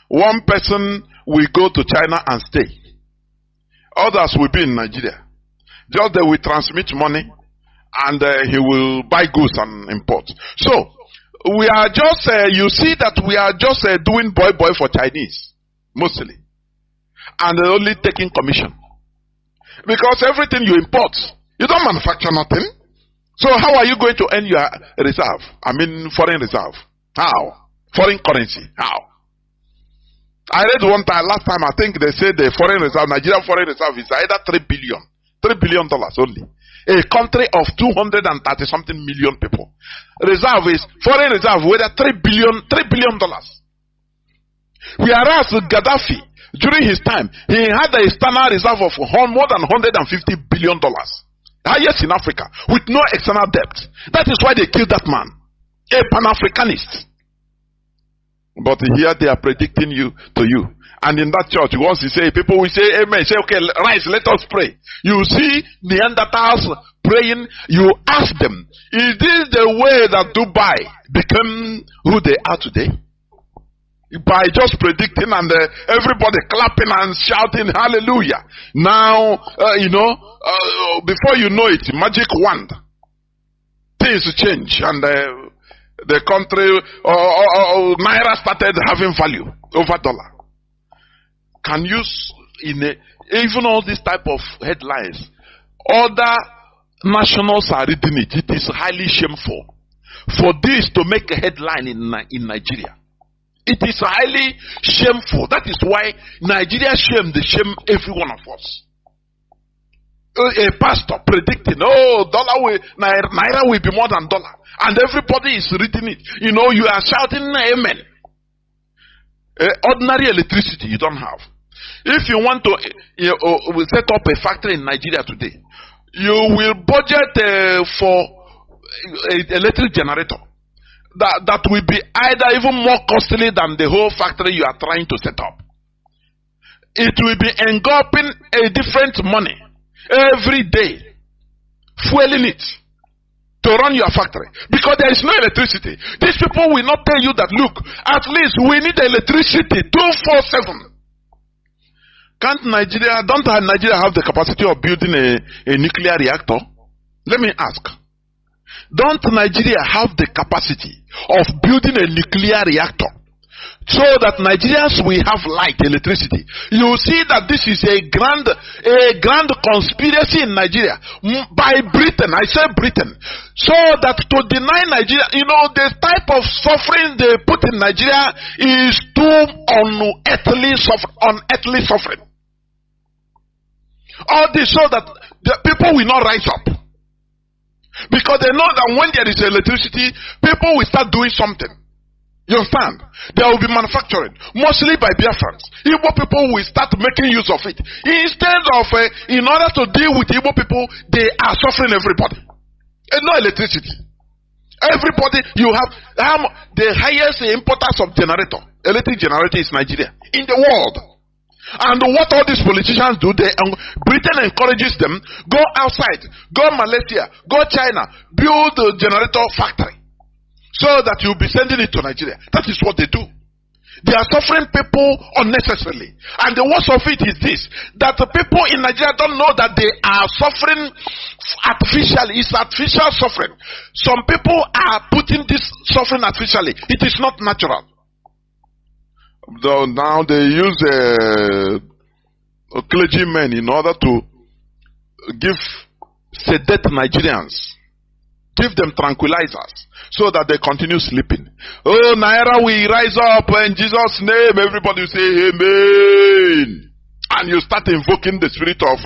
One person will go to China and stay. Others will be in Nigeria. Just they will transmit money and he will buy goods and import. So, we are just, you see that we are just doing boy for Chinese, mostly. And only taking commission. Because everything you import, you don't manufacture nothing. So how are you going to earn your reserve? I mean foreign reserve. How? Foreign currency. How? I read one time, last time, I think they said the foreign reserve, Nigerian foreign reserve is either $3 billion only. A country of 230 something million people. Reserve is, foreign reserve, whether $3 billion. Whereas Gaddafi, during his time, he had a external reserve of more than $150 billion. Highest in Africa, with no external debt. That is why they killed that man. A Pan-Africanist. But here they are predicting to you. And in that church, once you say, people will say, amen. Say, okay, rise, let us pray. You see Neanderthals praying, you ask them, is this the way that Dubai became who they are today? By just predicting and everybody clapping and shouting hallelujah. Now, before you know it, magic wand. Things change and the country, Naira started having value over dollar. Can you, even all this type of headlines, other nationals are reading it. It is highly shameful for this to make a headline in Nigeria. It is highly shameful. That is why Nigeria shame every one of us. A pastor predicting, Naira will be more than dollar. And everybody is reading it. You are shouting amen. Ordinary electricity you don't have. If you want to set up a factory in Nigeria today, you will budget for an electric generator. That will be either even more costly than the whole factory you are trying to set up. It will be engulfing a different money every day, fueling it to run your factory because there is no electricity. These people will not tell you that, look, at least we need electricity 24/7. Don't Nigeria have the capacity of building a nuclear reactor? Let me ask. Don't Nigeria have the capacity of building a nuclear reactor so that Nigerians will have light, electricity? You see that this is a grand conspiracy in Nigeria by Britain. I say Britain. So that to deny Nigeria, the type of suffering they put in Nigeria is too unearthly suffering. All this so that the people will not rise up. Because they know that when there is electricity, people will start doing something. You understand? There will be manufacturing, mostly by Biafrans. Igbo people will start making use of it. Instead of, in order to deal with Igbo people, they are suffering everybody. And no electricity. Everybody, you have the highest importers of electric generator is Nigeria in the world. And what all these politicians do, Britain encourages them, go outside, go Malaysia, go China, build a generator factory so that you'll be sending it to Nigeria. That is what they do. They are suffering people unnecessarily. And the worst of it is this, that the people in Nigeria don't know that they are suffering artificially. It's artificial suffering. Some people are putting this suffering artificially. It is not natural. Now they use clergymen in order to sedate Nigerians, give them tranquilizers so that they continue sleeping. Oh, Naira will rise up in Jesus' name. Everybody will say amen. And you start invoking the spirit of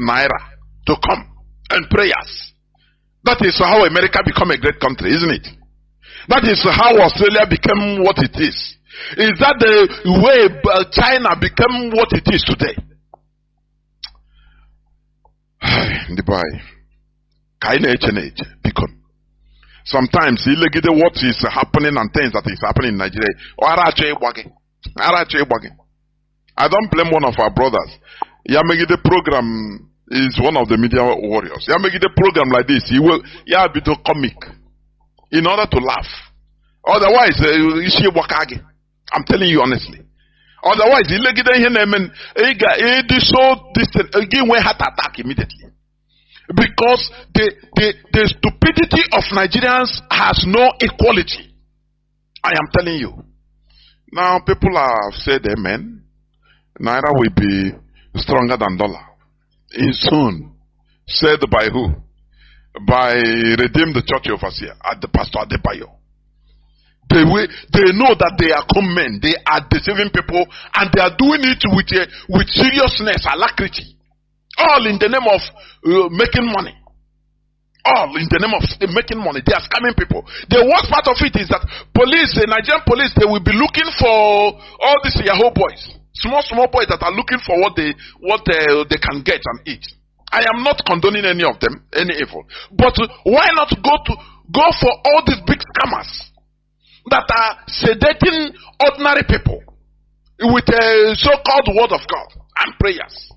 Naira to come and prayers. That is how America become a great country, isn't it? That is how Australia became what it is. Is that the way China became what it is today? Sometimes what is happening and things that is happening in Nigeria. I don't blame one of our brothers. Yamegide program is one of the media warriors. Yamegide program like this, he will be the comic in order to laugh. Otherwise, I'm telling you honestly. Otherwise, you get heart attack immediately. Because the stupidity of Nigerians has no equality. I am telling you. Now people have said amen. Naira will be stronger than dollar. Soon. Said by who? By Redeem the Church Overseer at the Pastor Adebayo. They know that they are common men. They are deceiving people, and they are doing it with seriousness, alacrity. All in the name of making money. All in the name of making money. They are scamming people. The worst part of it is that police, the Nigerian police, they will be looking for all these Yahoo boys, small boys that are looking for what they can get and eat. I am not condoning any of them, any evil. But why not go for all these big scammers that are sedating ordinary people with a so-called word of God and prayers?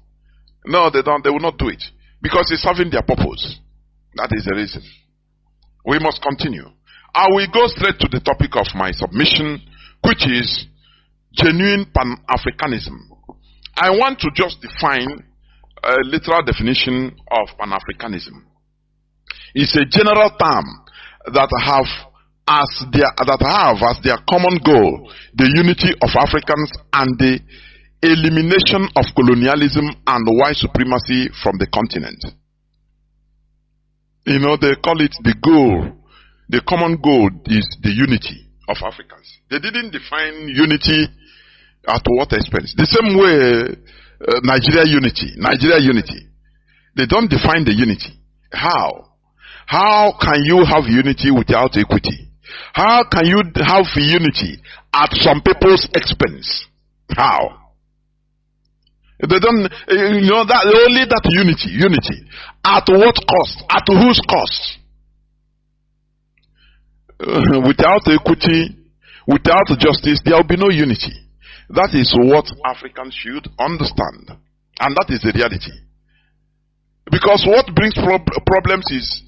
No, they don't. They will not do it because it's serving their purpose. That is the reason. We must continue. I will go straight to the topic of my submission, which is genuine Pan-Africanism. I want to just define a literal definition of Pan-Africanism. It's a general term that have as their common goal the unity of Africans and the elimination of colonialism and white supremacy from the continent. You know, they call it the goal. The common goal is the unity of Africans. They didn't define unity at what expense. The same way Nigeria unity. They don't define the unity. How? How can you have unity without equity? How can you have unity at some people's expense? How? They don't, that only that unity. At what cost? At whose cost? Without equity, without justice, there will be no unity. That is what Africans should understand. And that is the reality. Because what brings problems is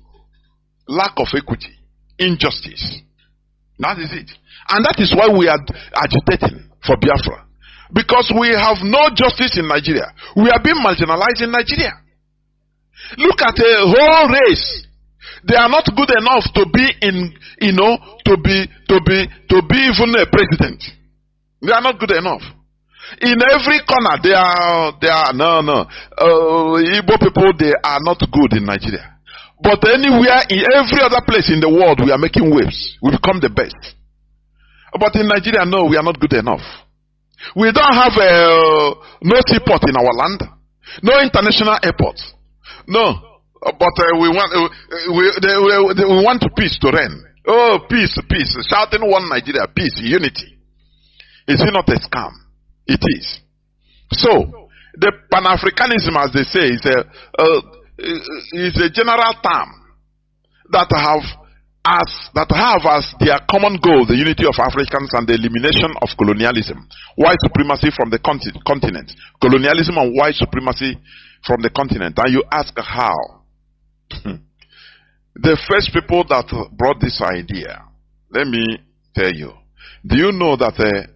lack of equity, injustice. That is it. And that is why we are agitating for Biafra. Because we have no justice in Nigeria. We are being marginalized in Nigeria. Look at a whole race. They are not good enough to be to be even a president. They are not good enough. In every corner, they are Igbo people, they are not good in Nigeria. But anywhere, in every other place in the world, we are making waves. We become the best. But in Nigeria, no, we are not good enough. We don't have no seaport in our land, no international airport, no. But we want peace to reign. Oh, peace, shouting one Nigeria, peace, unity. Is it not a scam? It is. So the Pan-Africanism, as they say, is a general term that have as their common goal the unity of Africans and the elimination of colonialism, white supremacy from the continent. Colonialism and white supremacy from the continent. And you ask how? The first people that brought this idea, let me tell you. Do you know that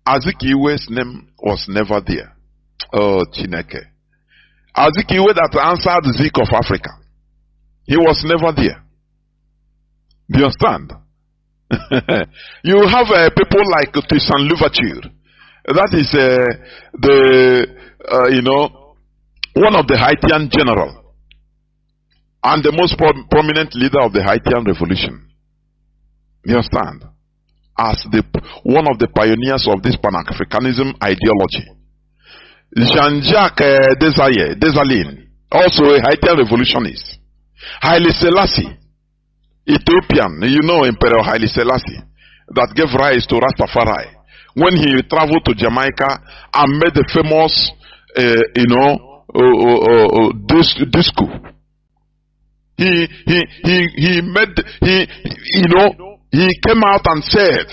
Azikiwe's name was never there? Oh, Chineke. Azikiwe that answered Zik of Africa, he was never there. Do you understand? You have people like Toussaint Louverture. That is one of the Haitian general and the most prominent leader of the Haitian revolution. Do you understand? As one of the pioneers of this Pan-Africanism ideology. Jean-Jacques Dessalines, also a Haitian revolutionist. Haile Selassie, Ethiopian, Emperor Haile Selassie, that gave rise to Rastafari when he traveled to Jamaica and made the famous, disco. He came out and said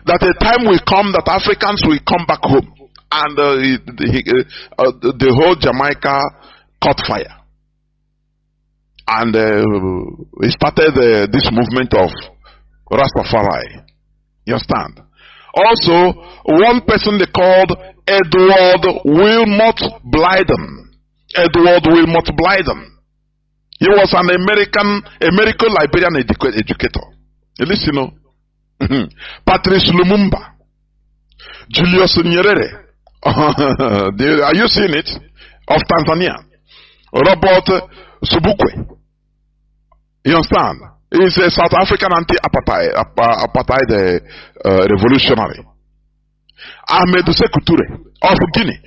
that a time will come that Africans will come back home, and the whole Jamaica caught fire. And he started this movement of Rastafari. You understand? Also, one person they called Edward Wilmot Blyden. Edward Wilmot Blyden. He was an American-Liberian educator. Listen, you know. Patrice Lumumba. Julius Nyerere. Are you seeing it? Of Tanzania. Robert Sobukwe. You understand? He's a South African anti-apartheid revolutionary. Ahmed Sekou Touré of Guinea.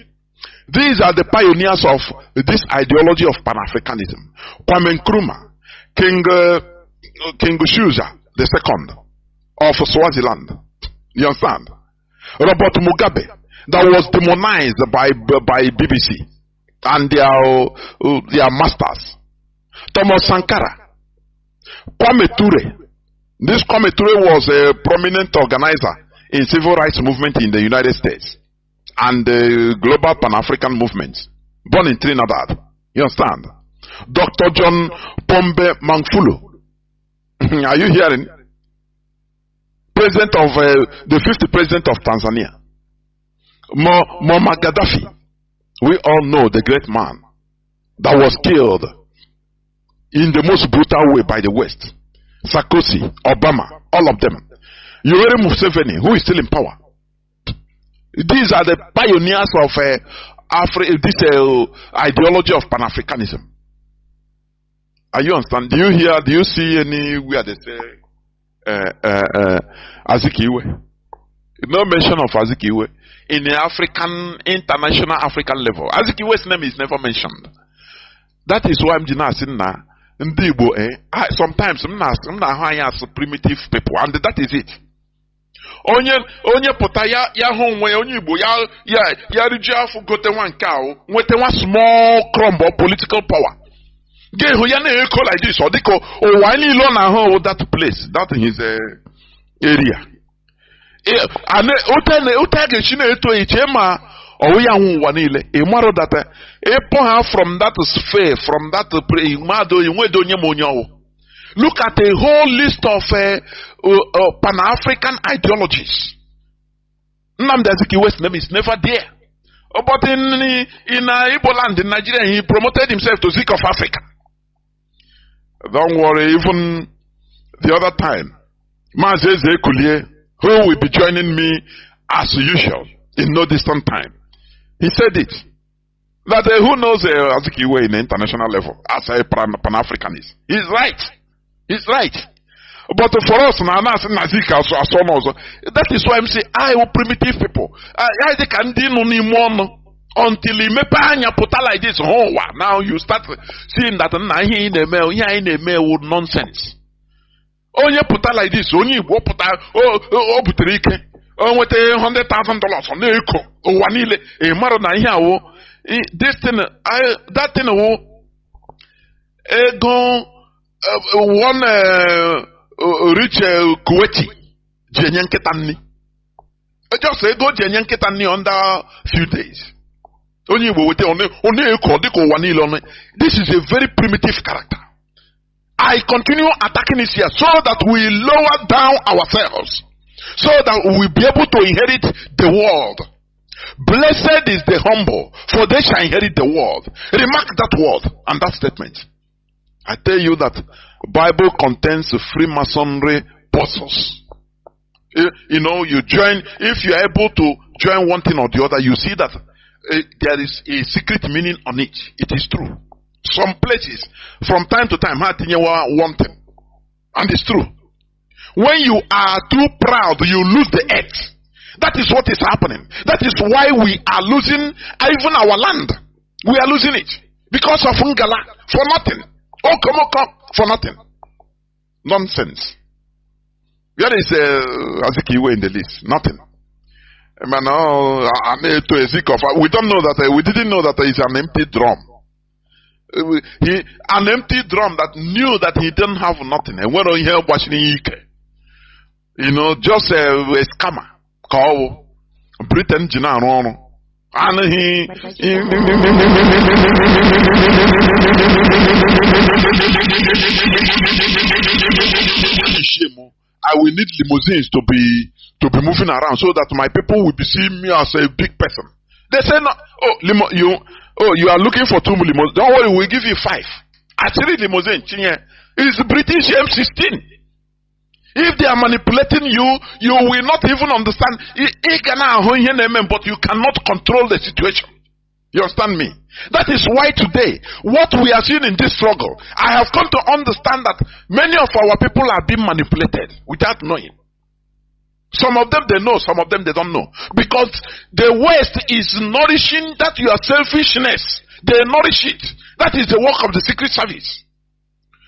These are the pioneers of this ideology of Pan-Africanism. Kwame Nkrumah, King Shuja II of Swaziland. You understand? Robert Mugabe, that was demonized by BBC and their masters. Thomas Sankara. Kwame Ture. This Kwame Ture was a prominent organizer in civil rights movement in the United States and the global Pan-African movement, born in Trinidad. You understand? Dr. John Pombe Magufuli. Are you hearing? President of the 50th president of Tanzania. Muammar Gaddafi. We all know the great man that was killed in the most brutal way by the West. Sarkozy, Obama, all of them. Yoweri Museveni, who is still in power. These are the pioneers of this ideology of Pan-Africanism. Are you understand? Do you see anywhere they say Azikiwe? No mention of Azikiwe in the international African level. Azikiwe's name is never mentioned. That is why I'm saying now. Sometimes I'm not as primitive people, and that is it. Onye pota ya honwe onye Igbo ya riju afu gote one cow, nwete one small crumb of political power. Ge ho ya na eko like this, or diko o wani lo na ho that place, that in his area. Ane otage chine eto ichema or we are one ile. A maro that from that sphere, from that look at a whole list of Pan-African ideologies. Nnamdi West's name is never there. But in Igbo land in Nigeria, he promoted himself to Zik of Africa. Don't worry, even the other time, Mazi, who will be joining me as usual in no distant time. He said it. That who knows Azikiwe in the international level as a Pan-Africanist. He's right. He's right. But for us, that is why I'm saying, primitive people. I can do until he put like this. Now you start seeing that in a mail with nonsense. Onye put like this, only put butrike. With $100,000 on the echo. Wanile a marona here. This thing, that thing, one rich Kuwaiti, Jenyanketani. Just say go Jenyanketani under few days. Only with only echo. This is a very primitive character. I continue attacking this here so that we lower down ourselves, so that we will be able to inherit the world. Blessed is the humble, for they shall inherit the world. Remark that word and that statement. I tell you that Bible contains Freemasonry puzzles. You join, if you are able to join one thing or the other, you see that there is a secret meaning on it. It is true. Some places, from time to time, one thing, and it's true. When you are too proud, you lose the edge. That is what is happening. That is why we are losing even our land. We are losing it because of Ngala, for nothing. Okomoko, for nothing. Nonsense. Where is Azikiwe in the list? Nothing. We don't know that. We didn't know that it's an empty drum. An empty drum that knew that he didn't have nothing. And when he helped watching just a scammer. Call Britain Jinano. And I will need limousines to to be moving around so that my people will be seeing me as a big person. They say, no, you are looking for 2 limousines. Don't worry, we'll give you 5. Actually, limousine is British M16. If they are manipulating you, you will not even understand. But you cannot control the situation. You understand me? That is why today, what we are seeing in this struggle, I have come to understand that many of our people are being manipulated without knowing. Some of them they know, some of them they don't know. Because the West is nourishing that your selfishness. They nourish it. That is the work of the Secret Service.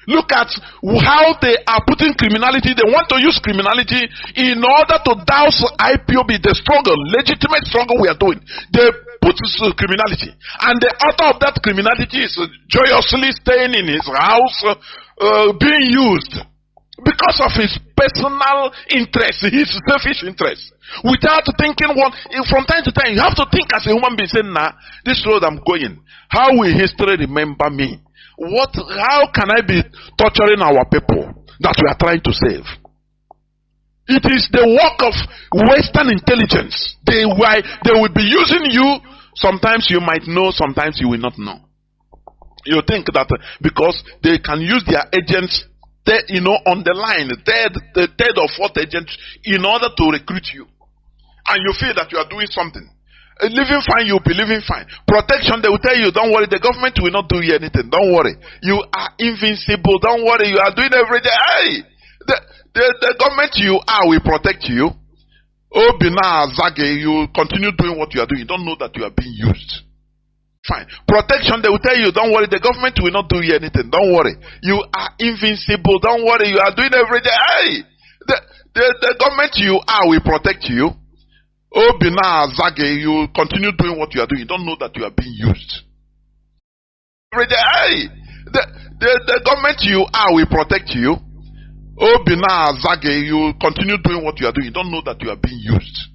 Look at how they are putting criminality. They want to use criminality in order to douse IPOB, the struggle, legitimate struggle we are doing. They put criminality. And the author of that criminality is joyously staying in his house, being used because of his personal interest, his selfish interest. Without thinking from time to time, you have to think as a human being, saying, nah, this road I'm going, how will history remember me? How can I be torturing our people that we are trying to save? It is the work of Western intelligence. They will be using you. Sometimes you might know, sometimes you will not know. You think that because they can use their agents, on the line, the third or fourth agent, in order to recruit you. And you feel that you are doing something. Living fine, you'll be living fine. Protection, they will tell you, don't worry, the government will not do you anything. Don't worry. You are invincible. Don't worry, you are doing everything. Hey! The government you are will protect you. Oh, Bina Zage, you continue doing what you are doing. You don't know that you are being used. Fine. Protection, they will tell you, don't worry, the government will not do you anything. Don't worry. You are invincible. Don't worry, you are doing everything. Hey! The government you are will protect you. Oh, Bina Zage, you continue doing what you are doing. You don't know that you are being used. Hey! The government you are will protect you. Oh, Bina Zage, you continue doing what you are doing. You don't know that you are being used.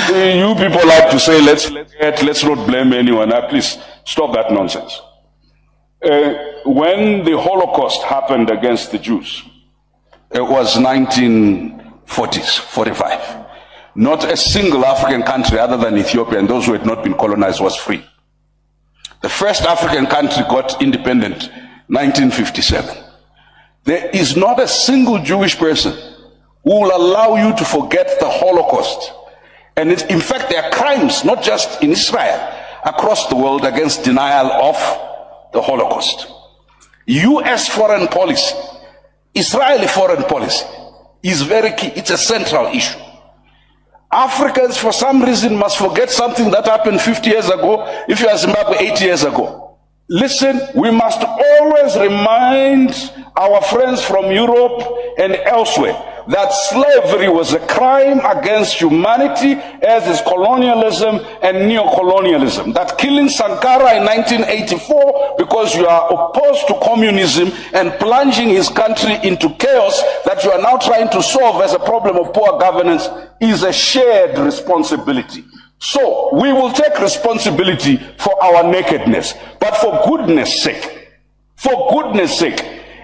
You people like to say, let's not blame anyone. Please stop that nonsense. When the Holocaust happened against the Jews, it was 1940s, 45. Not a single African country other than Ethiopia and those who had not been colonized was free. The first African country got independent 1957. There is not a single Jewish person who will allow you to forget the Holocaust. And in fact, there are crimes, not just in Israel, across the world against denial of the Holocaust. US foreign policy, Israeli foreign policy is very key. It's a central issue. Africans, for some reason, must forget something that happened 50 years ago, if you are Zimbabwe 80 years ago. Listen, we must always remind our friends from Europe and elsewhere that slavery was a crime against humanity, as is colonialism and neo-colonialism. That killing Sankara in 1984 because you are opposed to communism and plunging his country into chaos that you are now trying to solve as a problem of poor governance is a shared responsibility. So we will take responsibility for our nakedness, but for goodness sake,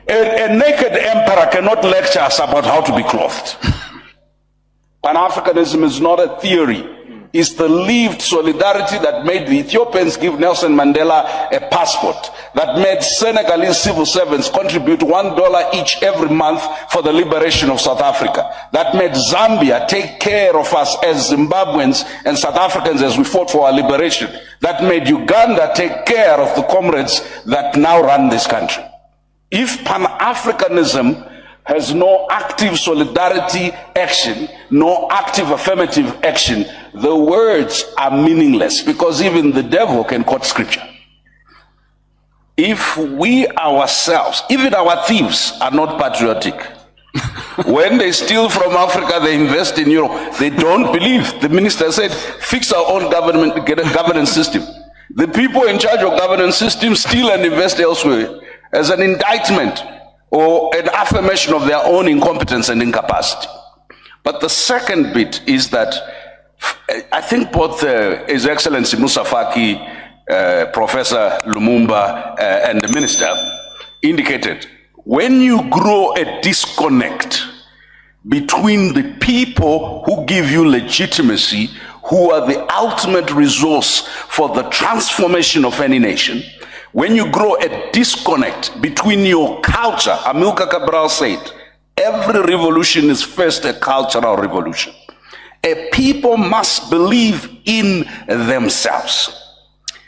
a naked emperor cannot lecture us about how to be clothed. Pan-Africanism is not a theory. It's the lived solidarity that made the Ethiopians give Nelson Mandela a passport, that made Senegalese civil servants contribute $1 each every month for the liberation of South Africa, that made Zambia take care of us as Zimbabweans and South Africans as we fought for our liberation, that made Uganda take care of the comrades that now run this country. If Pan-Africanism has no active solidarity action, no active affirmative action, the words are meaningless, because even the devil can quote scripture. If we ourselves, even our thieves, are not patriotic, when they steal from Africa, they invest in Europe. They don't believe. The minister said, fix our own government, get a governance system. The people in charge of governance systems steal and invest elsewhere as an indictment or an affirmation of their own incompetence and incapacity. But the second bit is that I think both His Excellency Musa Faki, Professor Lumumba, and the minister indicated, when you grow a disconnect between the people who give you legitimacy, who are the ultimate resource for the transformation of any nation, when you grow a disconnect between your culture, Amilcar Cabral said, every revolution is first a cultural revolution. A people must believe in themselves.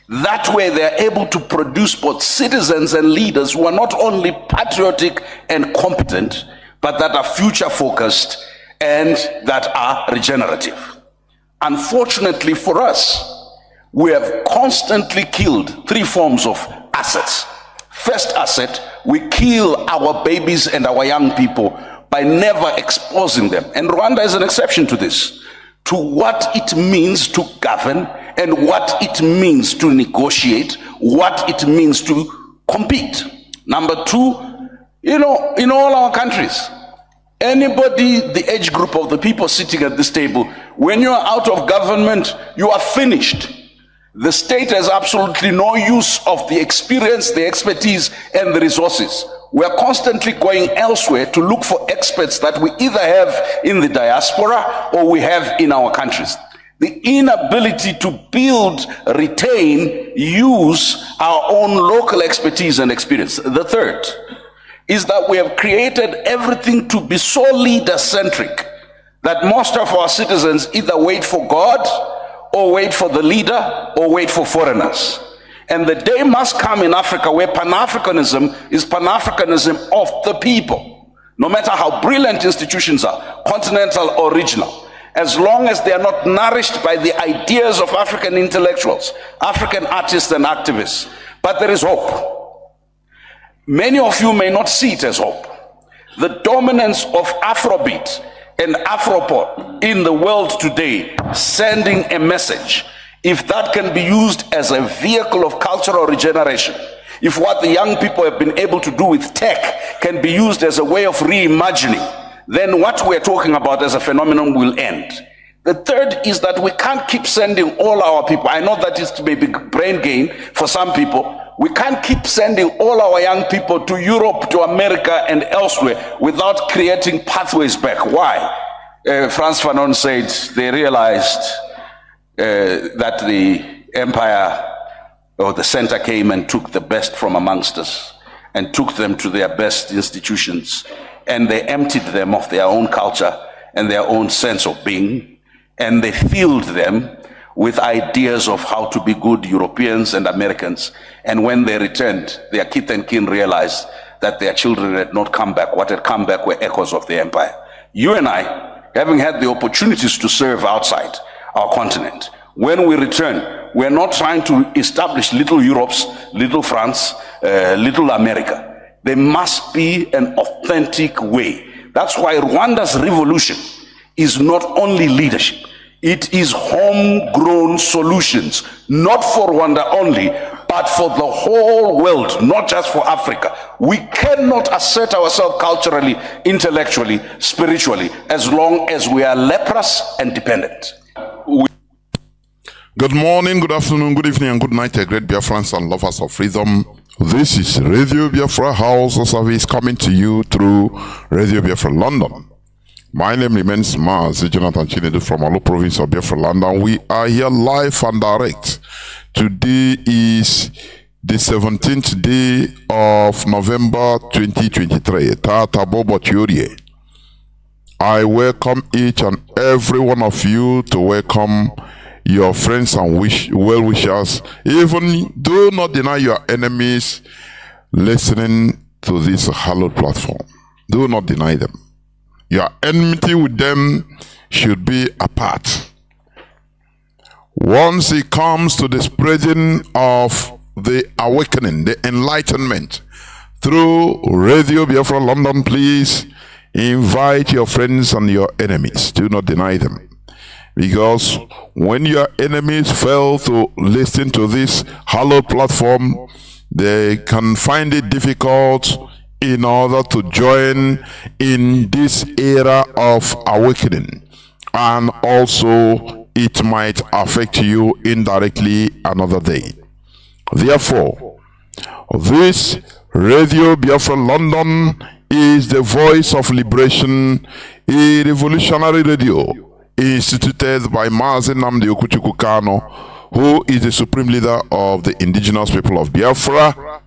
That way they are able to produce both citizens and leaders who are not only patriotic and competent, but that are future focused and that are regenerative. Unfortunately for us, we have constantly killed three forms of assets. First asset, we kill our babies and our young people by never exposing them. And Rwanda is an exception to this, to what it means to govern and what it means to negotiate, what it means to compete. Number two, in all our countries, anybody, the age group of the people sitting at this table, when you are out of government, you are finished. The state has absolutely no use of the experience, the expertise, and the resources. We are constantly going elsewhere to look for experts that we either have in the diaspora or we have in our countries. The inability to build, retain, use our own local expertise and experience. The third is that we have created everything to be so leader-centric that most of our citizens either wait for God or wait for the leader, or wait for foreigners. And the day must come in Africa where Pan-Africanism is Pan-Africanism of the people. No matter how brilliant institutions are, continental or regional, as long as they are not nourished by the ideas of African intellectuals, African artists and activists. But there is hope. Many of you may not see it as hope. The dominance of Afrobeat and Afropop in the world today, sending a message, if that can be used as a vehicle of cultural regeneration, if what the young people have been able to do with tech can be used as a way of reimagining, then what we're talking about as a phenomenon will end. The third is that we can't keep sending all our people. I know that is maybe brain gain for some people. We can't keep sending all our young people to Europe, to America, and elsewhere without creating pathways back. Why? Frantz Fanon said they realized that the empire or the center came and took the best from amongst us and took them to their best institutions, and they emptied them of their own culture and their own sense of being, and they filled them with ideas of how to be good Europeans and Americans. And when they returned, their kith and kin realized that their children had not come back. What had come back were echoes of the empire. You and I, having had the opportunities to serve outside our continent, when we return, we're not trying to establish little Europe's, little France, little America. There must be an authentic way. That's why Rwanda's revolution is not only leadership. It is homegrown solutions, not for Rwanda only, but for the whole world, not just for Africa. We cannot assert ourselves culturally, intellectually, spiritually, as long as we are leprous and dependent. Good morning, good afternoon, good evening, and good night, great Biafrans and lovers of freedom. This is Radio Biafra HAUSA-SERVICE coming to you through Radio Biafra London. My name remains Mazi Chinedu from Olu province of Biafra London. We are here live and direct. Today is the 17th day of November 2023. Tata Bobo Turie. I welcome each and every one of you to welcome your friends and well-wishers. Even do not deny your enemies listening to this hallowed platform. Do not deny them. Your enmity with them should be apart. Once it comes to the spreading of the awakening, the enlightenment, through Radio Biafra London, please invite your friends and your enemies. Do not deny them. Because when your enemies fail to listen to this hallowed platform, they can find it difficult in order to join in this era of awakening. And also, it might affect you indirectly another day. Therefore, this Radio Biafra London is the voice of liberation, a revolutionary radio instituted by Mazi Nnamdi Kanu, who is the supreme leader of the indigenous people of Biafra,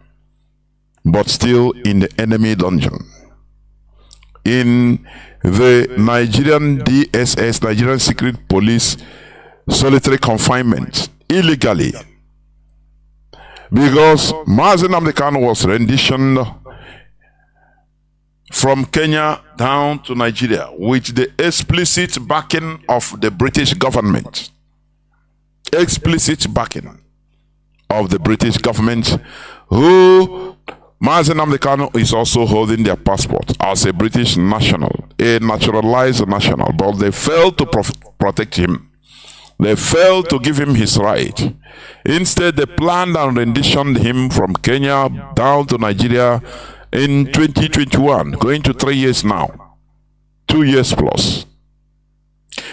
but still in the enemy dungeon. In the Nigerian DSS, Nigerian Secret Police, solitary confinement, illegally. Because Mazi Nnamdi Kanu was renditioned from Kenya down to Nigeria with the explicit backing of the British government. Explicit backing of the British government, who Mazi Nnamdi Kanu is also holding their passport as a British national, a naturalized national, but they failed to protect him. They failed to give him his right. Instead, they planned and renditioned him from Kenya down to Nigeria in 2021, going to 3 years now, 2 years plus.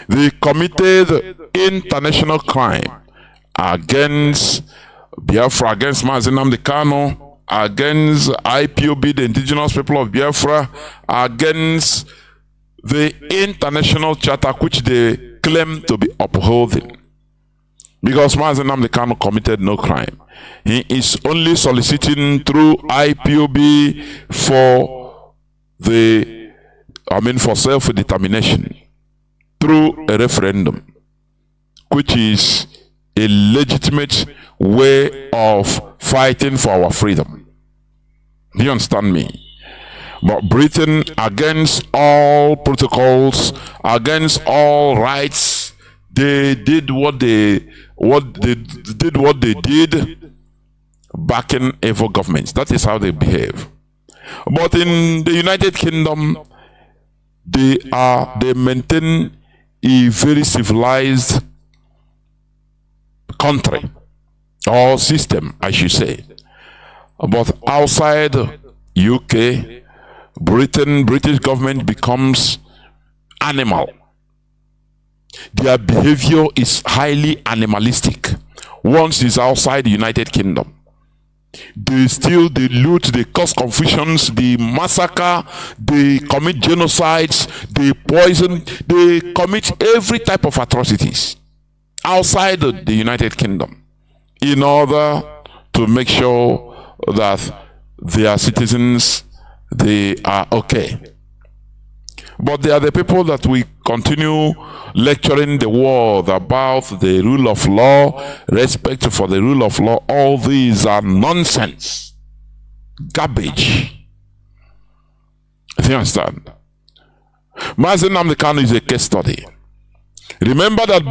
They committed international crime against Biafra, against Mazi Nnamdi Kanu, against IPOB, the indigenous people of Biafra, against the international charter which they claim to be upholding. Because Mazi Nnamdi Kanu committed no crime. He is only soliciting through IPOB for for self-determination through a referendum, which is a legitimate way of fighting for our freedom. Do you understand me? But Britain, against all protocols, against all rights, they did what they did, backing evil governments. That is how they behave. But in the United Kingdom, they maintain a very civilized country or system, I should say. But outside UK, British government becomes animal. Their behavior is highly animalistic. Once it's outside the United Kingdom, they steal, they loot, they cause confusions, they massacre, they commit genocides, they poison, they commit every type of atrocities outside the United Kingdom in order to make sure that their citizens, they are okay. But they are the people that we continue lecturing the world about the rule of law, respect for the rule of law. All these are nonsense, garbage. Do you understand? Mazi Nnamdi Kanu is a case study. Remember that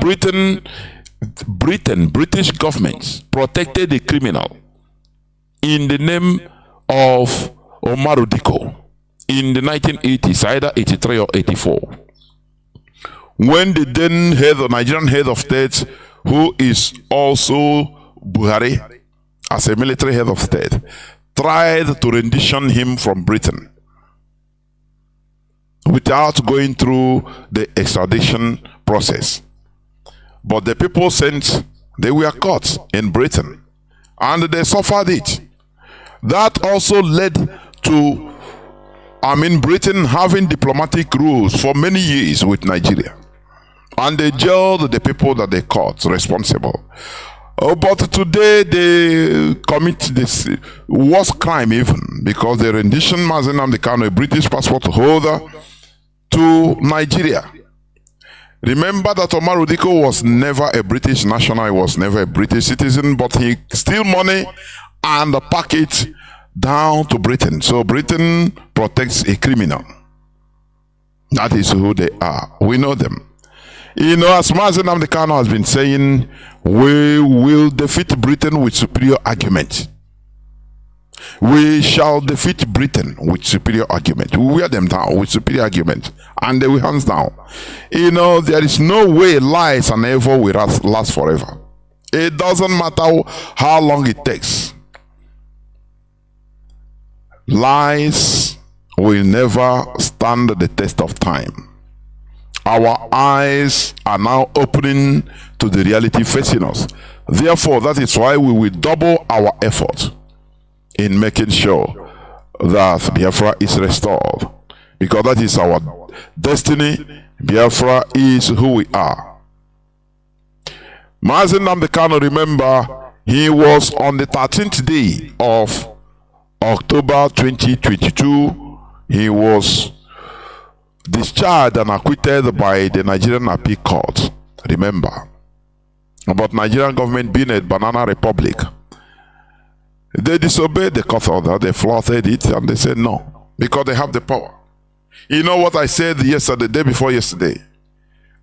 British governments protected the criminal in the name of Omar Diko in the 1980s, either 83 or 84. When the then Nigerian head of state, who is also Buhari, as a military head of state, tried to rendition him from Britain without going through the extradition process. But the people they were caught in Britain and they suffered it. That also led to Britain having diplomatic rules for many years with Nigeria. And they jailed the people that they caught responsible. But today they commit this worst crime even, because they rendition Mazi Nnamdi Kanu, a British passport holder, to Nigeria. Remember that Omar Diko was never a British national, he was never a British citizen, but he steal money and pack it down to Britain. So Britain protects a criminal. That is who they are. We know them. As Mazi Nnamdi Kanu has been saying, we will defeat Britain with superior argument. We shall defeat Britain with superior argument. We wear them down with superior argument, and they will hands down. There is no way lies and evil will last forever. It doesn't matter how long it takes. Lies will never stand the test of time. Our eyes are now opening to the reality facing us. Therefore, that is why we will double our effort in making sure that Biafra is restored. Because that is our destiny. Biafra is who we are. Mazi Nnamdi Kanu, remember, he was on the 13th day of October 2022. He was discharged and acquitted by the Nigerian Appeal Court. Remember. But Nigerian government being a banana republic, they disobeyed the court order, they flouted it, and they said no, because they have the power. You know what I said yesterday, the day before yesterday,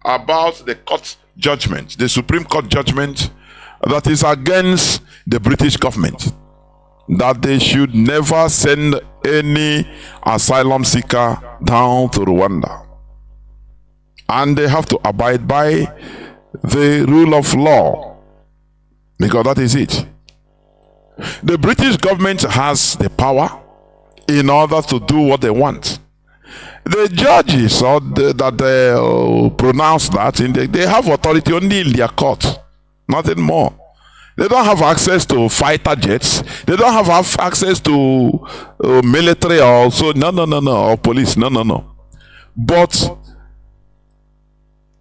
about the court judgment, the Supreme Court judgment that is against the British government, that they should never send any asylum seeker down to Rwanda. And they have to abide by the rule of law, because that is it. The British government has the power in order to do what they want. The judges that pronounce that, they have authority only in their court, nothing more. They don't have access to fighter jets. They don't have access to military or so. No, or police. No. But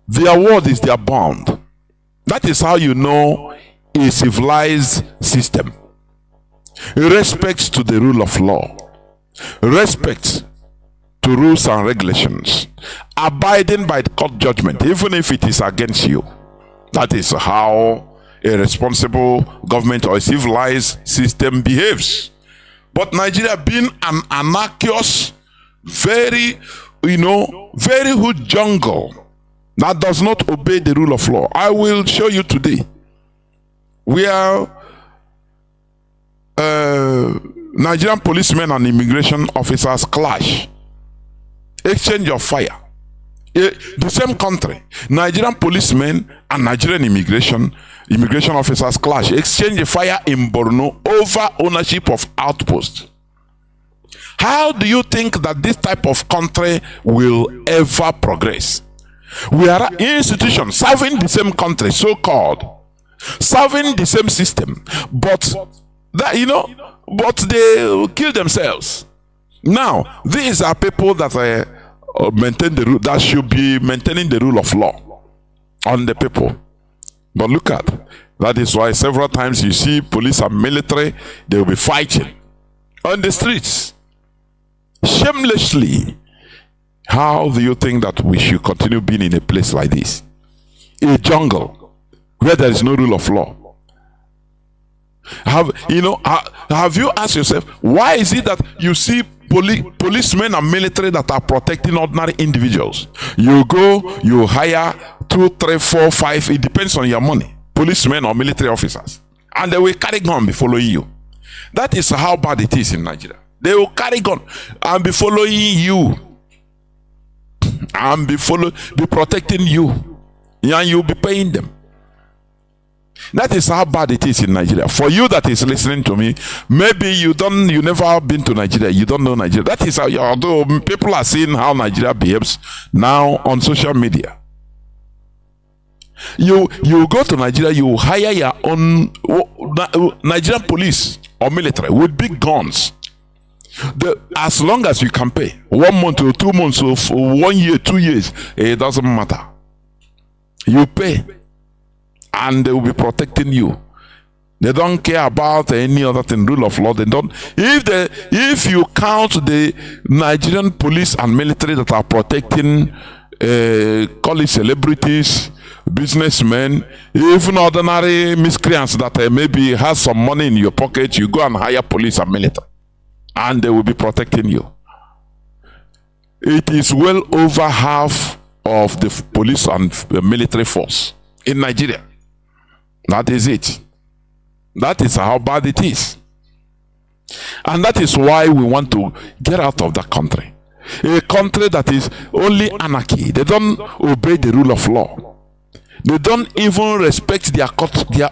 their word is their bond. That is how you know a civilized system. Respect to the rule of law. Respect to rules and regulations. Abiding by the court judgment, even if it is against you. That is how a responsible government or a civilized system behaves. But Nigeria being an anarchous, very huge jungle that does not obey the rule of law. I will show you today where Nigerian policemen and immigration officers clash, exchange of fire. The same country, Nigerian policemen and Nigerian immigration officers clash, exchange fire in Borno over ownership of outposts. How do you think that this type of country will ever progress? We are institutions serving the same country, so-called, serving the same system, but that but they kill themselves. Now, these are people that maintain the rule, that should be maintaining the rule of law on the people. But look at that. Is why several times you see police and military, they will be fighting on the streets shamelessly. How do you think that we should continue being in a place like this, a jungle where there is no rule of law? Have you asked yourself, why is it that you see policemen and military that are protecting ordinary individuals? You go, you hire 2, 3, 4, 5, it depends on your money, policemen or military officers, and they will carry gun, be following you. That is how bad it is in Nigeria. They will carry gun and be following you, and be protecting you, and you'll be paying them. That is how bad it is in Nigeria. For you that is listening to me, maybe you never been to Nigeria, you don't know Nigeria. That is how, although people are seeing how Nigeria behaves now on social media. You go to Nigeria, you hire your own Nigerian police or military with big guns. As long as you can pay 1 month or 2 months or 1 year, 2 years, it doesn't matter. You pay, and they will be protecting you. They don't care about any other thing, rule of law. They don't. If you count the Nigerian police and military that are protecting, call it celebrities, businessmen, even ordinary miscreants that maybe has some money in your pocket, you go and hire police and military, and they will be protecting you. It is well over half of the police and military force in Nigeria. That is it. That is how bad it is. And that is why we want to get out of that country. A country that is only anarchy. They don't obey the rule of law. They don't even respect their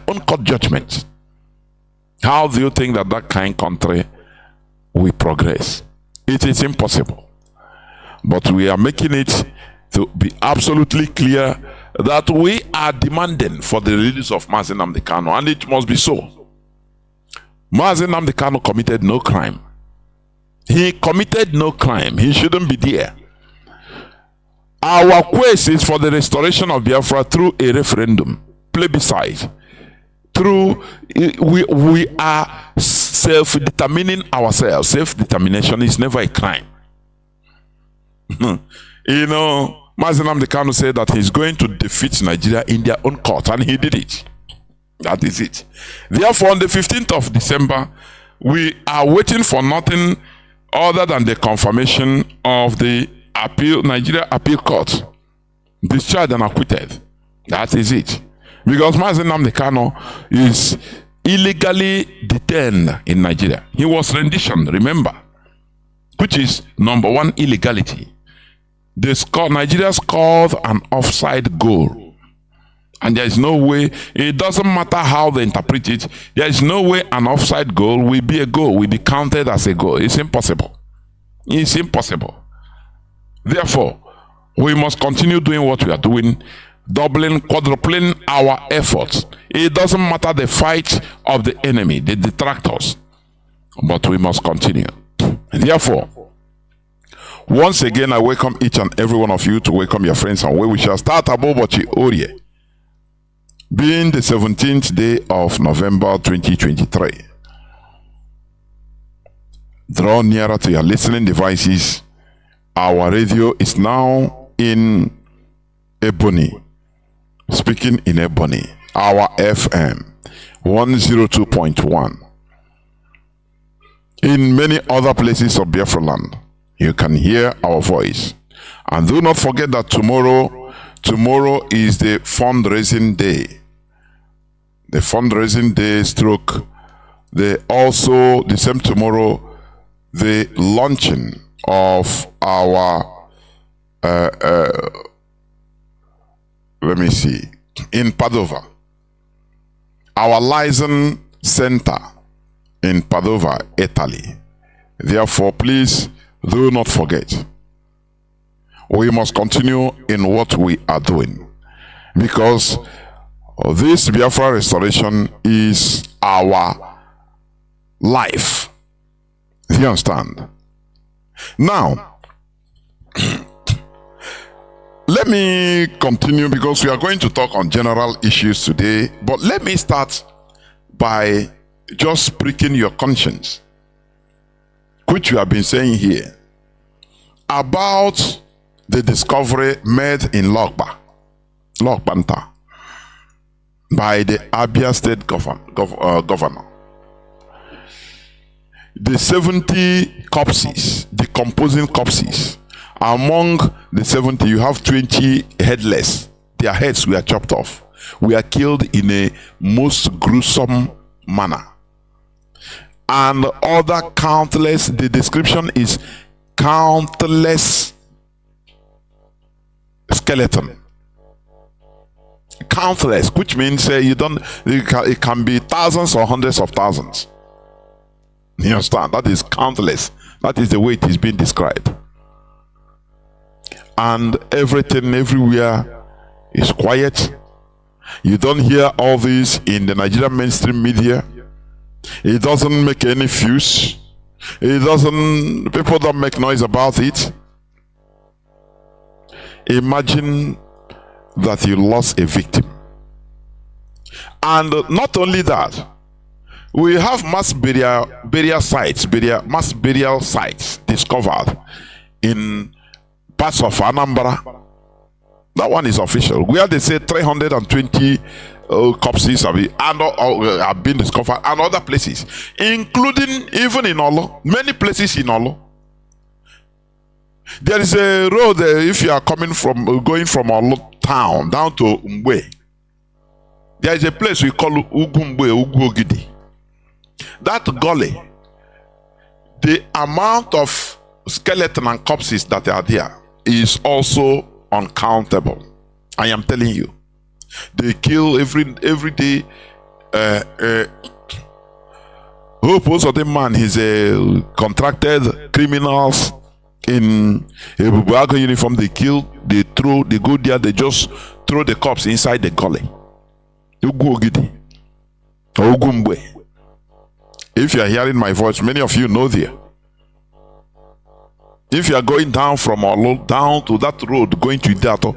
own court judgment. How do you think that kind of country will progress? It is impossible. But we are making it to be absolutely clear that we are demanding for the release of Mazi Nnamdi Kanu, and it must be so. Mazi Nnamdi Kanu committed no crime. He committed no crime. He shouldn't be there. Our quest is for the restoration of Biafra through a referendum, plebiscite. Through we are self-determining ourselves. Self-determination is never a crime. Mazi Nnamdi Kanu said that he's going to defeat Nigeria in their own court, and he did it. That is it. Therefore, on the 15th of December, we are waiting for nothing other than the confirmation of the Nigeria Appeal Court, discharged and acquitted. That is it. Because Mazi Nnamdi Kanu is illegally detained in Nigeria. He was renditioned, remember, which is number one illegality. Nigeria scored an offside goal, and there is no way, it doesn't matter how they interpret it, there is no way an offside goal will be a goal, will be counted as a goal. It's impossible. It's impossible. Therefore, we must continue doing what we are doing, doubling, quadrupling our efforts. It doesn't matter the fight of the enemy, the detractors, but we must continue. Therefore, once again, I welcome each and every one of you to welcome your friends, and we shall start Abobochi Orie, being the 17th day of November 2023. Draw nearer to your listening devices. Our radio is now in Ebony, speaking in Ebony, our FM 102.1. In many other places of Biafra land, you can hear our voice. And do not forget that tomorrow is the fundraising day. The fundraising day stroke. Also the same tomorrow, the launching of our in Padova, our liaison center in Padova, Italy. Therefore, please do not forget. we must continue in what we are doing, because this Biafra restoration is our life. Do you understand? Now, let me continue, because we are going to talk on general issues today, but let me start by just pricking your conscience, which you have been saying here, about the discovery made in Lokbanta by the Abia State governor. The 70 corpses, decomposing corpses. Among the 70, you have 20 headless. Their heads were chopped off. We are killed in a most gruesome manner. And other countless, the description is countless skeleton. Countless, which means it can be thousands or hundreds of thousands. You understand? That is countless. That is the way it is being described. And everything everywhere is quiet. You don't hear all this in the Nigerian mainstream media. It doesn't make any fuss. People don't make noise about it. Imagine that you lost a victim. And not only that, we have mass burial sites discovered in parts of Anambra. That one is official, where they say 320 corpses have been discovered, and other places, including even in Olo, many places in Olo. There is a road if you are going from Olo town down to Mbe. There is a place we call Ugugidi. That gully, the amount of skeleton and corpses that are there is also uncountable. I am telling you. They kill every day. Most of the man is contracted criminals in a Bubago uniform. They kill, they go there, they just throw the corpse inside the gully. Ugugidi or Ugumbe. If you are hearing my voice, many of you know there. If you are going down from Olo down to that road going to Idato,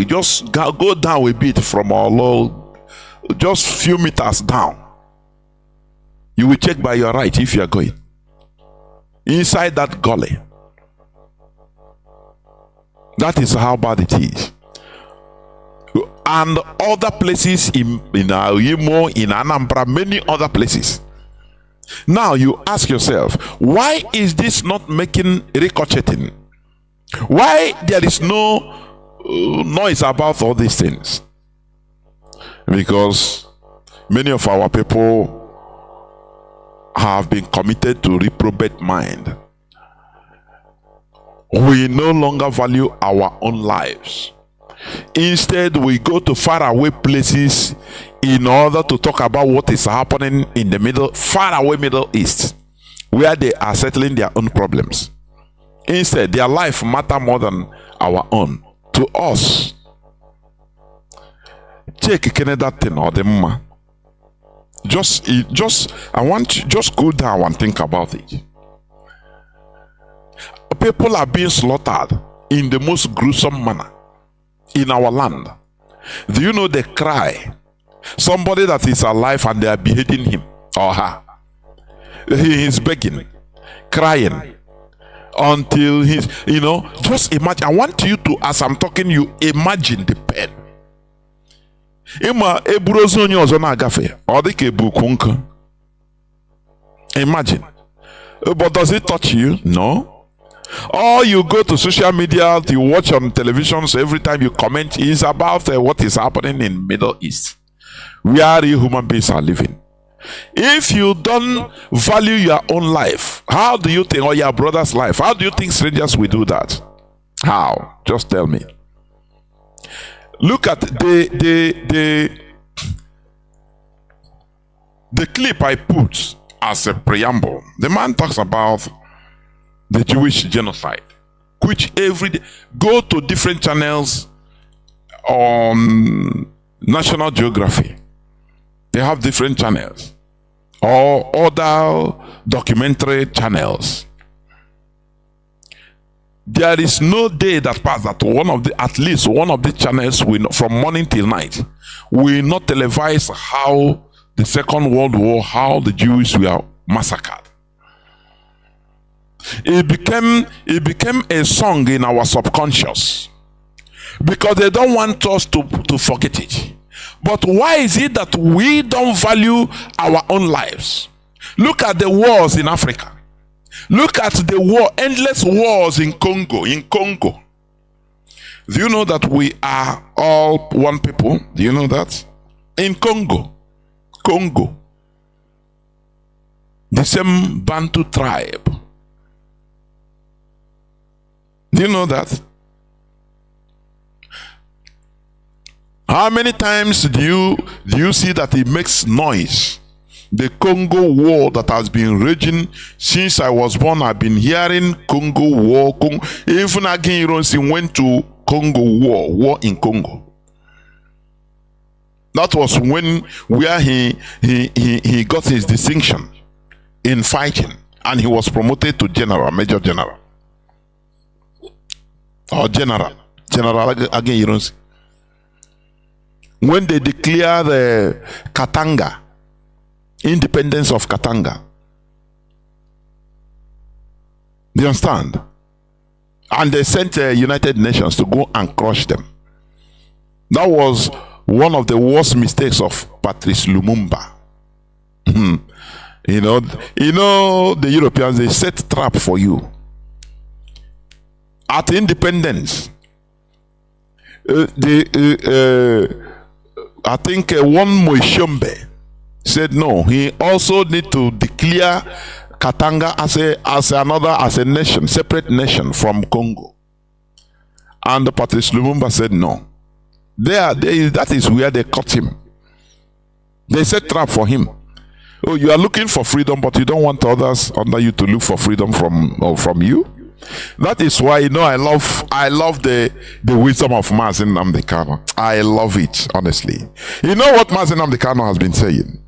just go down a bit from Olo, just few meters down. You will check by your right if you are going inside that gully. That is how bad it is. And other places in Imo, in Anambra, many other places. Now you ask yourself, why is this not making ricocheting? Why there is no noise about all these things? Because many of our people have been committed to reprobate mind. We no longer value our own lives. Instead, we go to faraway places in order to talk about what is happening in the faraway Middle East, where they are settling their own problems. Instead, their life matters more than our own. To us, check that thing or the mama. I want you just go down and think about it. People are being slaughtered in the most gruesome manner in our land. Do you know they cry? Somebody that is alive and they are beheading him or her. He is begging, crying until he's, just imagine. I want you to, as I'm talking, you imagine the pain. Imagine. But does it touch you? No. Or you go to social media, you watch on televisions, every time you comment is about what is happening in Middle East, where you human beings are living. If you don't value your own life, how do you think, or your brother's life, how do you think strangers will do that? How? Just tell me. Look at the clip I put as a preamble. The man talks about the Jewish genocide, which every day go to different channels on National Geography. They have different channels or other documentary channels. There is no day that passes that at least one of the channels will, from morning till night, will not televise how the Second World War, how the Jews were massacred. It became a song in our subconscious because they don't want us to forget it. But why is it that we don't value our own lives? Look at the wars in Africa. Look at the war, endless wars in Congo. Do you know that we are all one people? Do you know that? In Congo, the same Bantu tribe. Do you know that? How many times do you see that it makes noise? The Congo war that has been raging since I was born. I've been hearing Congo war. Even again, Ironsi went to Congo war in Congo. That was where he got his distinction in fighting, and he was promoted to general, major general, or general again, Ironsi. When they declare the Katanga, independence of Katanga. Do you understand? And they sent United Nations to go and crush them. That was one of the worst mistakes of Patrice Lumumba. You know, the Europeans, they set trap for you. At independence, I think one Moishombe said no, he also need to declare Katanga as a nation, separate nation from Congo. And Patrice Lumumba said no. That is where they caught him. They set trap for him. Oh, you are looking for freedom, but you don't want others under you to look for freedom from you. That is why, you know, I love the wisdom of Mazi Nnamdi Kanu. I love it, honestly. You know what Mazi Nnamdi Kanu has been saying?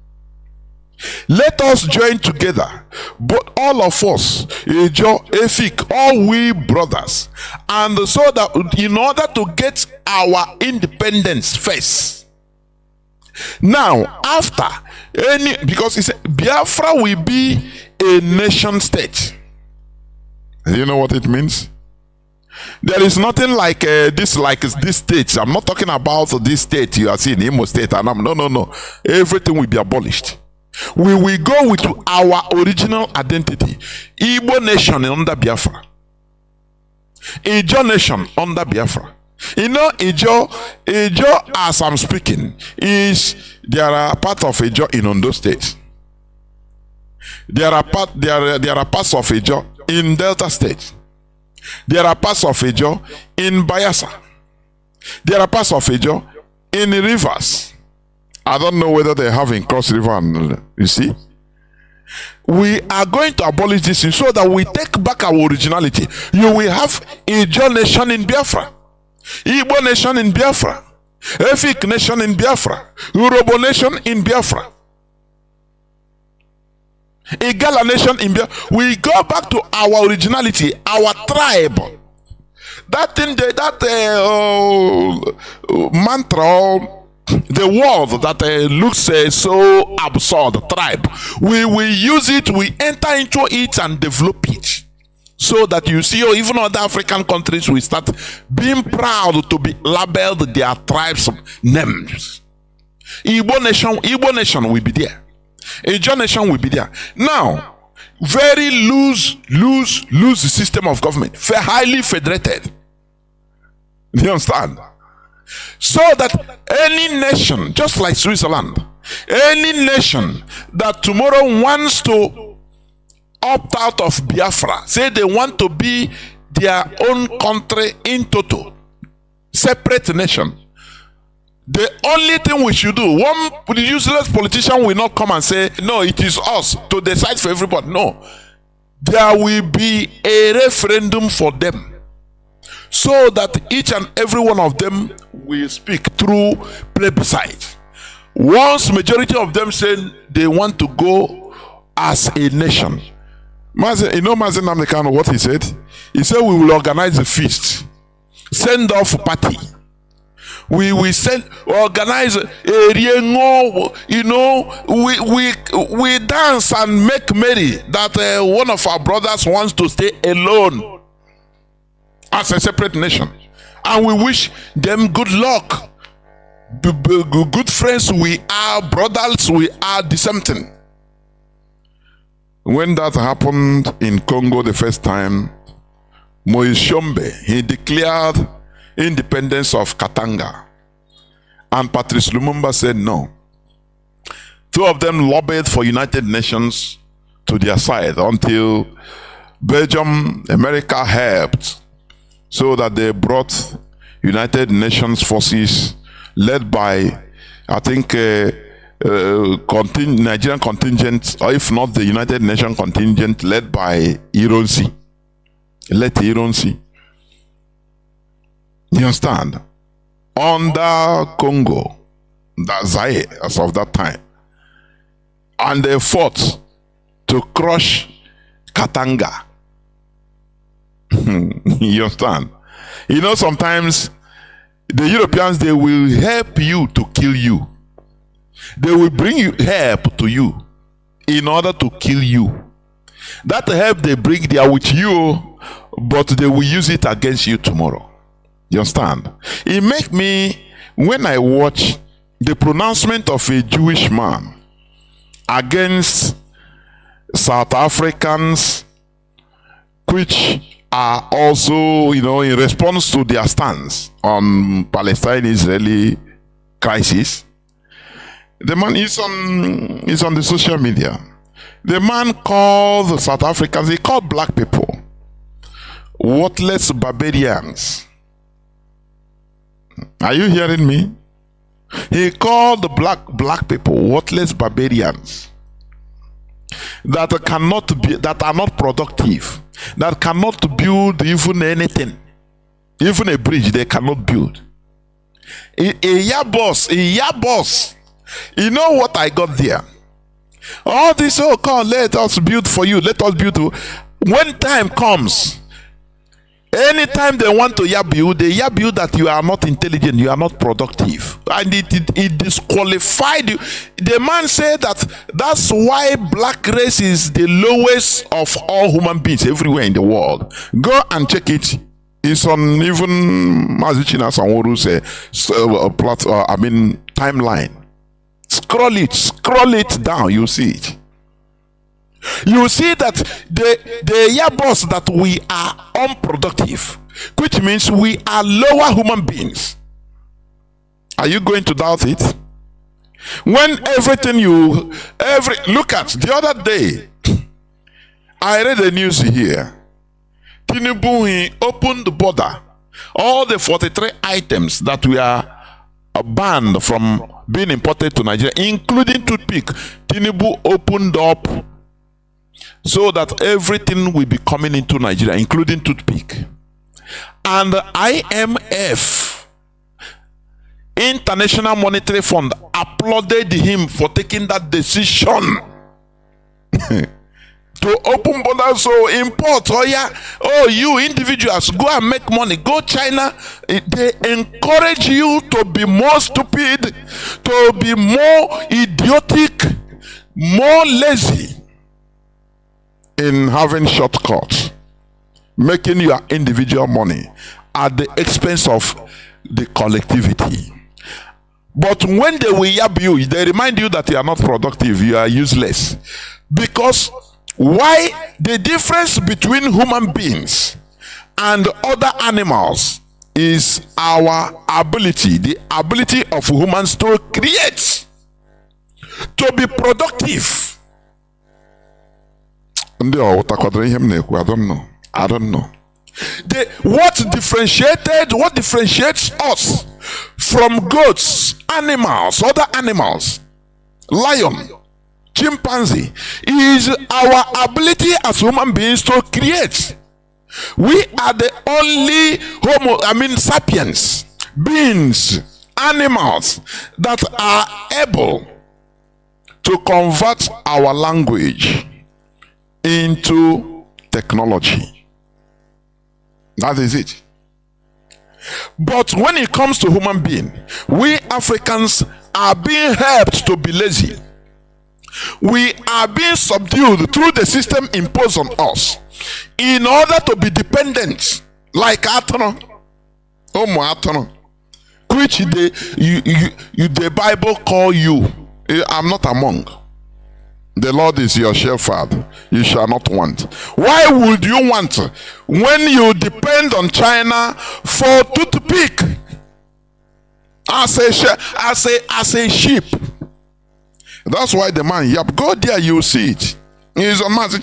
Let us join together, but all of us, Efik, all we brothers, and so that in order to get our independence first. Now, after because he said Biafra will be a nation state. Do you know what it means? There is nothing like this state. I'm not talking about this state you are seeing, Imo State. No. Everything will be abolished. We will go with our original identity. Igbo nation under Biafra. Ijo nation under Biafra. You know, Ijo as I'm speaking, there are part of Ijo in Ondo State. There are parts of Ijo in Delta State. There are parts of Ijo in Bayelsa. There are parts of Ijo in Rivers. I don't know whether they have in Cross River, and you see. We are going to abolish this so that we take back our originality. You will have Ijo nation in Biafra, Igbo nation in Biafra, Efik nation in Biafra, Yoruba nation in Biafra, Igala nation in Biafra. We go back to our originality, our tribe. That thing, mantra, the word that looks so absurd, tribe, we will use it, we enter into it and develop it, so that you see, even other African countries will start being proud to be labeled their tribes names. Igbo nation will be there. Ijo nation will be there. Now, very loose system of government, highly federated. Do you understand? So that any nation, just like Switzerland, any nation that tomorrow wants to opt out of Biafra, say they want to be their own country in total, separate nation, the only thing we should do, one useless politician will not come and say, no, it is us to decide for everybody. No. There will be a referendum for them. so that each and every one of them will speak through plebiscite. Once majority of them say they want to go as a nation, Mazi, you know Mazi Nnamdi Kanu, what he said? He said we will organize a feast, send off party. We will organize a you know, we dance and make merry that one of our brothers wants to stay alone as a separate nation, and we wish them good luck. Good friends we are, brothers we are, the same thing. When that happened in Congo the first time, Moise Tshombe, he declared independence of Katanga, and Patrice Lumumba said no. Two of them lobbied for United Nations to their side until Belgium, America helped, so that they brought United Nations forces led by, I think, Nigerian contingent, or if not the United Nations contingent, led by Ironsi. You understand? Under Congo, Zaire, as of that time, and they fought to crush Katanga. You understand? You know, sometimes the Europeans, they will help you to kill you. They will bring you help to you in order to kill you. That help they bring, they are with you, but they will use it against you tomorrow. You understand? It makes me, when I watch the pronouncement of a Jewish man against South Africans, which are also, you know, in response to their stance on Palestine-Israeli crisis. The man is on the social media. The man called the South Africans, he called black people worthless barbarians. Are you hearing me? He called the black people worthless barbarians that are not productive, that cannot build even anything, even a bridge they cannot build. A boss. You know what I got there? All this, oh, come, let us build for you, let us build. When time comes, anytime they want to yab you, they yab you that you are not intelligent, you are not productive, and it disqualified you. The man said that's why black race is the lowest of all human beings everywhere in the world. Go and check it. It's on even Mazi Sanworu's timeline. Scroll it down, you see it. You see that the year boss that we are unproductive, which means we are lower human beings. Are you going to doubt it? When look at the other day, I read the news here. Tinubu, he opened the border. All the 43 items that we are banned from being imported to Nigeria, including toothpick, Tinubu opened up so that everything will be coming into Nigeria, including toothpick. And the IMF, International Monetary Fund, applauded him for taking that decision to open borders, so import. Oh, you individuals, go and make money. Go China. They encourage you to be more stupid, to be more idiotic, more lazy in having shortcuts, making your individual money at the expense of the collectivity. But when they will yab you, they remind you that you are not productive, you are useless. Because why? The difference between human beings and other animals is our ability, the ability of humans to create, to be productive. I don't know. What differentiates us from goats, animals, other animals, lion, chimpanzee, is our ability as human beings to create. We are the only sapiens, beings, animals that are able to convert our language into technology. That is it. But when it comes to human being, we Africans are being helped to be lazy. We are being subdued through the system imposed on us in order to be dependent, like Atono, which the Bible call you. I'm not among. The Lord is your shepherd, you shall not want. Why would you want when you depend on China for toothpick as a sheep? That's why the man, go there, you see it. He's on Mazi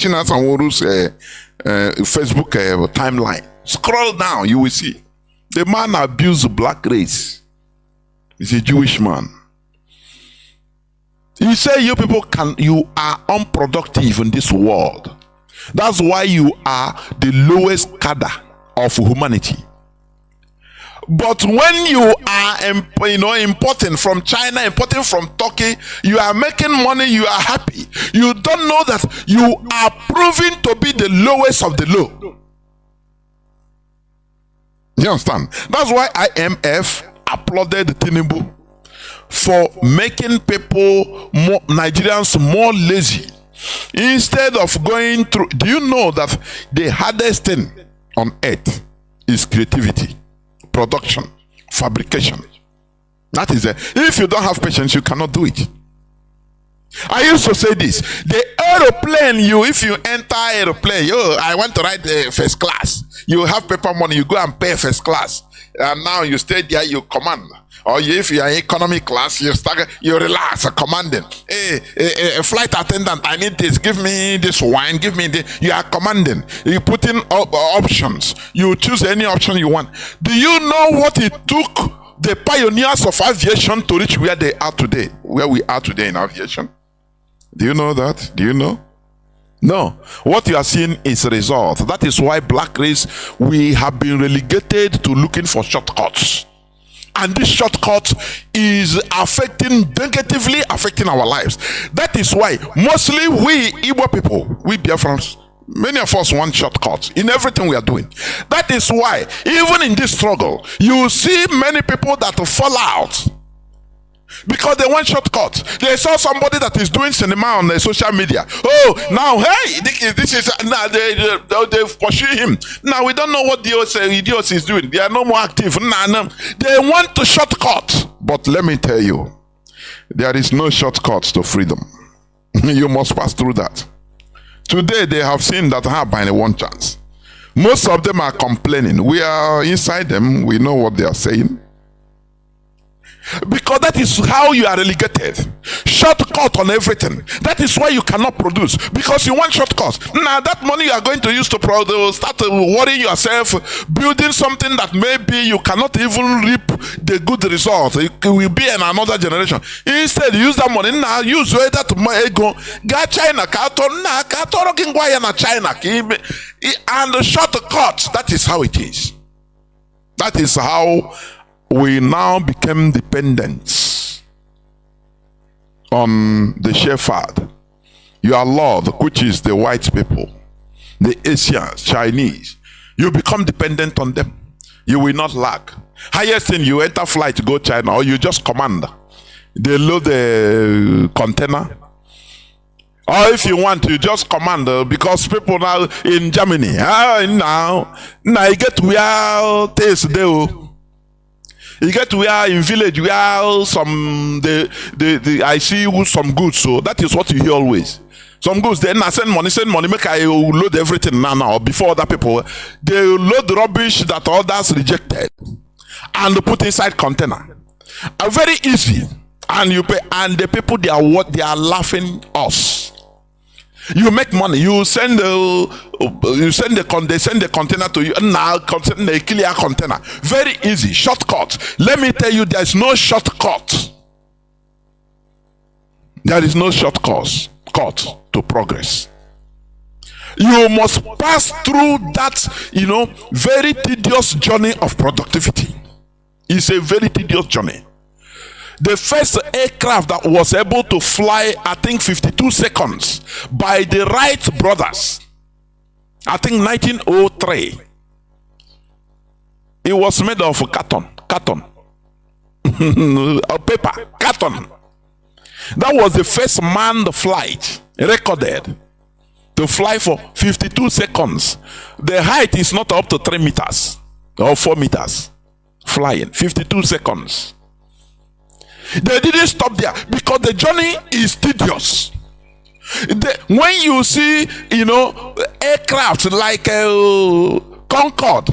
Facebook timeline. Scroll down, you will see. The man abused the black race. He's a Jewish man. He say you people you are unproductive in this world. That's why you are the lowest cadre of humanity. But when you are importing from China, importing from Turkey, you are making money, you are happy. You don't know that you are proving to be the lowest of the low. You understand? That's why IMF applauded Tinubu for making Nigerians more lazy. Instead of going through, do you know that the hardest thing on earth is creativity, production, fabrication? That is it. If you don't have patience, you cannot do it. I used to say this: the aeroplane, if you enter aeroplane, I want to ride the first class. You have paper money, you go and pay first class, and now you stay there, you command. Or if you are economy class, you relax, commanding. A flight attendant, I need this, give me this wine, give me this. You are commanding. You put in options. You choose any option you want. Do you know what it took the pioneers of aviation to reach where they are today? Where we are today in aviation? Do you know that? Do you know? No. What you are seeing is a result. That is why black race, we have been relegated to looking for shortcuts. And this shortcut is negatively affecting our lives. That is why mostly we Igbo people, we Biafrans, many of us want shortcuts in everything we are doing. That is why even in this struggle, you see many people that fall out because they want shortcuts. They saw somebody that is doing cinema on the social media. Oh, now, hey, this is now they pursue him. Now we don't know what the idiot is doing. They are no more active. No. They want to shortcut. But let me tell you, there is no shortcuts to freedom. You must pass through that. Today they have seen that by one chance. Most of them are complaining. We are inside them. We know what they are saying. Because that is how you are relegated. Shortcut on everything. That is why you cannot produce, because you want shortcuts. Now that money you are going to use to start worrying yourself, building something that maybe you cannot even reap the good result. It will be in another generation. Instead, use that money now. Use that ego. Go China. China. And the shortcuts. That is how it is. That is how we now became dependent on the shepherd, your Lord, which is the white people, the Asians, Chinese. You become dependent on them. You will not lack. Highest thing, you enter flight, go China, or you just command. They load the container. Or if you want, you just command, because people now in Germany, now you get where taste they. You get to where in village where I see some goods, so that is what you hear always. Some goods, then I send money, make I load everything now. Before other people, they load rubbish that others rejected and put inside container. Very easy, and you pay, and the people they are laughing us. You make money. You send the container to you. Now they clear container. Very easy. Shortcut. Let me tell you, there is no shortcut. There is no shortcut to progress. You must pass through that, very tedious journey of productivity. It's a very tedious journey. The first aircraft that was able to fly, I think 52 seconds by the Wright brothers, I think 1903. It was made of carton, paper, carton. That was the first manned flight recorded to fly for 52 seconds. The height is not up to 3 meters or 4 meters. Flying 52 seconds. They didn't stop there because the journey is tedious. When you see, aircraft like Concorde,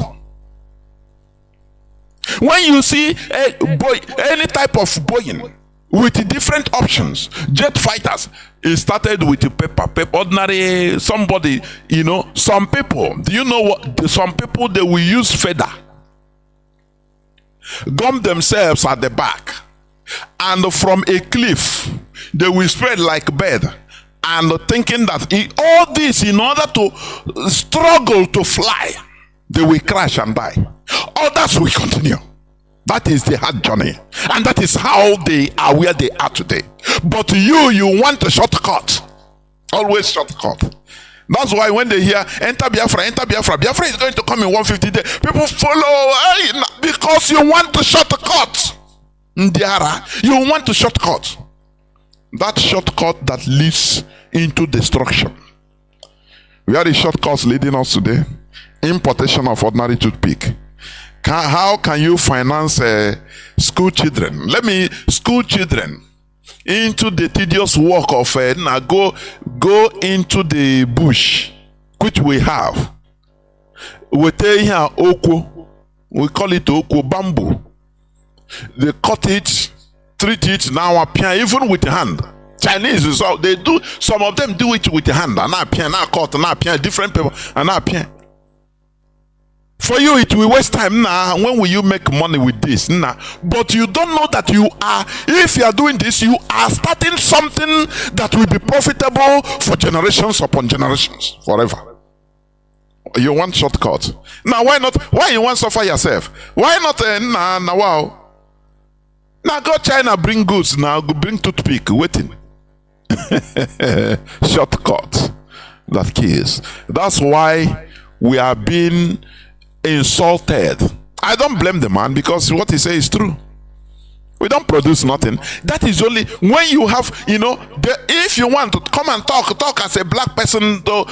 when you see any type of Boeing with different options, jet fighters, it started with the paper, ordinary, somebody, some people, do you know what? Some people, they will use feather, gum themselves at the back, and from a cliff they will spread like bed, and thinking that all this, in order to struggle to fly, they will crash and die. Others will continue. That is the hard journey, and that is how they are where they are today. But you want a shortcut, always shortcut. That's why when they hear enter Biafra is going to come in 150 days, people follow because you want the shortcut. You want the shortcut. That shortcut that leads into destruction. Where is shortcuts leading us today? Importation of ordinary toothpick. How can you finance school children? School children into the tedious work of go into the bush, which we have. We take here oko, we call it oko, bamboo. They cut it, treat it now, even with the hand. Chinese, so they do. Some of them do it with the hand. And now cut, now different people, and now. For you, it will waste time now. When will you make money with this? Nah. But you don't know that if you are doing this, you are starting something that will be profitable for generations upon generations, forever. You want shortcut. Now, why not? Why you want to suffer yourself? Why not? Wow. Now go China, bring goods. Now go bring toothpick. Waiting. Shortcut. That kills. That's why we are being insulted. I don't blame the man because what he says is true. We don't produce nothing. That is only when you have, if you want to come and talk as a black person, to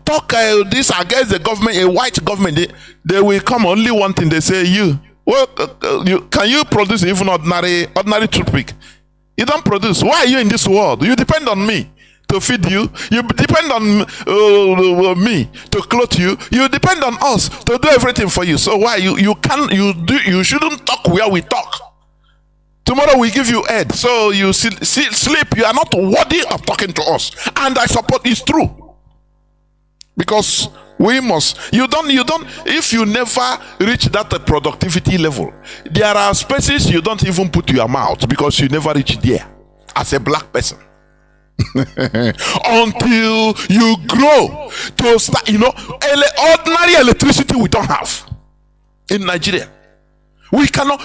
talk this against the government, a white government, they will come only one thing. They say, can you produce even ordinary toothpick? You don't produce. Why are you in this world? You depend on me to feed you. You depend on me to clothe you. You depend on us to do everything for you. So why you shouldn't talk where we talk. Tomorrow we give you head, so you sleep. You are not worthy of talking to us, and I support it's true, because we must. You don't. If you never reach that productivity level, there are spaces you don't even put your mouth because you never reach there as a black person. Until you grow to start, ordinary electricity we don't have in Nigeria. We cannot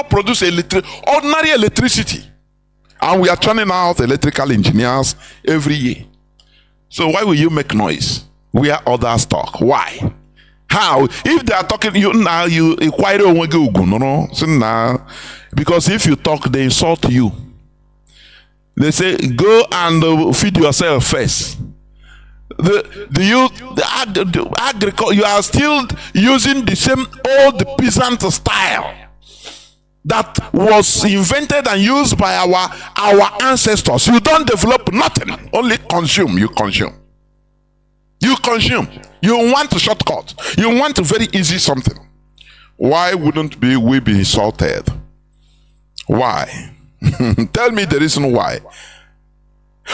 produce ordinary electricity, and we are churning out electrical engineers every year. So why will you make noise where others talk? Why? How? If they are talking you acquire no, because if you talk, they insult you. They say, go and feed yourself first. You are still using the same old peasant style that was invented and used by our ancestors. You don't develop nothing, only consume. You consume. You want a shortcut. You want a very easy something. Why wouldn't we be insulted? Why? Tell me the reason why.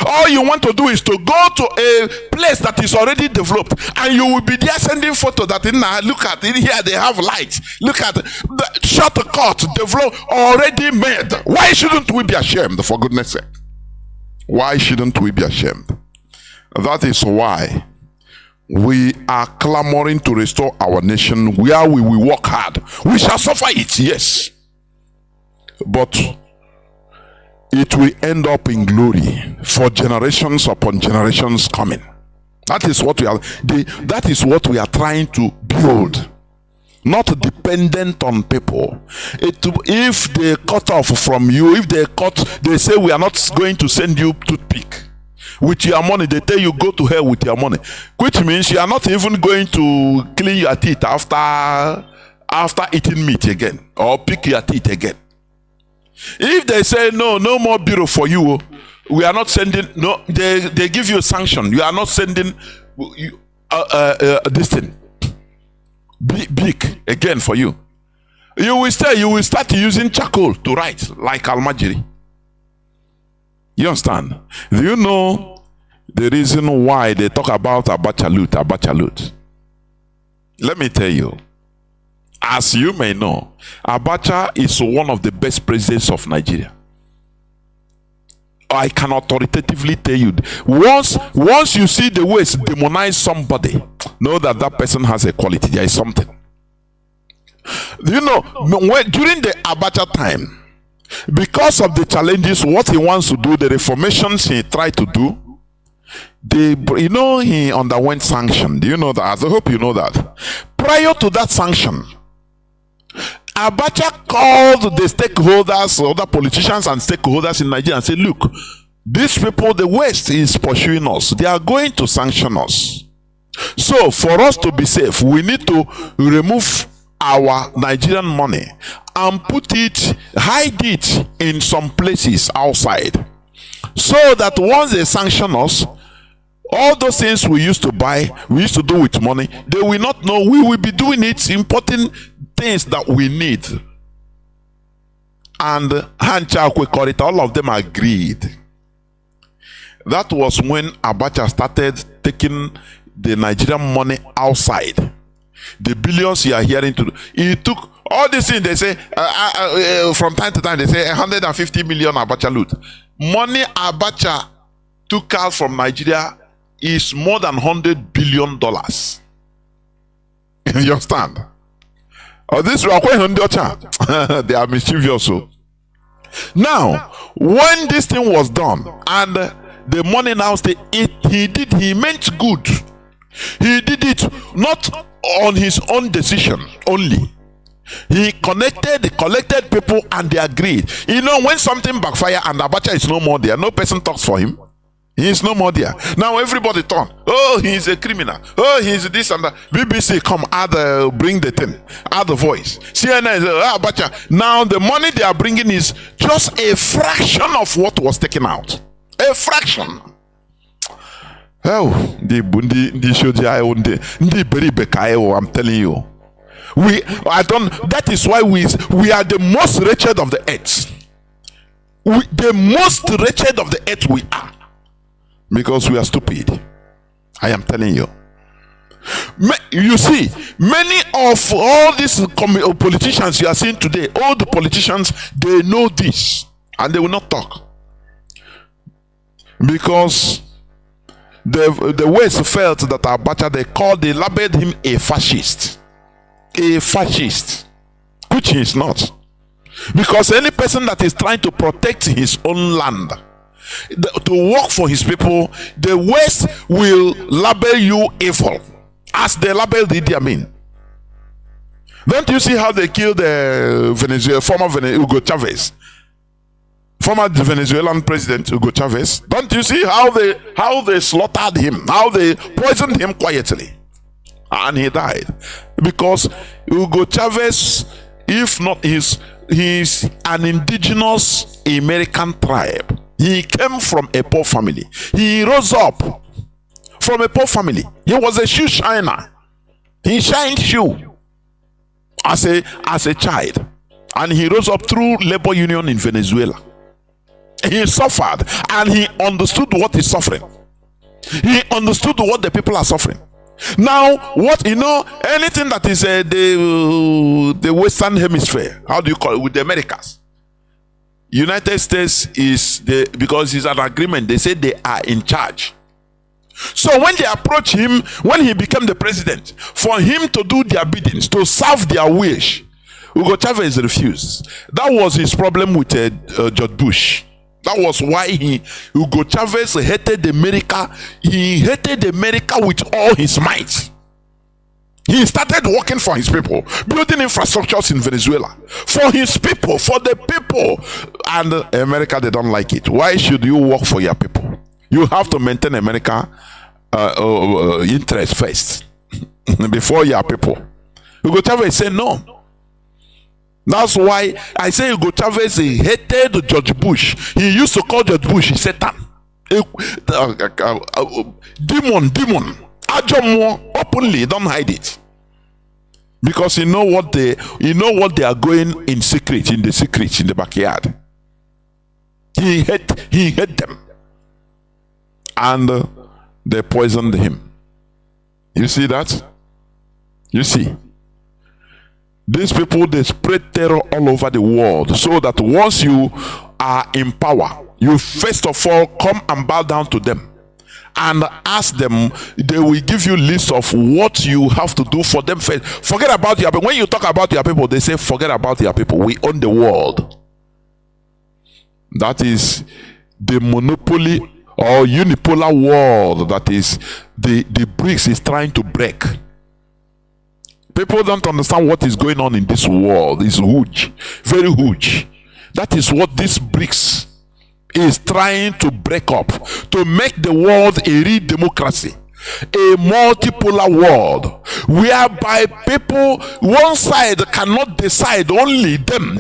All you want to do is to go to a place that is already developed, and you will be there sending photo that look at it here, they have lights. Look at the shortcut developed, already made. Why shouldn't we be ashamed, for goodness sake? Why shouldn't we be ashamed? That is why we are clamoring to restore our nation where we will work hard. We shall suffer it, yes. But it will end up in glory for generations upon generations coming. That is what we are trying to build. Not dependent on people. If they cut off from you, if they say we are not going to send you toothpick with your money, they tell you go to hell with your money, which means you are not even going to clean your teeth after eating meat again or pick your teeth again. If they say no more bureau for you, we are not sending, no, they give you a sanction, you are not sending this thing big again for you. You will start using charcoal to write like Almajiri. You understand? Do you know the reason why they talk about Abacha loot? Let me tell you. As you may know, Abacha is one of the best presidents of Nigeria. I can authoritatively tell you, once you see the West demonize somebody, know that that person has a quality. There is something. You know, during the Abacha time, because of the challenges, what he wants to do, the reformations he tried to do, he underwent sanction. Do you know that? I hope you know that. Prior to that sanction, Abacha called the stakeholders, other politicians and stakeholders in Nigeria and said, look, these people, the West is pursuing us. They are going to sanction us. So for us to be safe, we need to remove our Nigerian money and hide it in some places outside. So that once they sanction us, all those things we used to buy, we used to do with money, they will not know. We will be doing it, importing things that we need. And all of them agreed. That was when Abacha started taking the Nigerian money outside. The billions you are hearing he took all these things. They say from time to time they say 150 million Abacha loot. Money Abacha took out from Nigeria is more than $100 billion. You understand? This they are mischievous. Now, when this thing was done and the money now he meant good. He did it not on his own decision only. He collected people and they agreed. You know, when something backfire and Abacha is no more there, no person talks for him. He is no more there. Now everybody turn. Oh, he is a criminal. Oh, he is this and that. BBC come bring the thing, add the voice. CNN is Abacha. Now the money they are bringing is just a fraction of what was taken out. A fraction. Oh, I'm telling you. That is why we are the most wretched of the earth. The most wretched of the earth we are. Because we are stupid. I am telling you. You see, many of all these politicians you are seeing today, all the politicians, they know this and they will not talk. Because the West felt that Abacha, they labeled him a fascist. A fascist. Which he is not. Because any person that is trying to protect his own land, to work for his people, the West will label you evil, as they labeled Idi Amin. Don't you see how they killed former Hugo Chavez, former Venezuelan president Hugo Chavez? Don't you see how they slaughtered him, how they poisoned him quietly, and he died? Because Hugo Chavez, if not he's an indigenous American tribe. He came from a poor family. He rose up from a poor family. He was a shoe shiner. He shined shoe as a child. And he rose up through labor union in Venezuela. He suffered and he understood what is suffering. He understood what the people are suffering. Now, anything that is the Western Hemisphere, how do you call it, with the Americas? United States is because it's an agreement. They say they are in charge So when they approach him, when he became the president, for him to do their biddings, to serve their wish, Hugo Chavez refused. That was his problem with George Bush. That was why Hugo Chavez hated America. He hated America with all his might. He started working for his people, building infrastructures in Venezuela for his people, for the people. And America, they don't like it. Why should you work for your people? You have to maintain America interest first before your people. Hugo Chavez said no. That's why I say Hugo Chavez hated George Bush. He used to call George Bush Satan, demon. Openly, don't hide it, because you know what they are going in secret, in the backyard. He hate them, and they poisoned him. You see that? You see, these people, they spread terror all over the world, so that once you are in power, you first of all come and bow down to them and ask them. They will give you lists of what you have to do for them first. Forget about your people. When you talk about your people, they say forget about your people, we own the world. That is the monopoly or unipolar world that is the BRICS is trying to break. People don't understand what is going on in this world. It's huge, very huge. That is what this BRICS is trying to break up, to make the world a real democracy, a multipolar world, whereby people, one side cannot decide, only them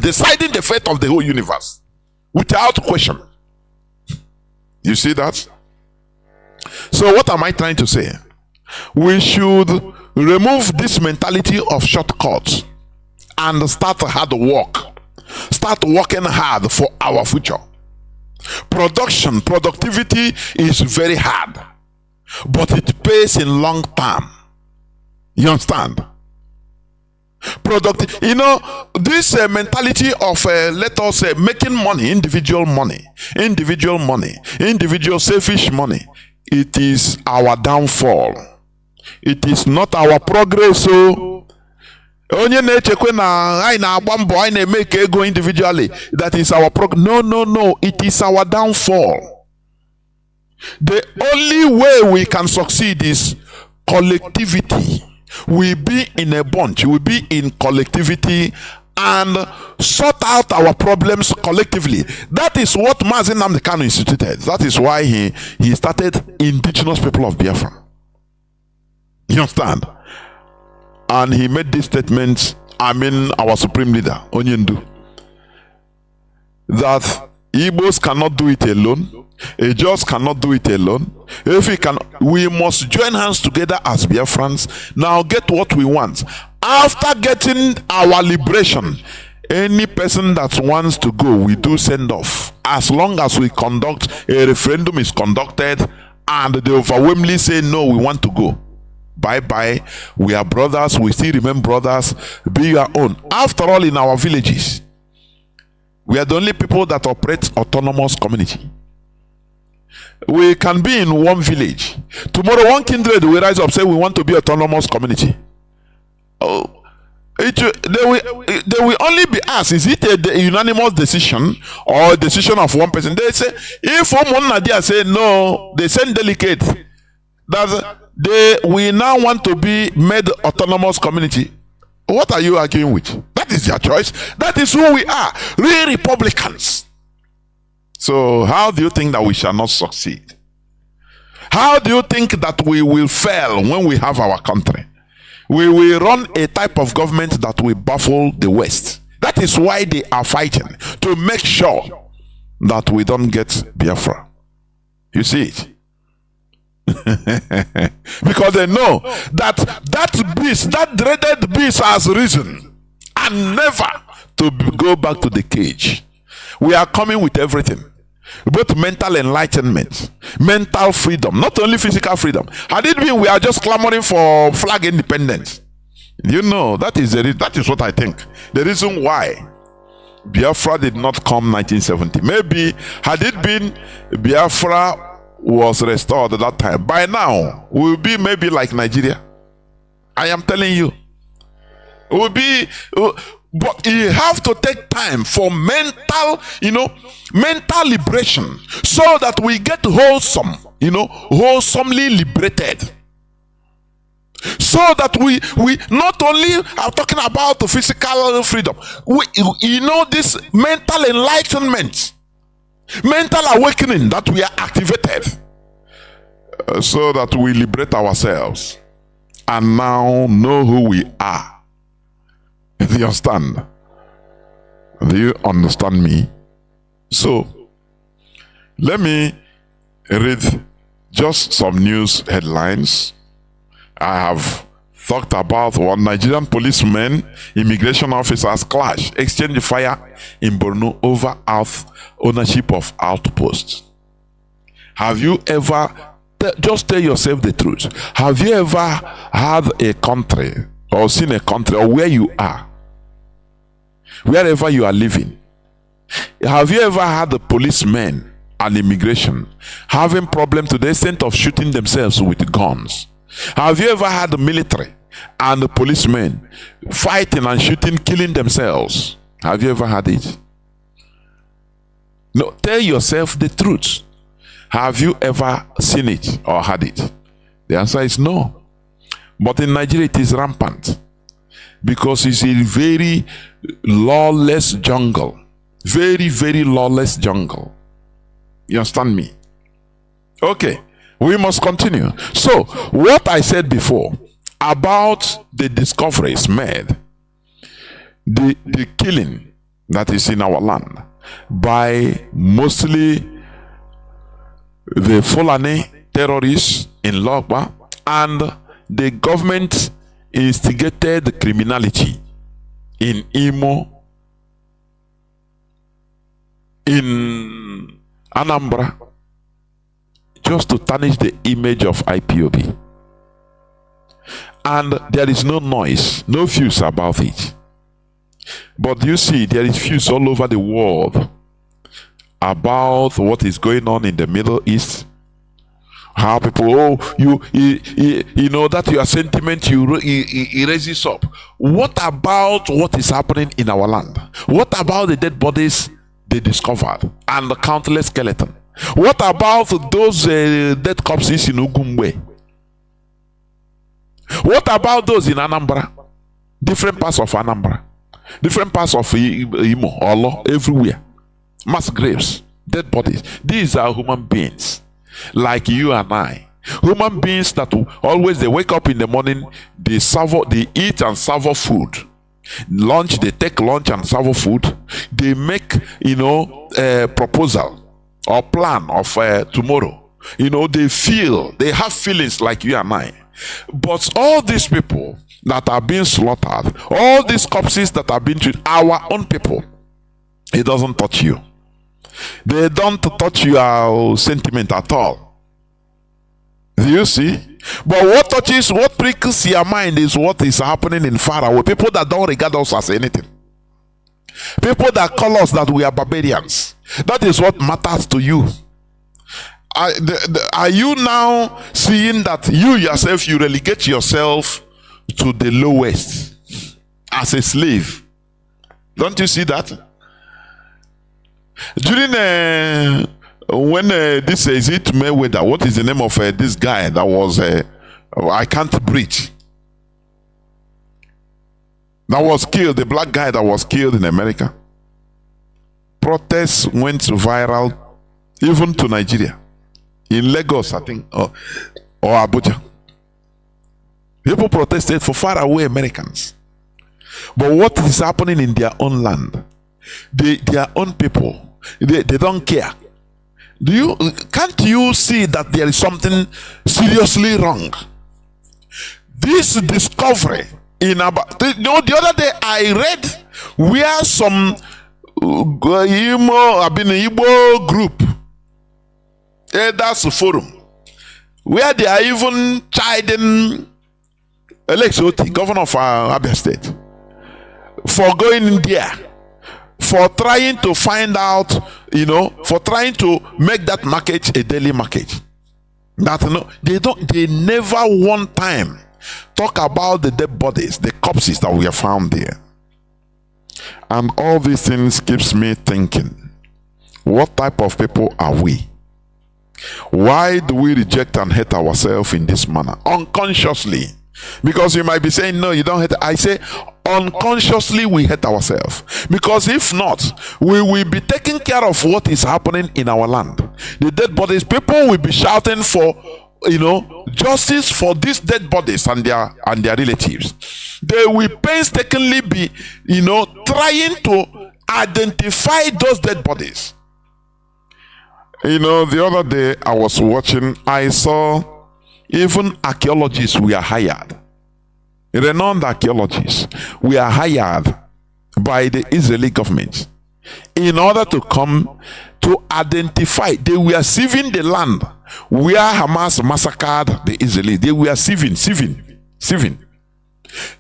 deciding the fate of the whole universe without question. You see that? So what am I trying to say? We should remove this mentality of shortcuts and start hard work. Start working hard for our future. Productivity is very hard, but it pays in long term. You understand? This mentality of let us say making money, individual selfish money, it is our downfall. It is not our progress. So onye na-echekwe na anyị na-agba mbọ anyị na-make ego individually, that is our progress. No, it is our downfall. The only way we can succeed is collectivity. We be in a bunch, we be in collectivity and sort out our problems collectively. That is what Mazi Nnamdi Kanu instituted. That is why he started indigenous people of Biafra. You understand? And he made this statement, our supreme leader, Onyendu, that Igbos cannot do it alone, Ejos cannot do it alone. If we can, we must join hands together as Biafrans. Now get what we want. After getting our liberation, any person that wants to go, we do send off. As long as we conduct a referendum is conducted and they overwhelmingly say no, we want to go. Bye, we are brothers, we still remain brothers, be your own. After all, in our villages, we are the only people that operate autonomous community. We can be in one village. Tomorrow, one kindred will rise up, say we want to be autonomous community. They will only be asked, is it a unanimous decision or a decision of one person? They say, if one Nadia say no, they send delegate that we now want to be made autonomous community. What are you arguing with? That is your choice. That is who we are, real Republicans. So how do you think that we shall not succeed? How do you think that we will fail when we have our country? We will run a type of government that will baffle the West. That is why they are fighting, to make sure that we don't get Biafra. You see it? Because they know that beast, that dreaded beast has risen and never to go back to the cage. We are coming with everything, both mental enlightenment, mental freedom, not only physical freedom. Had it been we are just clamoring for flag independence, that is what I think. The reason why Biafra did not come 1970. Maybe had it been Biafra was restored at that time, by now we'll be maybe like Nigeria. I am telling you. We'll be, but you have to take time for mental, mental liberation, so that we get wholesome, wholesomely liberated. So that we not only are talking about the physical freedom, this mental enlightenment, mental awakening, that we are activated, so that we liberate ourselves and now know who we are. Do you understand? Do you understand me? So let me read just some news headlines. I have talked about one Nigerian policemen, immigration officers clash, exchange fire in Borno over ownership of outposts. Have you ever, just tell yourself the truth, have you ever had a country or seen a country, or where you are, wherever you are living, have you ever had the policemen and immigration having problem to the extent of shooting themselves with guns? Have you ever had the military and the policemen fighting and shooting, killing themselves? Have you ever had it? No, tell yourself the truth. Have you ever seen it or had it? The answer is no. But in Nigeria it is rampant, because it's a very lawless jungle. Very, very lawless jungle. You understand me? Okay. We must continue. So, what I said before about the discoveries made, the killing that is in our land by mostly the Fulani terrorists in Logba, and the government instigated criminality in Imo, in Anambra, just to tarnish the image of IPOB. And there is no noise, no fuse about it. But you see, there is fuse all over the world about what is going on in the Middle East. How people, you know that your sentiment, you raises up. What about what is happening in our land? What about the dead bodies they discovered and the countless skeleton? What about those dead corpses in Ugumwe? What about those in Anambra? Different parts of Anambra, different parts of Imo, Olo, everywhere. Mass graves, dead bodies. These are human beings like you and I. Human beings that always, they wake up in the morning, they eat and serve food. Lunch, they take lunch and serve food. They make, a proposal or plan of tomorrow. They have feelings like you and I. But all these people that are being slaughtered, all these corpses that are being treated, our own people, it doesn't touch you. They don't touch your sentiment at all. Do you see? But what prickles your mind is what is happening in far away. People that don't regard us as anything. People that call us that we are barbarians. That is what matters to you. Are you now seeing that you yourself, you relegate yourself to the lowest as a slave? Don't you see that? During when this is it Mayweather, what is the name of this guy that was I can't breathe, that was killed, the black guy that was killed in America? Protests went viral even to Nigeria, in Lagos, I think, or Abacha. People protested for far away Americans. But what is happening in their own land? Their own people, they don't care. Can't you see that there is something seriously wrong? This discovery in the other day I read where some Igbo group, that's forum, where they are even chiding Alex Oti, governor of Abia State, for going in there, for trying to find out, for trying to make that market a daily market. That no, they never one time talk about the dead bodies, the corpses that we have found there. And all these things keeps me thinking, what type of people are we? Why do we reject and hate ourselves in this manner? Unconsciously. Because you might be saying, no, you don't hate. I say, unconsciously we hate ourselves. Because if not, we will be taking care of what is happening in our land. The dead bodies, people will be shouting for, justice for these dead bodies and their relatives. They will painstakingly be, trying to identify those dead bodies. The other day I was watching, I saw even archaeologists were hired. Renowned archaeologists were hired by the Israeli government in order to come to identify. They were sieving the land where Hamas massacred the Israelis. They were sieving.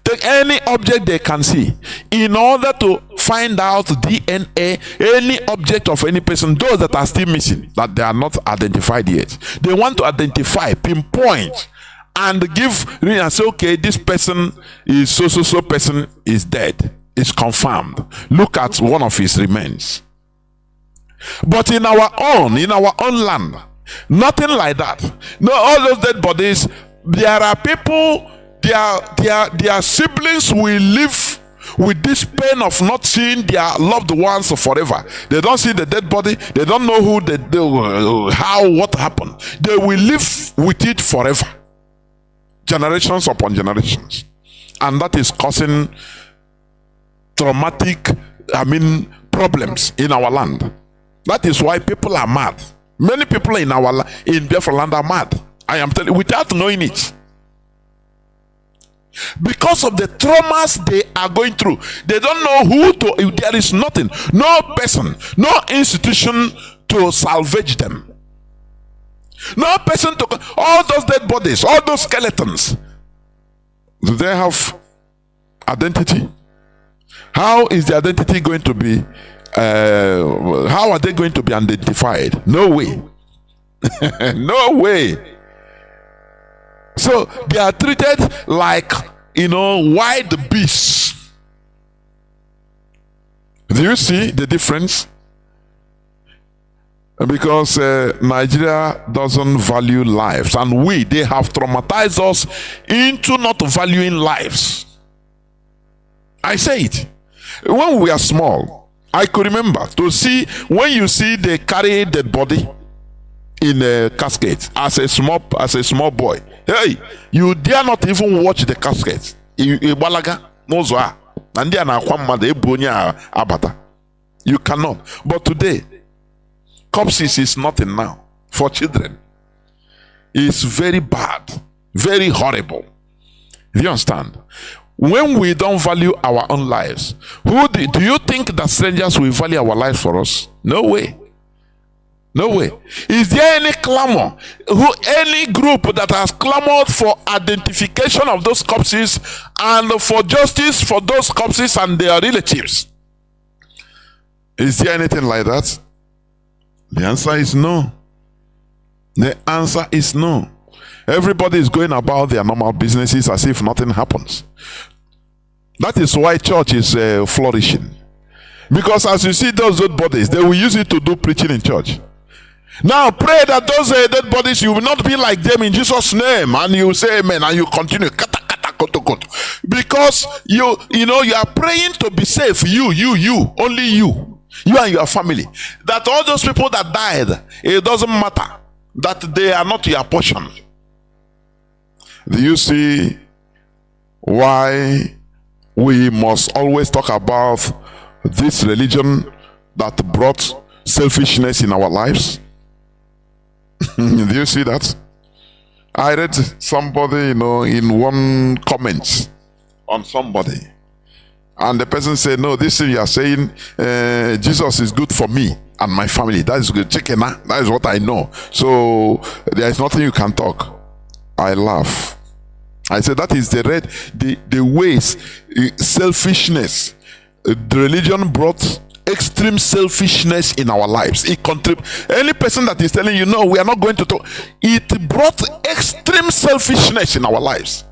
Take any object they can see in order to find out DNA, any object of any person, those that are still missing, that they are not identified yet. They want to identify, pinpoint, and give and say, okay, this person is so person is dead. It's confirmed. Look at one of his remains. But in our own land, nothing like that. No, all those dead bodies, there are people. Their siblings will live with this pain of not seeing their loved ones forever. They don't see the dead body. They don't know what happened. They will live with it forever, generations upon generations, and that is causing traumatic, problems in our land. That is why people are mad. Many people in Biafra land are mad. I am telling you, without knowing it. Because of the traumas they are going through, they don't know there is nothing, no person, no institution to salvage them, no person to, all those dead bodies, all those skeletons, do they have identity? How is the identity going to be, how are they going to be identified? No way. No way. So they are treated like, wild beasts. Do you see the difference? Because Nigeria doesn't value lives, and they have traumatized us into not valuing lives. I say it. When we were small, I could remember to see, when you see they carry dead body in a casket as a small boy. Hey, you dare not even watch the casket. You cannot. But today, corpses is nothing now for children. It's very bad, very horrible. Do you understand? When we don't value our own lives, do you think that strangers will value our lives for us? No way. No way. Is there any clamor? Any group that has clamored for identification of those corpses and for justice for those corpses and their relatives? Is there anything like that? The answer is no. The answer is no. Everybody is going about their normal businesses as if nothing happens. That is why church is flourishing. Because as you see those dead bodies, they will use it to do preaching in church. Now pray that those dead bodies, you will not be like them in Jesus' name, and you say amen, and you continue because you are praying to be safe. Only you and your family. That all those people that died, it doesn't matter, that they are not your portion. Do you see why we must always talk about this religion that brought selfishness in our lives? Do you see that? I read somebody, in one comment on somebody, and the person said, no, this thing you are saying, Jesus is good for me and my family. That is good. Chicken, that is what I know. So there is nothing you can talk. I laugh. I said that is the ways, selfishness. The religion brought extreme selfishness in our lives. It any person that is telling you, no, we are not going to talk, it brought extreme selfishness in our lives.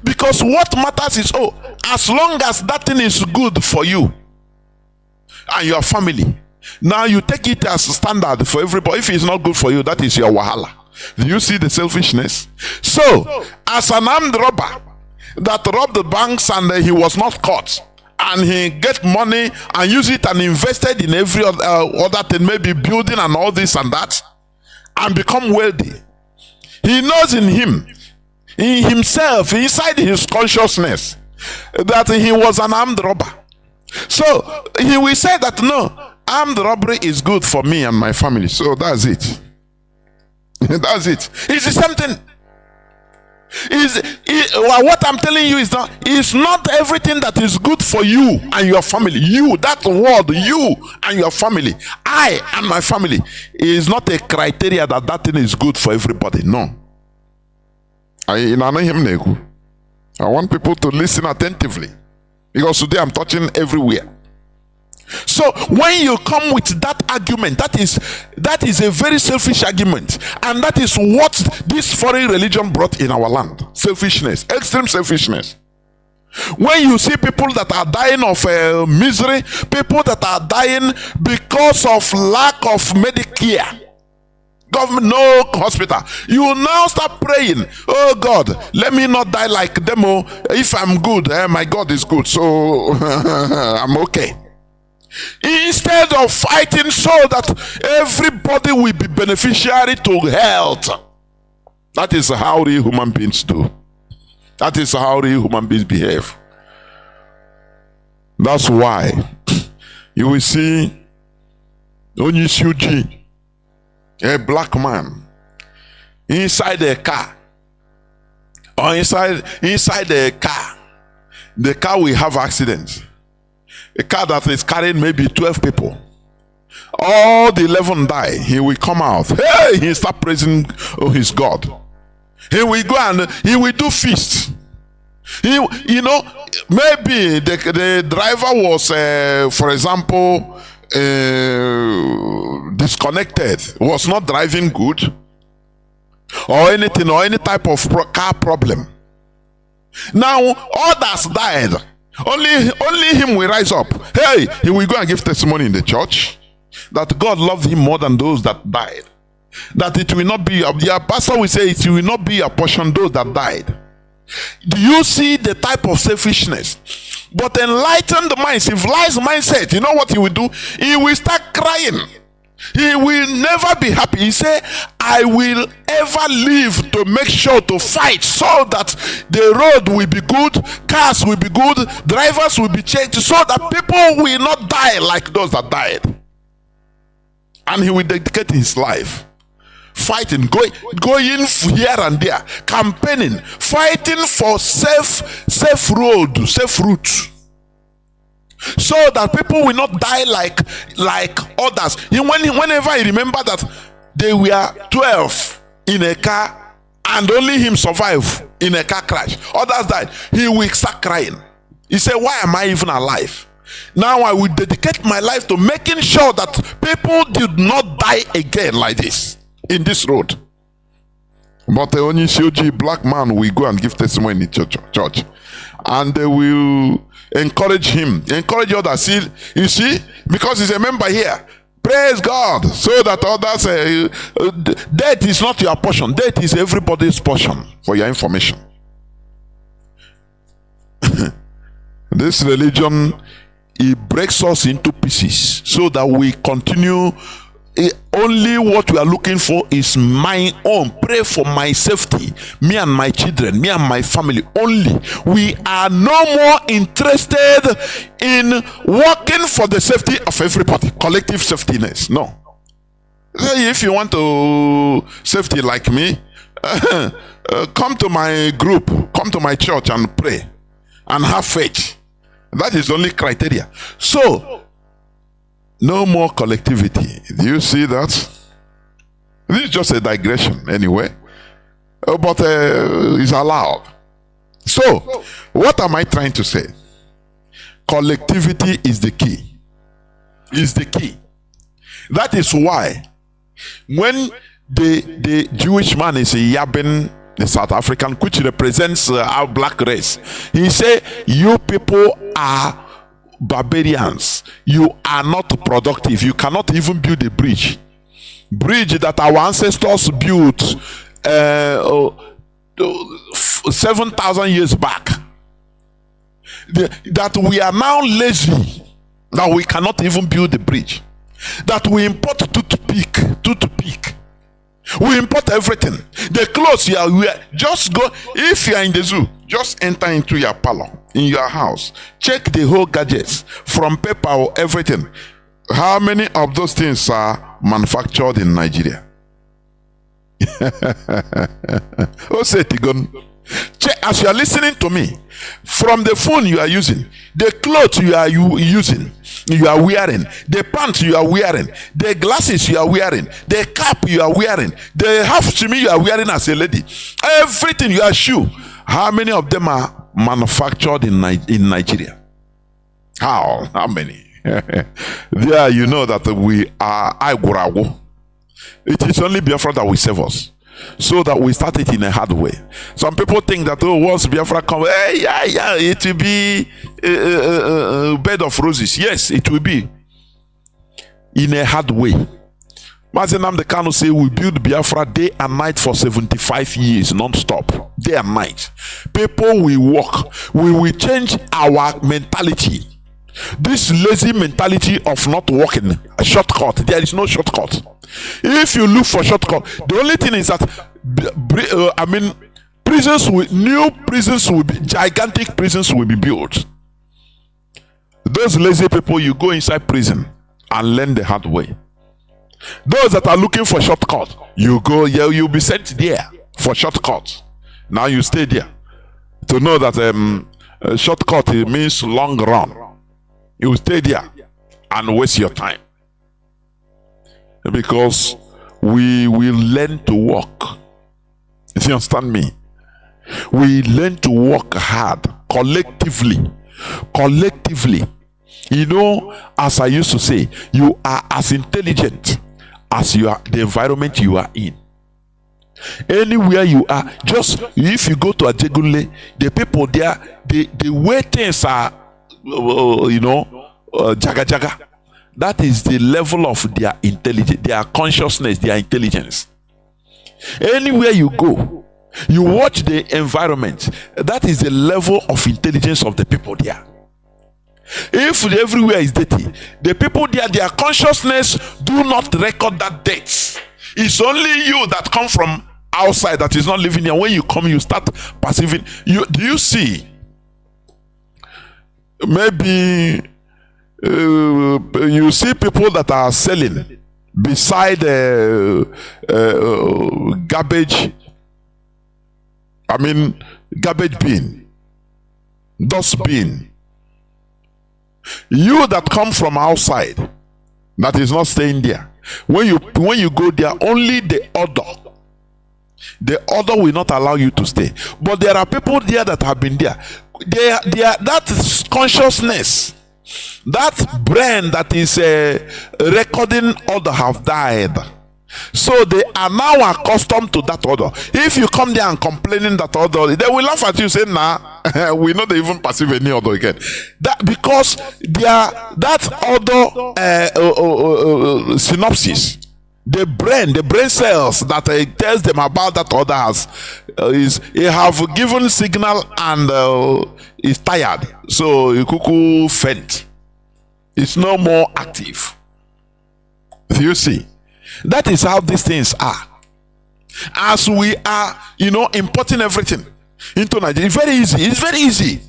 Because what matters is, as long as that thing is good for you and your family, now you take it as a standard for everybody. If it's not good for you, that is your wahala. Do you see the selfishness? So, as an armed robber that robbed the banks and he was not caught, and he get money and use it and invested in every other thing, maybe building and all this and that, and become wealthy, he knows in himself, inside his consciousness, that he was an armed robber. So he will say that, no, armed robbery is good for me and my family. So that's it. That's it. It's the same thing. What I'm telling you is that it's not everything that is good for you and your family. You, that word, you and your family, I and my family, is not a criteria that thing is good for everybody. No. I want people to listen attentively, because today I'm touching everywhere. So when you come with that argument, that is a very selfish argument, and that is what this foreign religion brought in our land. Selfishness, extreme selfishness. When you see people that are dying of misery, people that are dying because of lack of Medicare, government, no hospital, you now start praying, oh God, let me not die like them. If I'm good, my God is good, so I'm okay. Instead of fighting so that everybody will be beneficiary to health. That is how real human beings do. That is how real human beings behave. That's why you will see Onyisuji, a black man, inside a car, or inside a car. The car will have accidents. A car that is carrying maybe 12 people, all the 11 die. He will come out. Hey, he start praising his God. He will go and he will do feast. Maybe the driver was, for example, disconnected, was not driving good, or anything, or any type of car problem. Now others died. Only him will rise up. Hey, he will go and give testimony in the church that God loved him more than those that died. That it will not be, the pastor will say, it will not be a portion those that died. Do you see the type of selfishness? But enlighten the mind, civilize mindset. You know what he will do? He will start crying. He will never be happy. He say, I will ever live to make sure to fight so that the road will be good, cars will be good, drivers will be checked, so that people will not die like those that died. And he will dedicate his life fighting, going here and there, campaigning, fighting for safe road, safe route, so that people will not die like others. Whenever he remember that they were 12 in a car and only him survived in a car crash, others died, he will start crying. He said, why am I even alive? Now I will dedicate my life to making sure that people did not die again like this in this road. But the Onyisuji black man will go and give testimony in church, and they will encourage him, encourage others. You see, because he's a member here. Praise God, so that others death is not your portion. Death is everybody's portion. For your information, this religion, it breaks us into pieces so that we continue. Only what we are looking for is my own. Pray for my safety, me and my children, me and my family only. We are no more interested in working for the safety of everybody, collective safetyness. No. If you want to safety like me, come to my group, come to my church and pray and have faith. That is the only criteria. So no more collectivity. Do you see that? This is just a digression anyway, but it's allowed. So what am I trying to say? Collectivity is the key. is the key. That is why when the Jewish man is yabbing the South African, which represents our black race, he say, you people are barbarians, you are not productive, you cannot even build a bridge that our ancestors built 7,000 years back. That we are now lazy, that we cannot even build a bridge, that we import toothpick, we import everything. The clothes you are wearing, just go, if you are in the zoo, just enter into your parlor in your house, check the whole gadgets from paper or everything. How many of those things are manufactured in Nigeria? Check as you are listening to me, from the phone you are using, the clothes you are using, you are wearing, the pants you are wearing, the glasses you are wearing, the cap you are wearing, the half shimi you are wearing as a lady, everything, your shoe, how many of them are manufactured in Nigeria? How many? There you know that we are Aigurago. It is only Biafra that will save us, so that we start it in a hard way. Some people think that, oh, once Biafra comes, it will be a bed of roses. Yes, it will be in a hard way. Mazi Nnamdi Kanu say we build Biafra day and night for 75 years non-stop, day and night. People will work. We will change our mentality. This lazy mentality of not working, a shortcut. There is no shortcut. If you look for shortcut, the only thing is that new prisons will be, gigantic prisons will be built. Those lazy people, you go inside prison and learn the hard way. Those that are looking for shortcut, you go, you'll be sent there for shortcut. Now you stay there to know that shortcut, it means long run. You stay there and waste your time, because we will learn to work. If you understand me, we learn to work hard collectively. You know, as I used to say, you are as intelligent as you are the environment you are in. Anywhere you are, just if you go to Ajegunle, the people there, the way things are, jaga jaga, that is the level of their intelligence, their consciousness, their intelligence. Anywhere you go, you watch the environment, that is the level of intelligence of the people there. If everywhere is dirty, the people there, their consciousness do not record that dirt. It's only you that come from outside that is not living here. When you come, you start perceiving. Do you see? Maybe you see people that are selling beside garbage bin, dust bin. You that come from outside, that is not staying there, when you go there, only the order will not allow you to stay. But there are people there that have been there. That consciousness, that brain that is recording order have died. So they are now accustomed to that order. If you come there and complaining that order, they will laugh at you, say, nah, we not even perceive any order again. That because that order synopsis, the brain cells that tells them about that order have given signal and is tired. So you cuckoo faint. It's no more active. You see, that is how these things are. As we are, importing everything into Nigeria, it's very easy. It's very easy.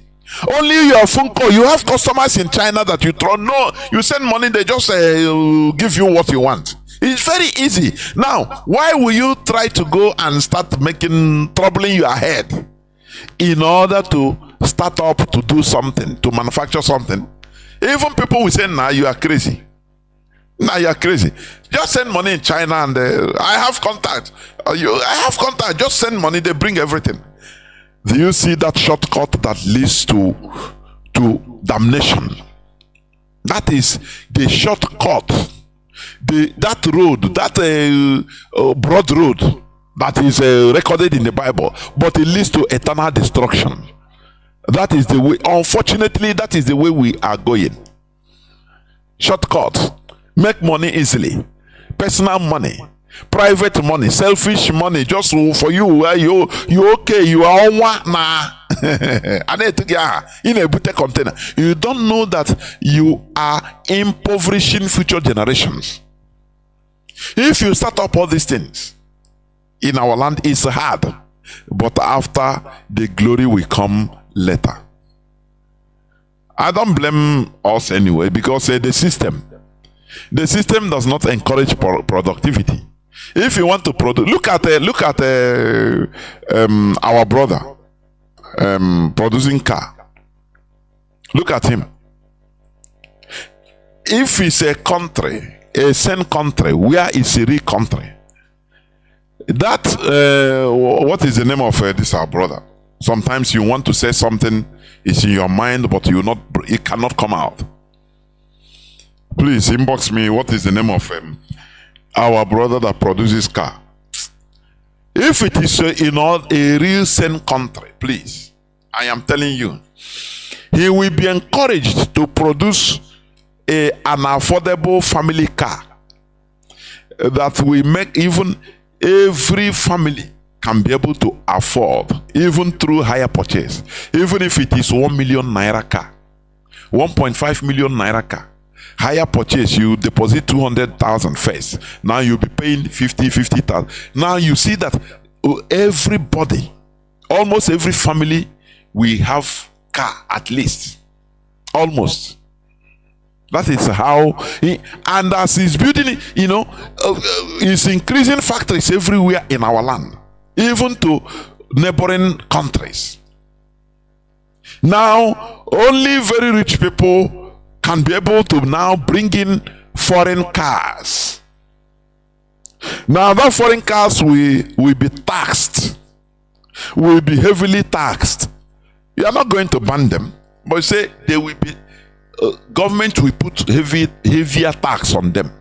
Only your phone call. You have customers in China that you throw. No, you send money, they just give you what you want. It's very easy. Now, why will you try to go and start troubling your head in order to start up to do something, to manufacture something? Even people will say, nah, you are crazy. Nah, you are crazy. Just send money in China and I have contact. I have contact. Just send money, they bring everything. Do you see that shortcut that leads to damnation? That is the shortcut. That road, that broad road that is recorded in the Bible, but it leads to eternal destruction. That is the way. Unfortunately, that is the way we are going. Shortcut. Make money easily. Personal money. Private money. Selfish money. Just for you. You okay. You are on one. Nah. In a boutique container. You don't know that you are impoverishing future generations. If you start up all these things in our land, it's hard. But after, the glory will come later. I don't blame us anyway, because the system does not encourage productivity. If you want to produce, look at our brother producing car. Look at him. If it's a country, a same country, where is a real country? That what is the name of this our brother? Sometimes you want to say something, it's in your mind, but it cannot come out. Please inbox me. What is the name of our brother that produces car? If it is in a real same country, please, I am telling you, he will be encouraged to produce an affordable family car that will make even every family can be able to afford, even through higher purchase. Even if it is 1 million naira car, 1.5 million naira car, higher purchase, you deposit 200,000 first. Now you'll be paying 50,000. Now you see that everybody, almost every family, we have car at least. Almost. That is how, and as he's building, he's increasing factories everywhere in our land, even to neighboring countries. Now, only very rich people can be able to now bring in foreign cars. Now, that foreign cars will be taxed, will be heavily taxed. You are not going to ban them, but you say they will be. Government will put heavier tax on them,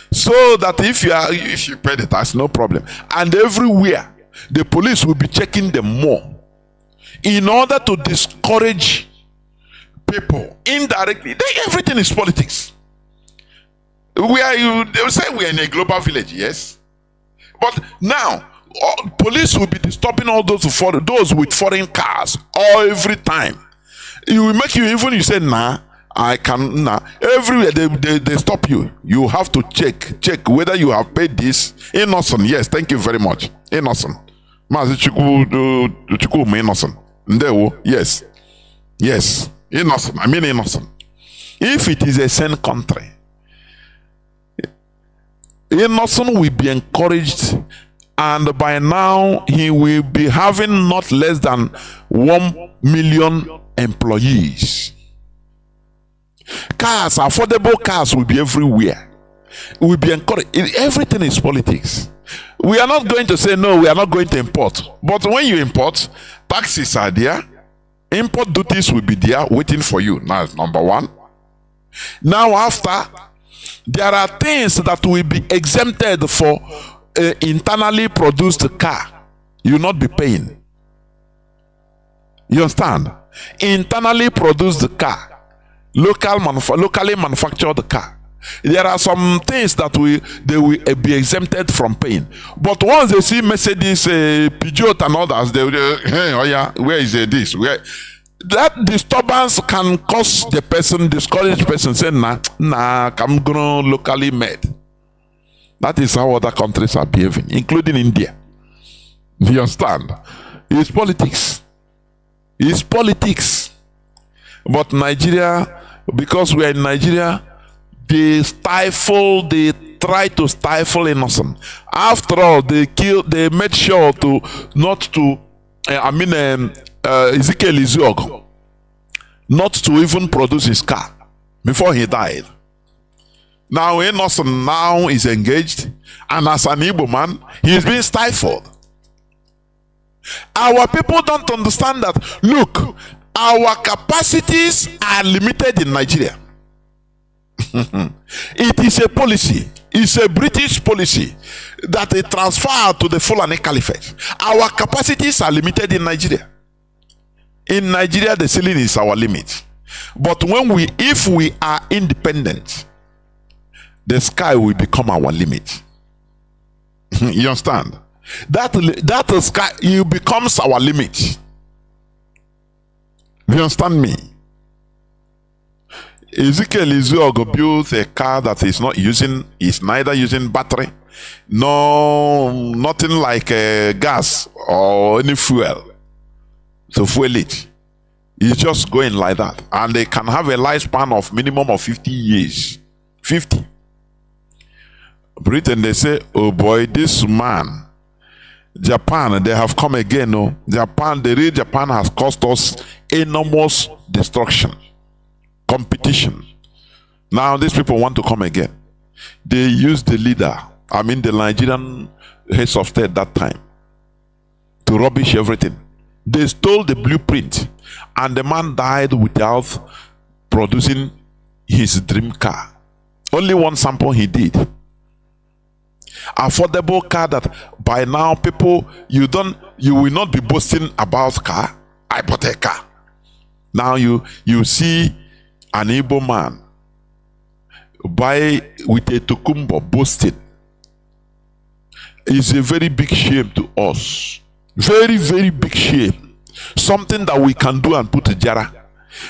so that if you pay the tax, no problem. And everywhere the police will be checking them more, in order to discourage people indirectly. Everything is politics. They will say we are in a global village, yes, but now police will be disturbing all those with foreign cars every time. It will make you say nah. I can now. Everywhere they stop you. You have to check whether you have paid this. Innocent, yes, thank you very much. Innocent. Mazi Chuku innocent. Ndewo, yes. Yes. Innocent. I mean innocent. If it is a same country, innocent will be encouraged, and by now he will be having not less than 1 million employees. Cars, affordable cars will be everywhere. Will be encouraged. Everything is politics. We are not going to say no, we are not going to import. But when you import, taxes are there. Import duties will be there waiting for you. Now, number one. Now, after, there are things that will be exempted for internally produced car. You will not be paying. You understand? Internally produced car. Locally manufactured car. There are some things that they will be exempted from paying. But once they see Mercedes, Peugeot and others, they will hey, oh yeah, where is this? Where that disturbance can cause the person, discourage person, say nah, I'm gonna locally made. That is how other countries are behaving, including India. You understand? It's politics. It's politics. But Nigeria, because we are in Nigeria, they try to stifle innocent. After all, they made sure Ezekiel Iziog not to even produce his car before he died. Now innocent now is engaged, and as an Igbo man, he is being stifled. Our people don't understand that. Look, our capacities are limited in Nigeria. It is a policy. It's a British policy that they transfer to the Fulani Caliphate. Our capacities are limited in Nigeria. In Nigeria, the ceiling is our limit. But if we are independent, the sky will become our limit. You understand? That sky, it becomes our limit. You understand me? Ezekiel Izuogo built a car that is neither using battery, nothing like gas or any fuel to fuel it. It's just going like that. And they can have a lifespan of minimum of 50 years. 50. Britain, they say, oh boy, this man, Japan, they have come again. No, the real Japan has caused us enormous destruction, competition. Now these people want to come again. They used the leader, the Nigerian heads of state that time, to rubbish everything. They stole the blueprint, and the man died without producing his dream car. Only one sample he did. Affordable car that by now people, you will not be boasting about car. I bought a car. Now you see an Igbo man buy with a Tokumbo boasting. It's a very big shame to us. Very, very big shame. Something that we can do and put a jara.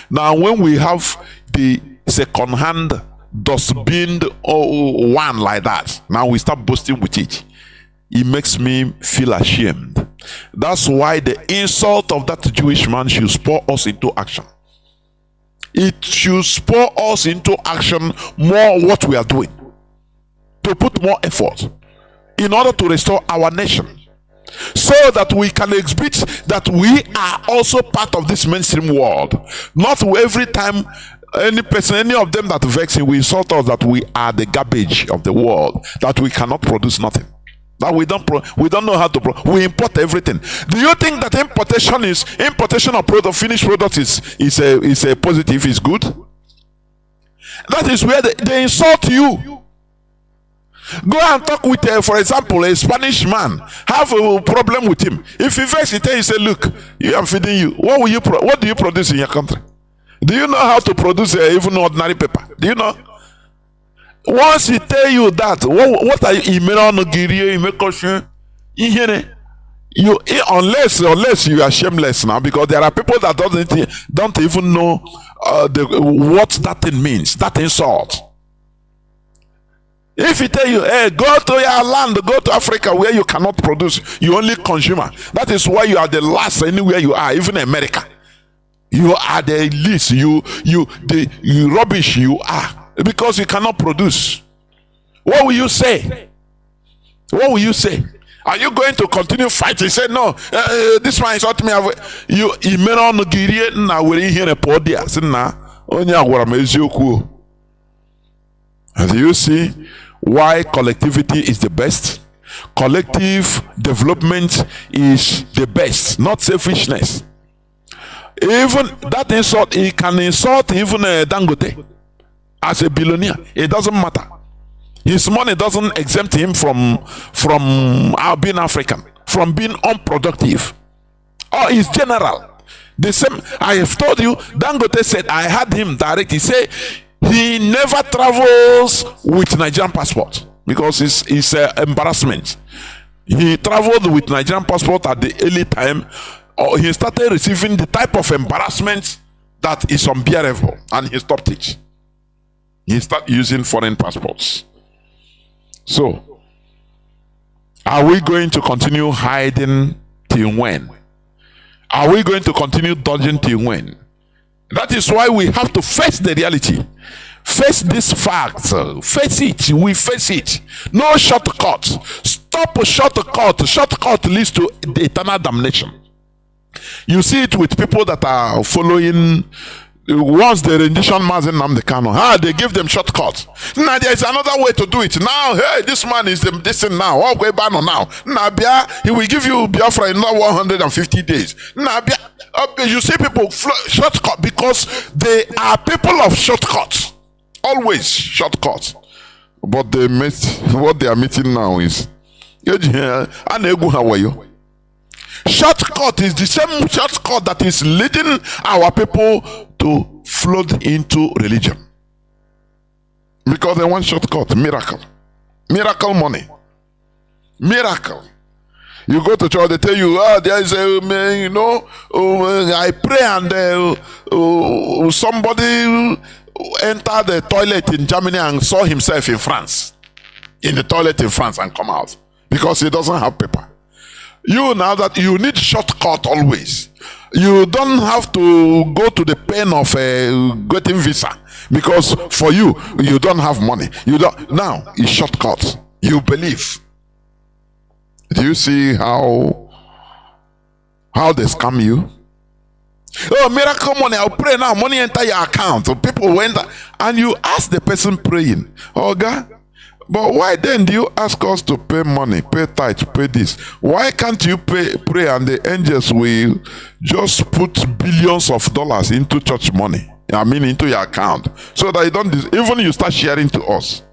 Now when we have the second-hand dustbin one like that, now we start boasting with it. It makes me feel ashamed. That's why the insult of that Jewish man should spur us into action. It should spur us into action more what we are doing, to put more effort in order to restore our nation, so that we can exhibit that we are also part of this mainstream world. Not every time any person, any of them that vex, we insult us that we are the garbage of the world, that we cannot produce nothing, that we don't know how to we import everything. Do you think that importation of finished products is a positive, is good? That is where they insult you. Go and talk with, for example, a Spanish man. Have a problem with him. If he vex, he tell you, say, look, I'm feeding you. What do you produce in your country? Do you know how to produce even ordinary paper? Do you know? Once he tell you that, what are you unless you are shameless now, because there are people that don't even know what that thing means, that insult. If he tell you, hey, go to your land, go to Africa where you cannot produce, you only consumer. That is why you are the last anywhere you are, even America. You are the least, you rubbish you are, because you cannot produce. What will you say? What will you say? Are you going to continue fighting? Say no, this one is not me. You on Nigeria na we here podia. Say na onya gwara m eziokwu. Do you see why collectivity is the best? Collective development is the best, not selfishness. Even that insult, he can insult even Dangote as a billionaire. It doesn't matter. His money doesn't exempt him from being African, from being unproductive. Oh, he's general. The same. I have told you. Dangote said, I had him direct. He said he never travels with Nigerian passport because it's embarrassment. He traveled with Nigerian passport at the early time. He started receiving the type of embarrassment that is unbearable, and he stopped it. He started using foreign passports. So, are we going to continue hiding till when? Are we going to continue dodging till when? That is why we have to face the reality. Face this fact. Face it. We face it. No shortcut. Stop a shortcut. Shortcut leads to the eternal damnation. You see it with people that are following. Once the rendition Mazi Nnamdi Kanu, they give them shortcuts. Now there is another way to do it. Now, hey, this man is this thing now. Oh, go back now. Now, he will give you Biafra in 150 days. Now, you see people shortcut because they are people of shortcuts. Always shortcuts. But what they are meeting now is shortcut is the same shortcut that is leading our people to flood into religion. Because they want shortcut, miracle. Miracle money. Miracle. You go to church, they tell you, there is a, I pray and somebody entered the toilet in Germany and saw himself in France. In the toilet in France and come out. Because he doesn't have paper. You now that you need shortcut always. You don't have to go to the pain of getting visa. Because for you don't have money. Now it's shortcut. You believe. Do you see how they scam you? Oh, miracle money, I'll pray now, money enter your account. So people went and you ask the person praying, oh God, but why then do you ask us to pay money, pay tithe, pay this? Why can't you pray and the angels will just put billions of dollars into church money? I mean into your account. So that you don't even you start sharing to us.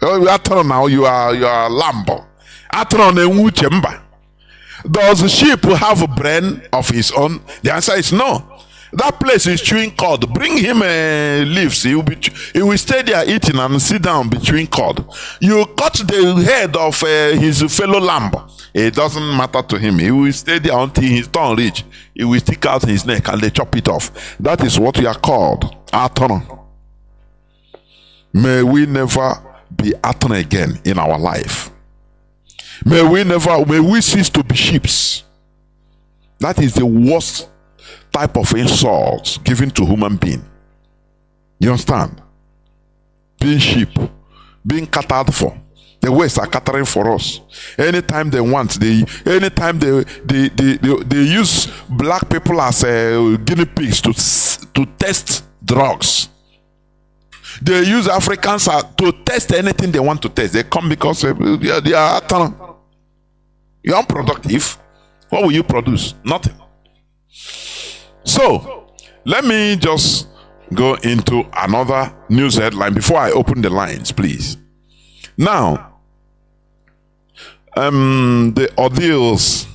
Oh, now you are Lambo. Does the sheep have a brain of his own? The answer is no. That place is chewing cord. Bring him leaves. He will stay there eating and sit down between cord. You cut the head of his fellow lamb. It doesn't matter to him. He will stay there until his tongue reach. He will stick out his neck and they chop it off. That is what we are called. Aton. May we never be Aton again in our life. May we cease to be sheep. That is the worst type of insult given to human being. You understand? Being sheep, being catered for. The West are catering for us. Anytime they want, they use black people as guinea pigs to test drugs. They use Africans to test anything they want to test. They come because they are you're unproductive. What will you produce? Nothing. So, let me just go into another news headline before I open the lines, please. Now, the ordeals.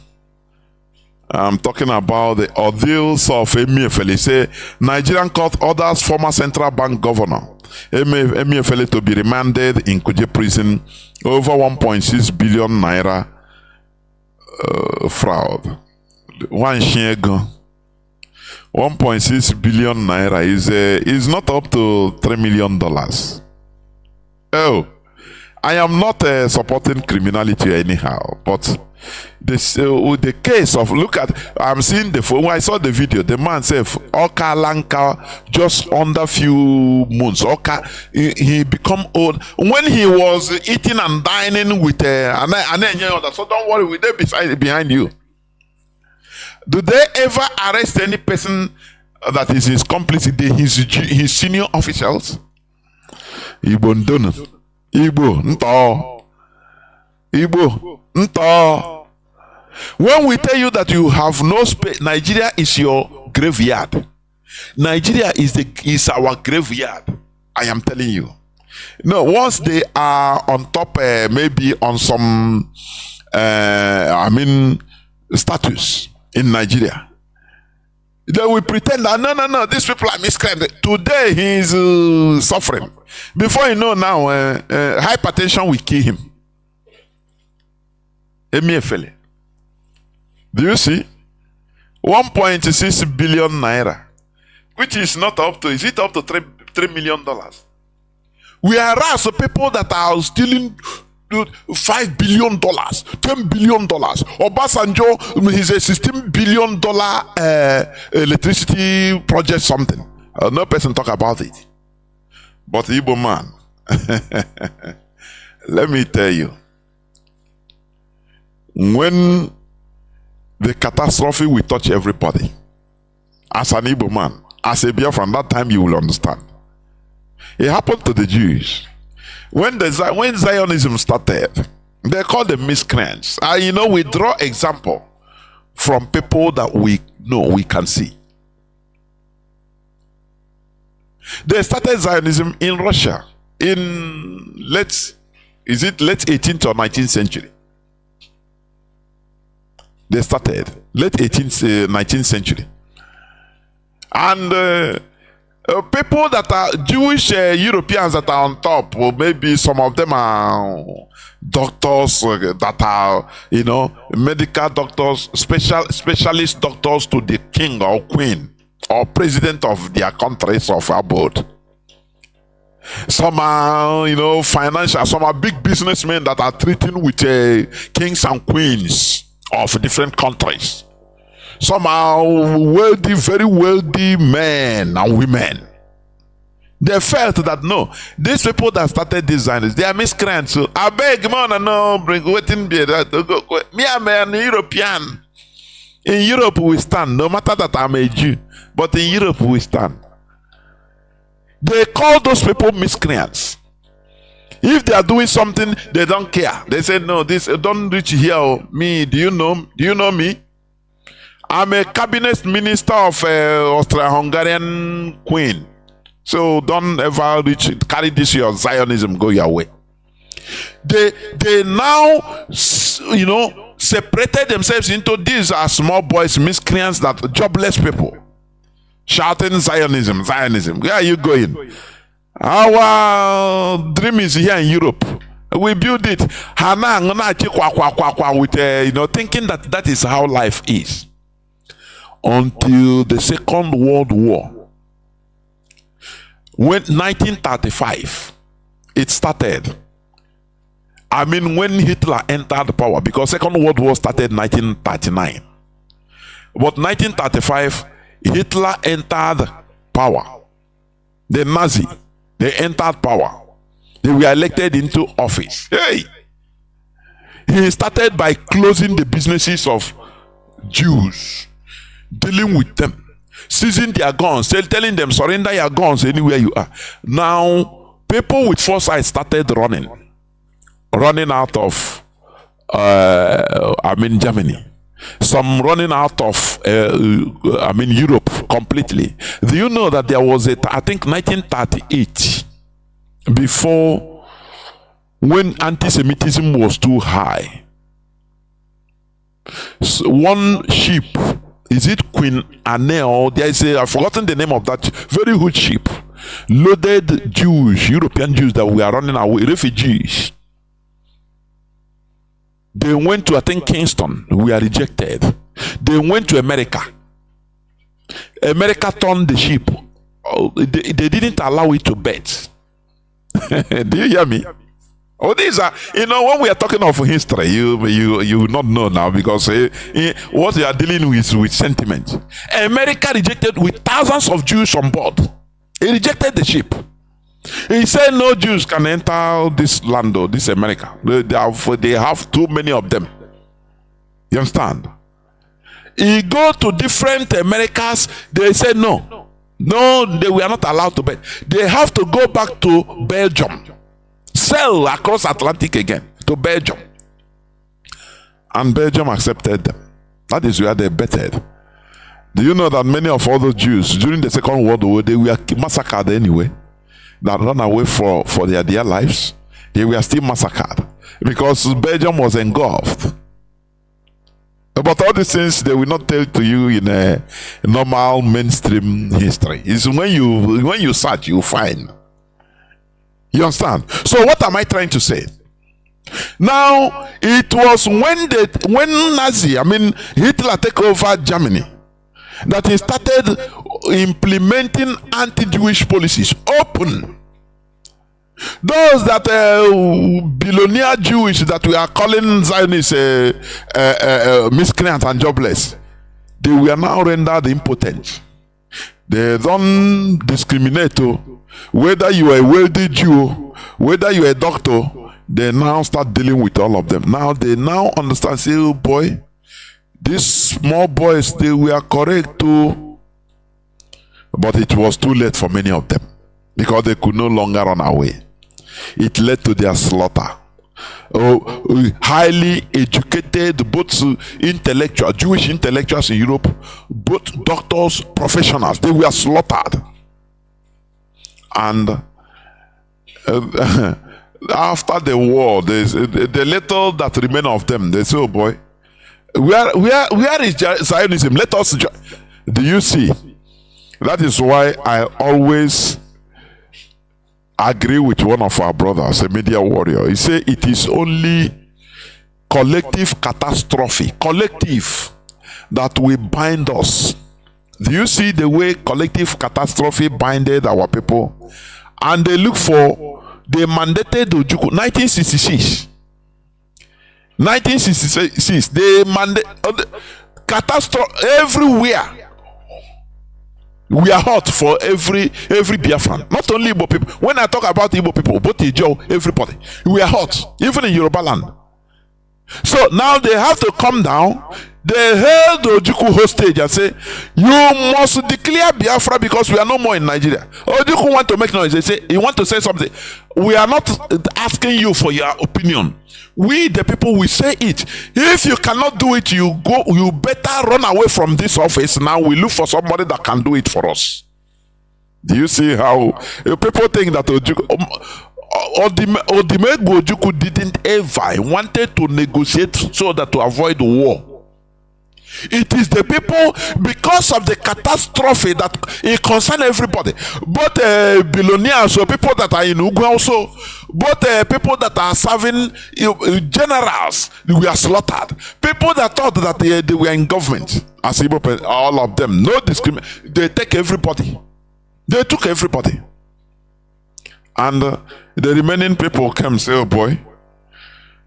I'm talking about the ordeals of Emefiele. Say Nigerian court orders former central bank governor Emefiele to be remanded in Kuje prison over 1.6 billion naira fraud. 1.6 billion naira is not up to $3 million. Oh, I am not supporting criminality anyhow, but the case of I'm seeing when I saw the video, the man said Oka Lanka just under few months. Oka he become old when he was eating and dining with so don't worry, we they behind you. Do they ever arrest any person that is his complice, his senior officials? Igbo ndono. Igbo nto. When we tell you that you have no space, Nigeria is your graveyard. Nigeria is our graveyard. I am telling you. No, once they are on top, maybe on some, status in Nigeria, they will pretend that no, these people are miscreants. Today he is suffering. Before you know now, hypertension will kill him. Emefiele. Do you see? 1.6 billion naira, which is not up to, is it up to $3 million? Whereas the people that are stealing $5 billion, $10 billion. Obasanjo is a $16 billion electricity project, something. No person talk about it. But Igbo man, let me tell you, when the catastrophe will touch everybody, as an Igbo man, as a Biafra, from that time you will understand. It happened to the Jews. When Zionism started, they called them miscreants. And we draw example from people that we know, we can see. They started Zionism in Russia in late 18th or 19th century. They started late 18th, 19th century. And people that are Jewish Europeans that are on top, or maybe some of them are doctors that are, medical doctors, specialist doctors to the king or queen or president of their countries of abode. Some are, financial, some are big businessmen that are treating with kings and queens of different countries. Some are wealthy, very wealthy men and women. They felt that no, these people that started this Zionists, they are miscreants. So I beg, man, no, bring waiting be that. Me, I'm an European. In Europe, we stand. No matter that I'm a Jew, but in Europe, we stand. They call those people miscreants. If they are doing something, they don't care. They say, no, this don't reach here. Me, do you know me? I'm a cabinet minister of Austro-Hungarian queen. So don't ever carry this your Zionism, go your way. They now, separated themselves into these are small boys, miscreants, that jobless people. Shouting Zionism, Zionism. Where are you going? Our dream is here in Europe. We build it. With thinking that is how life is. Until the Second World War. When 1935, it started. I mean, when Hitler entered power, because Second World War started 1939. But 1935, Hitler entered power. The Mazi, they entered power. They were elected into office. Hey! He started by closing the businesses of Jews, dealing with them, seizing their guns, telling them surrender your guns anywhere you are. Now, people with foresight started running out of Germany. Some running out of Europe completely. Do you know that there was I think 1938, before, when anti-Semitism was too high, so one ship, is it Queen Anne? There is I've forgotten the name of that very huge ship, loaded Jews, European Jews that were running away, refugees. They went to, I think, Kingston. We are rejected. They went to America. America turned the ship. They didn't allow it to bet. Do you hear me? Oh, these are, when we are talking of history, you will not know now, because what you are dealing with sentiment. America rejected with thousands of Jews on board. He rejected the ship. He said no Jews can enter this land, or this America. They have too many of them. You understand? He go to different Americas. They say no, they were not allowed to bet. They have to go back to Belgium, sail across Atlantic again to Belgium, and Belgium accepted them. That is where they betted. Do you know that many of all those Jews during the Second World War, they were massacred anyway? That ran away for their dear lives, they were still massacred because Belgium was engulfed. But all these things they will not tell to you in a normal mainstream history. It's when you search, you find. You understand? So what am I trying to say? Now, it was when Hitler took over Germany, that he started implementing anti-Jewish policies open. Those that billionaire Jewish that we are calling Zionists miscreants and jobless, they were now rendered impotent. They don't discriminate. Whether you are a wealthy Jew, whether you are a doctor, they now start dealing with all of them. Now they now understand, say, oh boy, these small boys, they were correct too, but it was too late for many of them because they could no longer run away. It led to their slaughter. Highly educated, both intellectual, Jewish intellectuals in Europe, both doctors, professionals, they were slaughtered. And after the war, the little that remain of them, they say, oh boy, where is Zionism? Let us do you see? That is why I always agree with one of our brothers, a media warrior. He said it is only collective catastrophe, collective, that will bind us. Do you see the way collective catastrophe binded our people? And they look for, they mandated Ojukwu, 1966. 1966, they mandated catastrophe everywhere. We are hot for every Biafran, not only Igbo people. When I talk about Igbo people, both Ijo, everybody, we are hot, even in Yoruba land. So now they have to come down. They held Ojukwu hostage and say, you must declare Biafra because we are no more in Nigeria. Ojukwu want to make noise. They say, you want to say something. We are not asking you for your opinion. We, the people, will say it. If you cannot do it, you better run away from this office. Now we look for somebody that can do it for us. Do you see how people think that Ojukwu didn't ever wanted to negotiate so that to avoid war? It is the people, because of the catastrophe that it concerns everybody, both billionaires or people that are in Ugu also, both people that are serving generals, we are slaughtered. People that thought that they were in government, as Igbo, all of them, no discrimination. They take everybody. They took everybody. And the remaining people came and say, oh boy,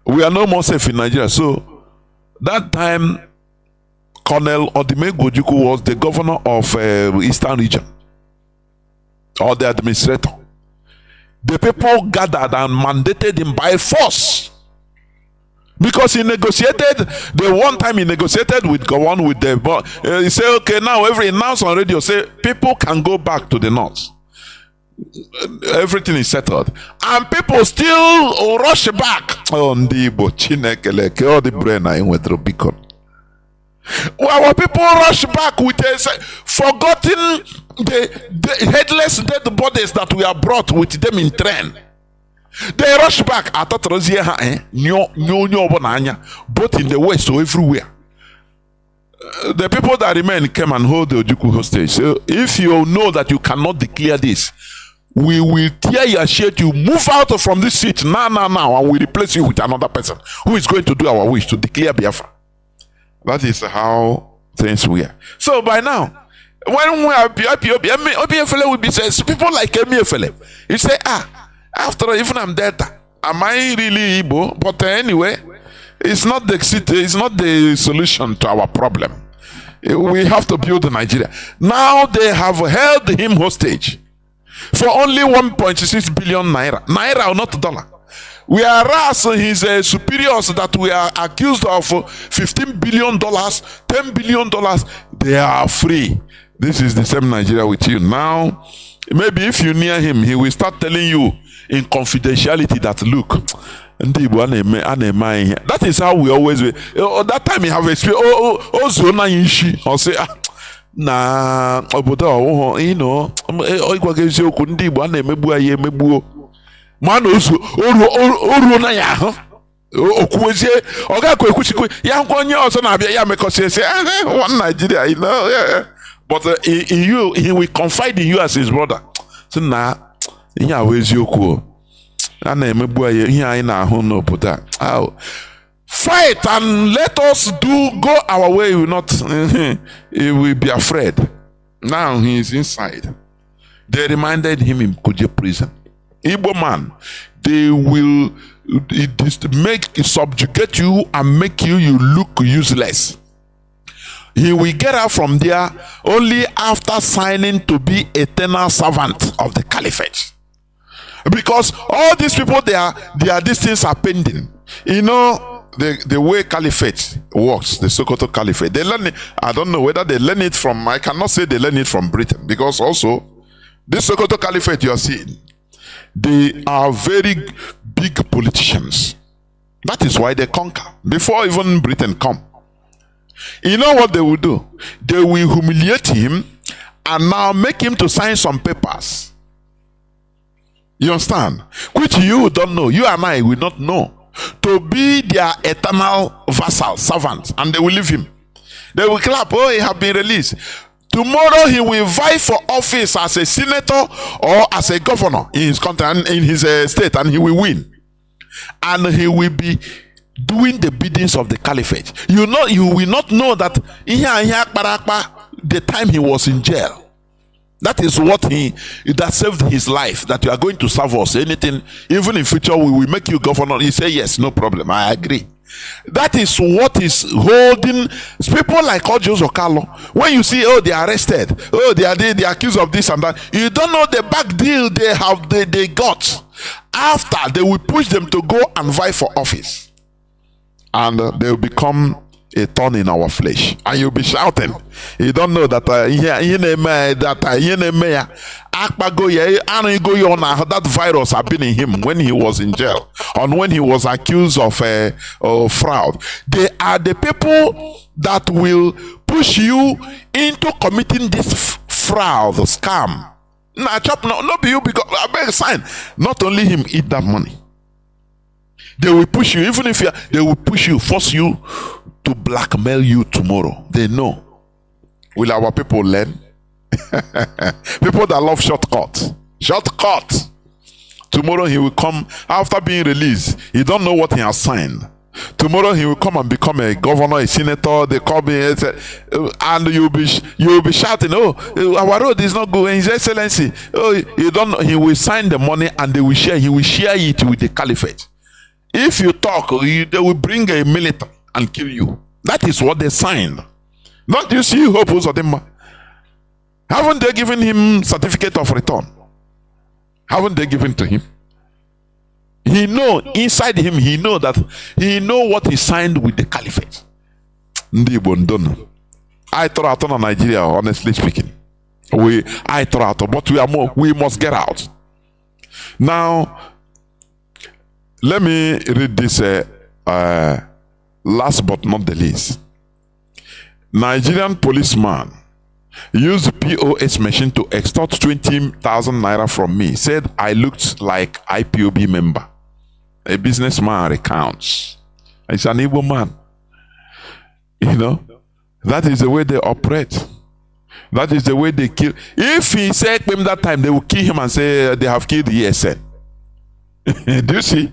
we are no more safe in Nigeria. So that time, Colonel Odimegwu Ojukwu was the governor of Eastern region, or the administrator. The people gathered and mandated him by force, because he negotiated. The one time he negotiated with Gowon with the he said, okay, now every announce on radio say people can go back to the north. Everything is settled, and people still rush back. Oh, Ndibo Chineke, all the brain I went through because our people rush back with forgotten the headless dead bodies that we are brought with them in train. They rush back. Both in the west or everywhere. The people that remain came and hold the Ojukwu hostage. So if you know that you cannot declare this, we will tear your shirt, you move out from this seat now, and we replace you with another person who is going to do our wish to declare Biafra. That is how things were. So by now, when we are Obiefele will be says people like Obiefele, you say, after all, even I'm dead, am I really Igbo? But anyway, it's not the solution to our problem. We have to build Nigeria. Now they have held him hostage for only 1.6 billion naira. Naira or not dollar. Whereas his superiors that we are accused of $15 billion, $10 billion, they are free. This is the same Nigeria with you. Now, maybe if you near him, he will start telling you in confidentiality that, look, that is how we always be. That time you have experience. Or say, nah, you know, man also oru na ya ho okuwezie oga ko ekuchikwe ya nkonye also na bia ya mekose say one Nigeria, you know, yeah. But he will confide in you as his brother. So na ihe awezi okwu ana emebu aye ihe anyị na ahụ n'obodo a. Fight and let us go our way. He will not he will be afraid. Now he is inside. They reminded him in Kuje prison. Igbo man, they will subjugate you and make you look useless. He will get out from there only after signing to be eternal servant of the caliphate. Because all these people, these things are pending. You know, the way caliphate works, the Sokoto caliphate, they learn it. I don't know whether they learn it from, I cannot say they learn it from Britain, because also this Sokoto caliphate you are seeing, they are very big politicians. That is why they conquer before even Britain come. You know what they will do? They will humiliate him and now make him to sign some papers You understand? Which you don't know. You and I will not know. To be their eternal vassal, servant, and they will leave him. They will clap, oh, he has been released. Tomorrow he will vie for office as a senator or as a governor in his country and in his state, and he will win. And he will be doing the biddings of the caliphate. You will not know that the time he was in jail. That is what that saved his life. That you are going to serve us. Anything, even in future, we will make you governor. He say yes, no problem. I agree. That is what is holding people like Ojo Zokalo. When you see, oh, they are arrested, oh, they are accused of this and that, you don't know the back deal they got. After, they will push them to go and vie for office, and they will become a thorn in our flesh, and you'll be shouting. You don't know that that virus had been in him when he was in jail, and when he was accused of fraud. They are the people that will push you into committing this fraud, scam. No, be you, because I beg a sign. Not only him eat that money. They will push you, even if they will push you, force you to blackmail you tomorrow. They know. Will our people learn? People that love shortcuts. Shortcut. Tomorrow he will come after being released. He don't know what he has signed. Tomorrow he will come and become a governor, a senator. They call me, and you'll be shouting, "Oh, our road is not good, His Excellency." Oh, you don't know. He will sign the money and they will share. He will share it with the caliphate. If you talk, they will bring a military and kill you. That is what they signed. Don't you see Hope Uzodimma? Haven't they given him certificate of return? Haven't they given to him? He know, inside him, he know what he signed with the caliphate. I throw out on Nigeria, honestly speaking. I throw out, but we must get out. Now, let me read this last but not the least. Nigerian policeman used POS machine to extort 20,000 naira from me. Said I looked like IPOB member. A businessman recounts. It's an evil man. You know, that is the way they operate. That is the way they kill. If he said him that time, they will kill him and say they have killed the ESN. Do you see?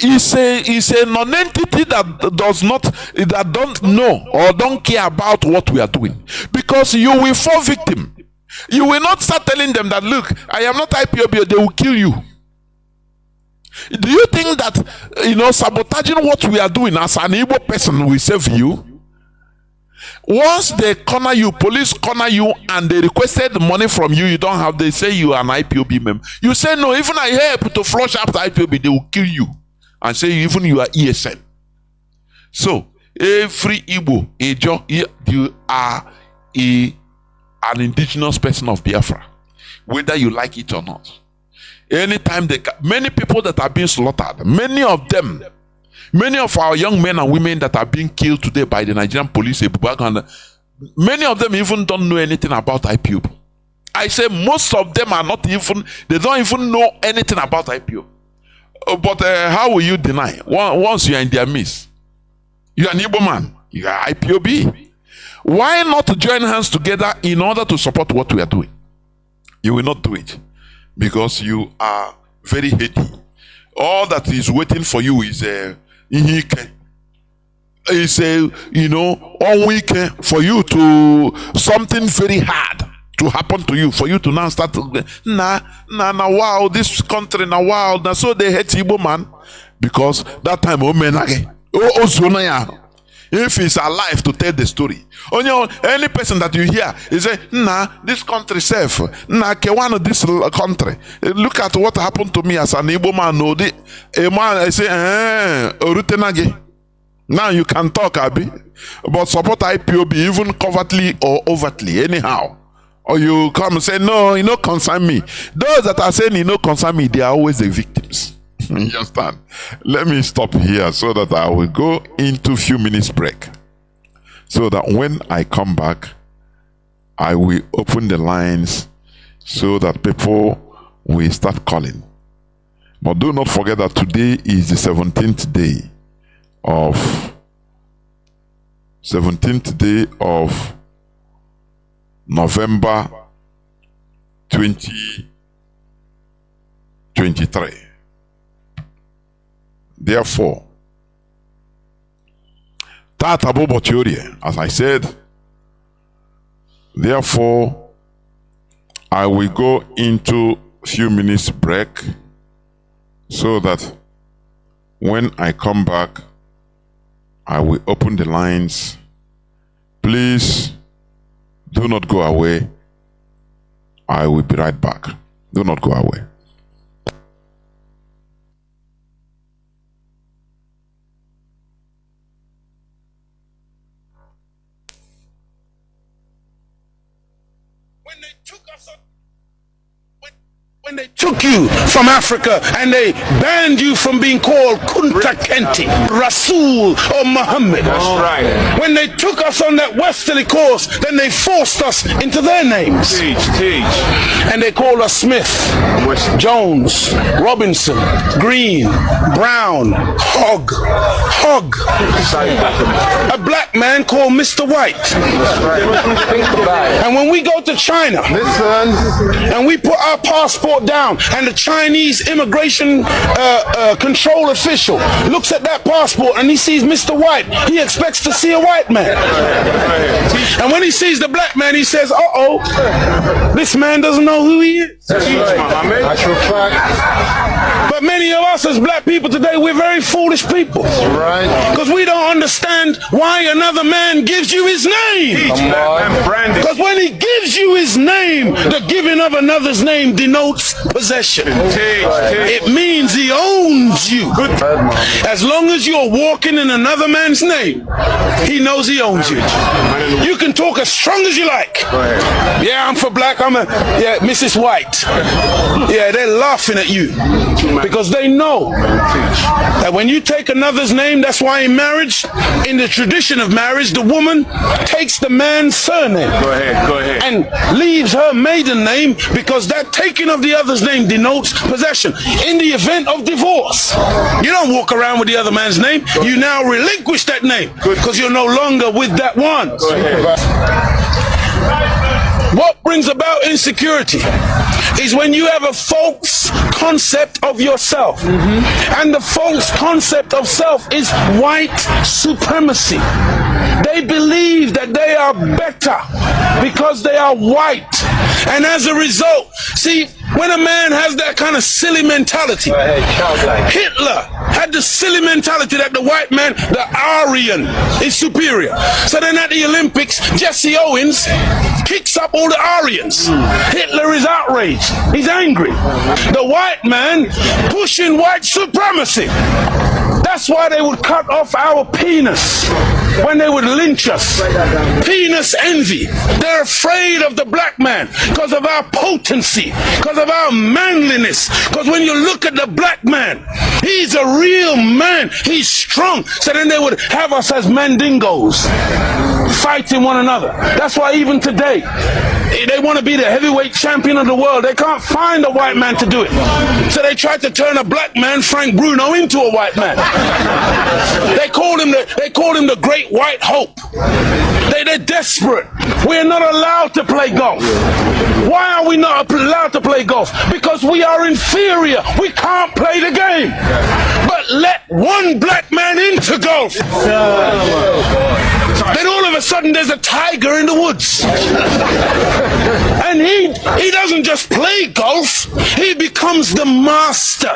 It's a non-entity that don't know or don't care about what we are doing, because you will fall victim. You will not start telling them that, look, I am not IPOB, they will kill you. Do you think that sabotaging what we are doing as an Igbo person will save you? Once they corner you, police corner you, and they requested money from you, you don't have. They say you are an IPOB member. You say no. Even I help to flush out the IPOB, they will kill you and say even you are ESN. So every Igbo, you are an indigenous person of Biafra, whether you like it or not. Anytime many people that are being slaughtered, many of our young men and women that are being killed today by the Nigerian police, many of them even don't know anything about IPOB. I say most of them are not even, they don't even know anything about IPOB. But how will you deny? Once you are in their midst, you are an Igbo man, you are IPOB. Why not join hands together in order to support what we are doing? You will not do it because you are very heady. All that is waiting for you is one week for you to something very hard to happen to you, for you to now start wow, this country wow, so they hate Igbo man, because that time if he's alive to tell the story. Any person that you hear is say, this country safe. Kewan this country. Look at what happened to me as an Igbo man. A man, I say, Orutenage. Now you can talk, Abi. But support IPOB even covertly or overtly, anyhow. Or you come and say, no, concern me. Those that are saying, concern me, they are always the victims. You understand? Let me stop here so that I will go into a few minutes break, so that when I come back I will open the lines so that people we start calling. But do not forget that today is the 17th day of November 2023. Therefore, Tata Bobo Theory, as I said, therefore, I will go into a few minutes break so that when I come back, I will open the lines. Please do not go away. I will be right back. Do not go away. When they took you from Africa and they banned you from being called Kunta Kenti, Rasul or Muhammad. That's right. When they took us on that westerly course, then they forced us into their names. Teach. And they called us Smith, Jones, Robinson, Green, Brown, Hogg. A black man called Mr. White. And when we go to China, and we put our passport down, and the Chinese immigration control official looks at that passport and he sees Mr. White, he expects to see a white man. And when he sees the black man, he says, uh-oh, this man doesn't know who he is. But many of us as black people today, we're very foolish people. Because we don't understand why another man gives you his name. Because when he gives you his name, the giving of another's name denotes possession. It means he owns you. As long as you're walking in another man's name, he knows he owns you. You can talk as strong as you like. Yeah, I'm for black, yeah, Mrs. White. Yeah, they're laughing at you because they know that when you take another's name, that's why in marriage, in the tradition of marriage, the woman takes the man's surname. Go ahead. And leaves her maiden name, because that taking of the other's name denotes possession. In the event of divorce, you don't walk around with the other man's name. You now relinquish that name because you're no longer with that one. What brings about insecurity is when you have a false concept of yourself. And the false concept of self is white supremacy. They believe that they are better because they are white. And as a result, see, when a man has that kind of silly mentality, Hitler had the silly mentality that the white man, the Aryan, is superior. So then at the Olympics, Jesse Owens kicks up all the Aryans. Hitler is outraged. He's angry. The white man pushing white supremacy. That's why they would cut off our penis when they would lynch us. Penis envy. They're afraid of the black man because of our potency, because of our manliness. Because when you look at the black man, he's a real man. He's strong. So then they would have us as mandingos, fighting one another. That's why even today, they want to be the heavyweight champion of the world. They can't find a white man to do it. So they try to turn a black man, Frank Bruno, into a white man. They call him the Great White Hope. They're desperate. We're not allowed to play golf. Why are we not allowed to play golf? Because we are inferior. We can't play the game. But let one black man into golf. Then all of a sudden there's a tiger in the woods. And he doesn't just play golf, he becomes the master.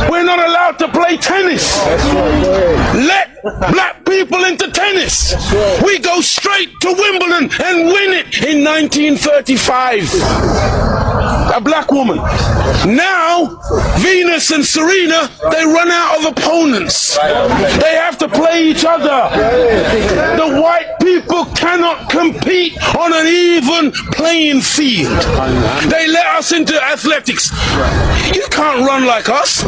We're not allowed to play tennis. Let black people into tennis. We go straight to Wimbledon and win it in 1935. A black woman. Now, Venus and Serena, they run out of opponents. They have to play each other. The white people cannot compete on an even playing field. They let us into athletics. You can't run like us.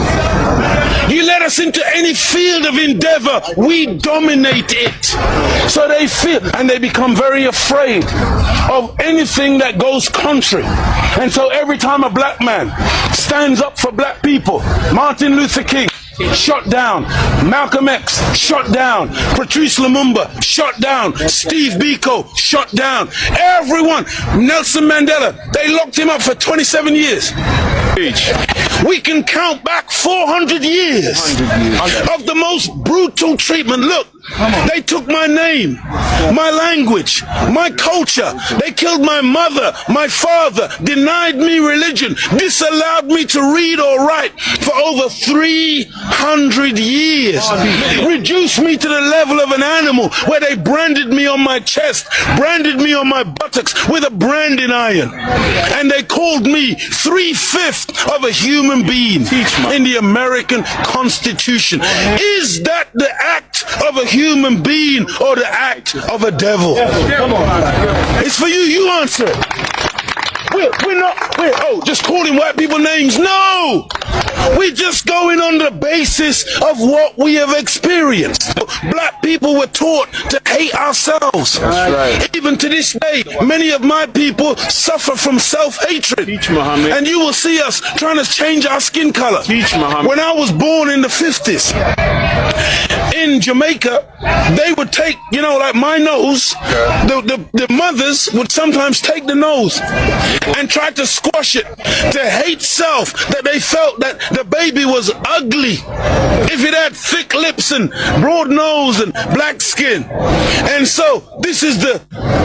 You let us into any field of endeavor, we dominate it. So they feel, and they become very afraid of anything that goes contrary. And so every time a black man stands up for black people, Martin Luther King, shot down. Malcolm X, shot down. Patrice Lumumba, shot down. Steve Biko, shot down. Everyone. Nelson Mandela, they locked him up for 27 years. We can count back 400 years of the most brutal treatment. Look, they took my name, my language, my culture. They killed my mother, my father, denied me religion, disallowed me to read or write for over 300 years. Reduced me to the level of an animal where they branded me on my chest, branded me on my buttocks with a branding iron. And they called me 3/5 of a human being in the American Constitution. Is that the act of a human being or the act of a devil? It's for you. You answer it. We're just calling white people names. No! We're just going on the basis of what we have experienced. Black people were taught to hate ourselves. Even to this day, many of my people suffer from self-hatred. And you will see us trying to change our skin color. When I was born in the 50s, in Jamaica, they would take, like my nose, the mothers would sometimes take the nose and try to squash it, to hate self, that they felt that the baby was ugly if it had thick lips and broad nose and black skin. And so this is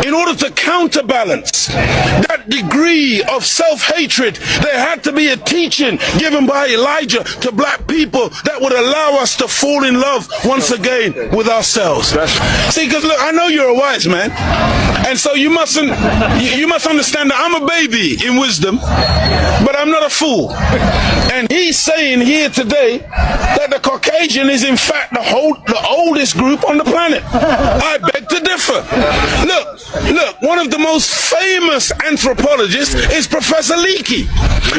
in order to counterbalance that degree of self-hatred, there had to be a teaching given by Elijah to black people that would allow us to fall in love once again with ourselves. See, because look, I know you're a wise man, and so you must understand that I'm a baby in wisdom, but I'm not a fool. And he's saying here today that the Caucasian is in fact the oldest group on the planet. I beg to differ. Look, one of the most famous anthropologists is Professor Leakey.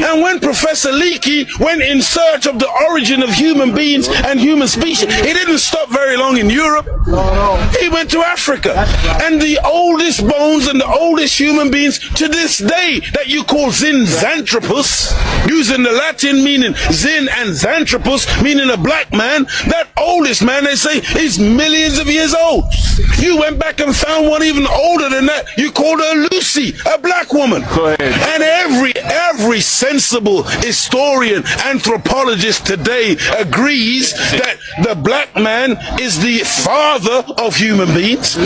And when Professor Leakey went in search of the origin of human beings and human species, he didn't stop very long in Europe. He went to Africa. And the oldest bones and the oldest human beings to this day that you call Zinzanthropus, using the Latin meaning Zin and Xanthropus, meaning a black man, that oldest man, they say, is millions of years old. You went back and found one even older than that. You called her Lucy, a black woman. Go ahead. And every sensible historian, anthropologist today agrees that the black man is the father of human beings.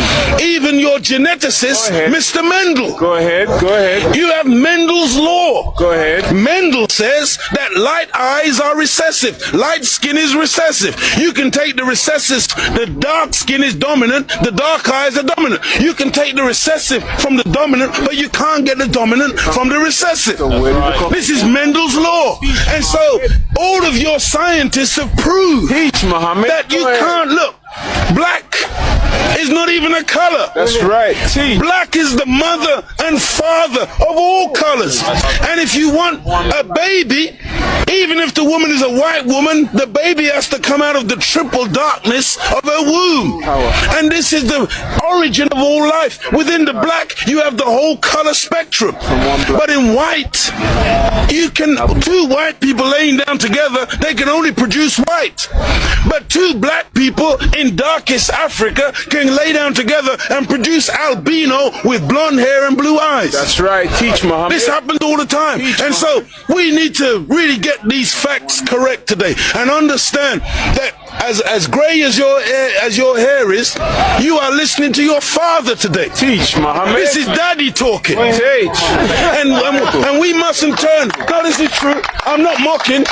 Even your geneticist, Mr. Mendel. Go ahead. You have Mendel's law. Go ahead. Mendel says that light eyes are recessive. Light skin is recessive. You can take the recessive, the dark skin is dominant, the dark eyes are dominant. You can take the recessive from the dominant, but you can't get the dominant from the recessive. This is Mendel's law. And so all of your scientists have proved that you can't look. Black is not even a color. That's right. Black is the mother and father of all colors. And if you want a baby, even if the woman is a white woman, the baby has to come out of the triple darkness of her womb. And this is the origin of all life. Within the black, you have the whole color spectrum. But in white, two white people laying down together, they can only produce white. But two black people in darkest Africa can lay down together and produce albino with blonde hair and blue eyes. That's right. Teach Muhammad. This happens all the time. And so we need to really get these facts correct today and understand that as gray as your hair is, you are listening to your father today. Teach Muhammad. This is daddy talking. Teach. And we mustn't turn. No, this is true. I'm not mocking.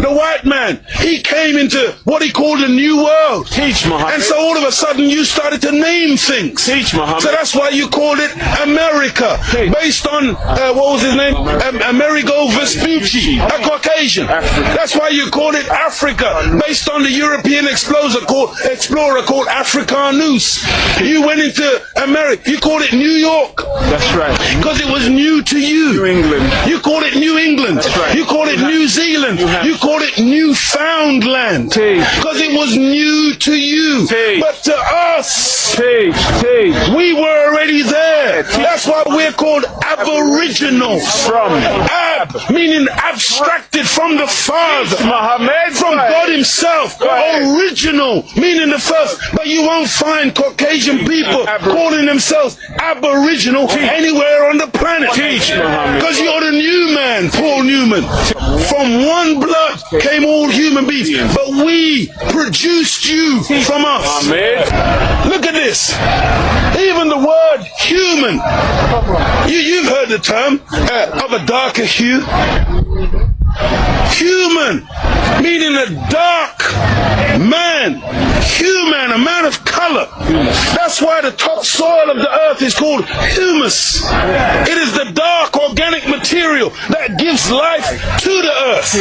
The white man, he came into what he called a new world. Teach Muhammad. And so all of a sudden you started to name things. Teach Muhammad. So that's why you called it America, based on what was his name? Amerigo Vespucci, a Caucasian. That's why you called it Africa, based on the European European explorer called Africanus. You went into America, you called it New York. That's right. Because it was new to you. New England. You called it New England. That's right. You called it New Zealand. You called it Newfoundland. Because it was new to you. But to us, we were already there. That's why we're called aboriginals. From Ab, meaning abstracted from the Father. Muhammad. From God himself. Original, meaning the first. But you won't find Caucasian people calling themselves aboriginal anywhere on the planet. Because you're the new man, Paul Newman. From one blood came all human beings. But we produced you from us. Look at this. Even the word human. You've heard the term of a darker hue. Human, meaning a dark man, human, a man of color. That's why the topsoil of the earth is called humus. It is the dark organic material that gives life to the earth.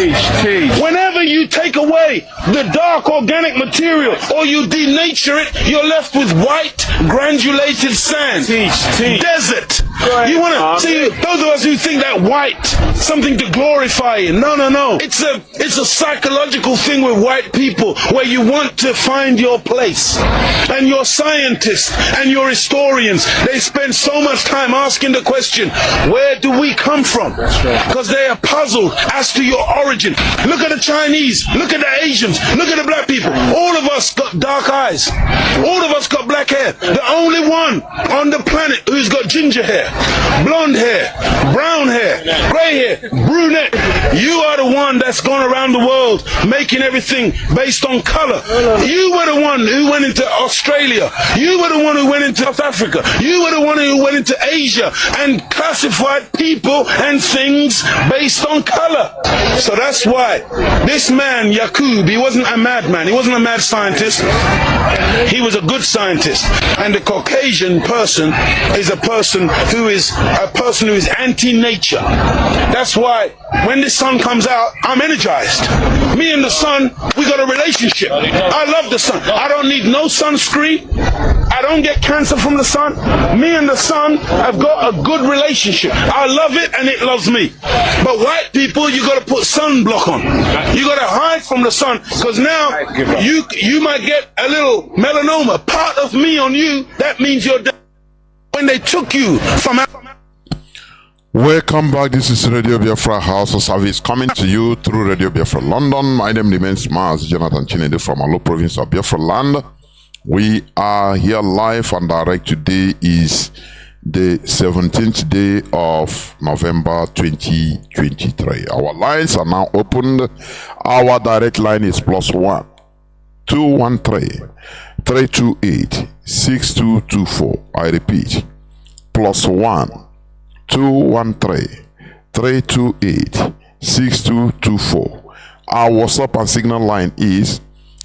Whenever you take away the dark organic material or you denature it, you're left with white granulated sand. Desert. You want to see those of us who think that white, something to glorify in. No. It's a psychological thing with white people where you want to find your place. And your scientists and your historians, they spend so much time asking the question, where do we come from? Because they are puzzled as to your origin. Look at the Chinese, look at the Asians, look at the black people. All of us got dark eyes. All of us got black hair. The only one on the planet who's got ginger hair, blonde hair, brown hair, gray hair, brunette. You are the one that's gone around the world making everything based on color. You were the one who went into Australia. You were the one who went into South Africa. You were the one who went into Asia and classified people and things based on color. So that's why this man, Yaqub, he wasn't a madman. He wasn't a mad scientist. He was a good scientist. And the Caucasian person is a person who is anti-nature. That's why when the sun comes out, I'm energized. Me and the sun, we got a relationship. I love the sun. I don't need no sunscreen. I don't get cancer from the sun. Me and the sun have got a good relationship. I love it and it loves me. But white people, you got to put sunblock on. You got to hide from the sun because now you might get a little melanoma. Part of me on you, that means you're dead. When they took you from Welcome back. This is Radio Biafra HAUSA-SERVICE coming to you through Radio Biafra London. My name remains Mazi Jonathan Chinedu from Alo province of Biafra land. We are here live and direct. Today is the 17th day of November 2023. Our lines are now opened. Our direct line is +1 213 328 6224. I repeat, +1 213 328 6224. Our WhatsApp and Signal line is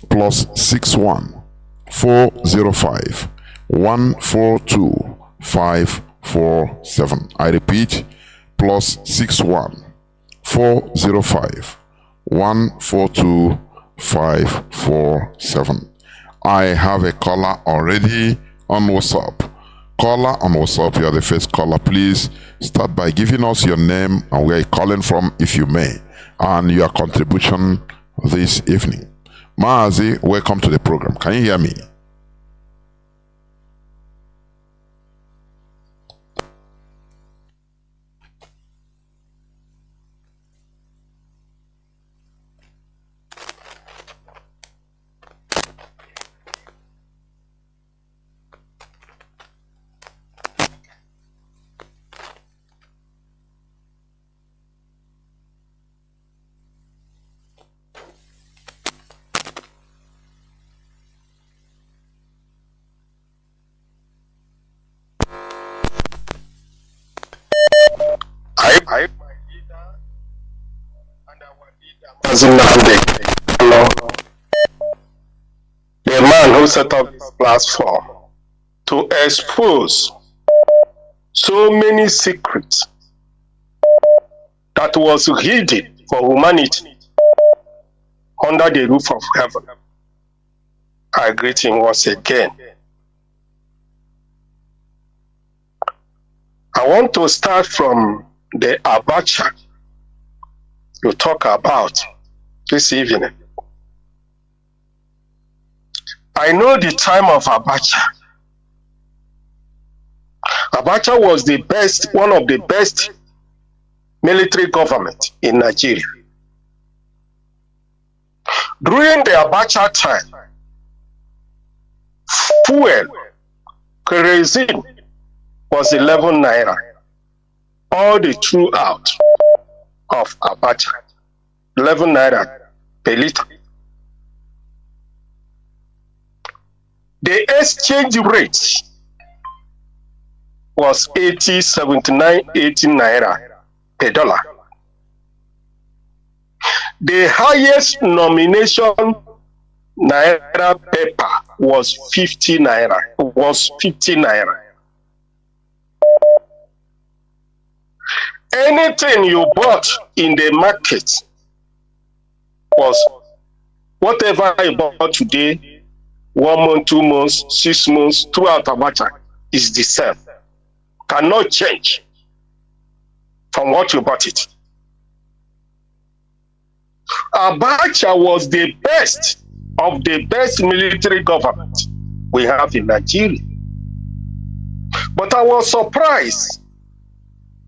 +61 405 142 547. I repeat, +61 405 142 547. I have a caller already on WhatsApp. Caller on WhatsApp, you are the first caller. Please start by giving us your name and where you're calling from, if you may, and your contribution this evening. Mazi, welcome to the program. Can you hear me? Nnamdi, the man who set up this platform to expose so many secrets that was hidden for humanity under the roof of heaven. I greet him once again. I want to start from the Abacha you talk about this evening. I know the time of Abacha. Abacha was the best, one of the best military government in Nigeria. During the Abacha time, fuel, kerosene was 11 naira, all the throughout of Abacha, 11 naira per liter. The exchange rate was 80, 79, 80 naira per dollar. The highest nomination naira paper was 50 naira. Anything you bought in the market was whatever you bought today, 1 month, 2 months, 6 months, throughout Abacha is the same. Cannot change from what you bought it. Abacha was the best of the best military government we have in Nigeria. But I was surprised.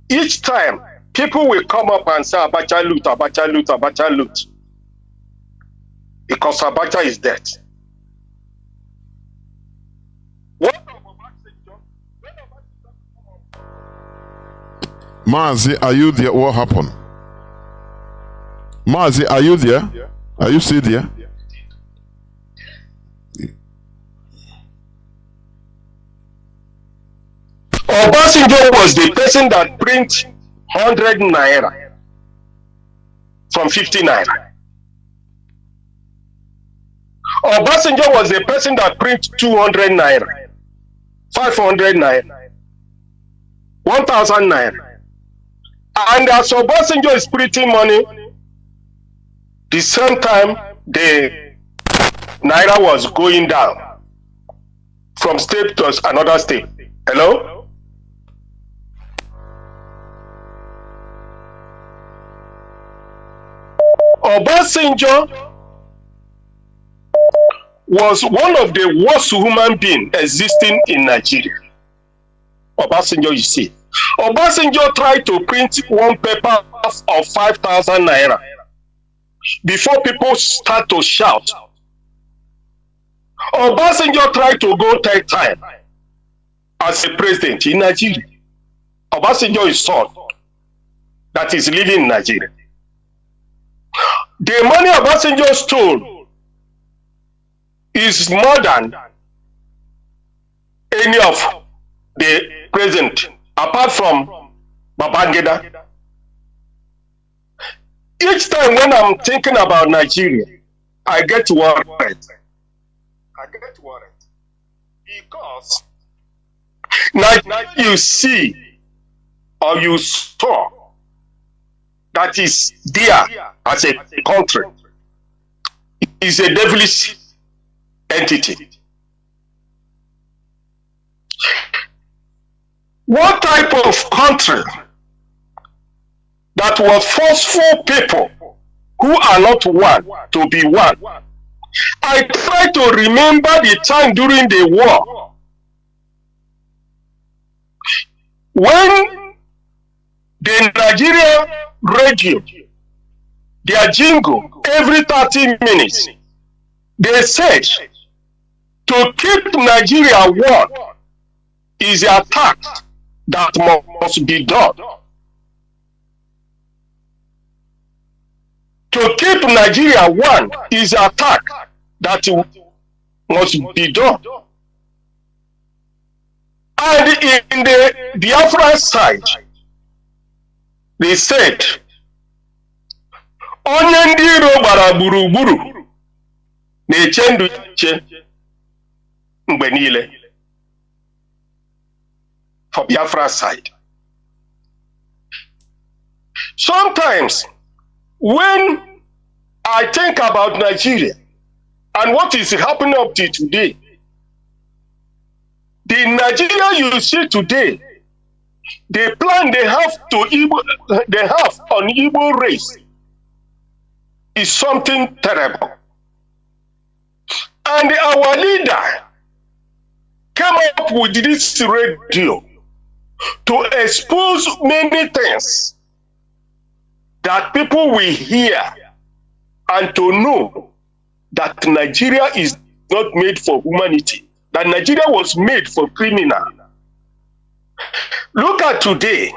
Each time, people will come up and say, Abacha loot, Abacha loot, Abacha loot. Because Abacha is dead. Mazi, are you there? What happened? Mazi, are you there? Are you still there? Obasanjo was the person that print 100 naira from 50 naira. Obasanjo was the person that print 200 naira, 500 naira, 1,000 naira. And as Obasanjo is printing money, the same time the naira was going down from state to another state. Hello? Obasanjo was one of the worst human beings existing in Nigeria. Obasanjo, you see. Obasanjo tried to print one paper of 5,000 naira before people start to shout. Obasanjo tried to go 10 times as a president in Nigeria. Obasanjo is son that is living in Nigeria. The money Obasanjo stole is more than any of the president, apart from Babangida. Each time when I'm thinking about Nigeria, I get worried. Because now you see or you saw that is there as a country is a devilish entity. What type of country that was forceful people who are not one to be one? I try to remember the time during the war when the Nigerian radio, their jingle, every 30 minutes, they said to keep Nigeria one is the attack that must be done. To keep Nigeria one is the attack that must be done. And in the Biafra side, they said, onye ndị iro gbara gburugburu na-eche ndụ iche mgbe niile. For Biafra side. Sometimes when I think about Nigeria, and what is happening up to today. The Nigeria you see today, the plan they have on Igbo race is something terrible. And our leader came up with this radio to expose many things that people will hear and to know that Nigeria is not made for humanity, that Nigeria was made for criminal. Look at today.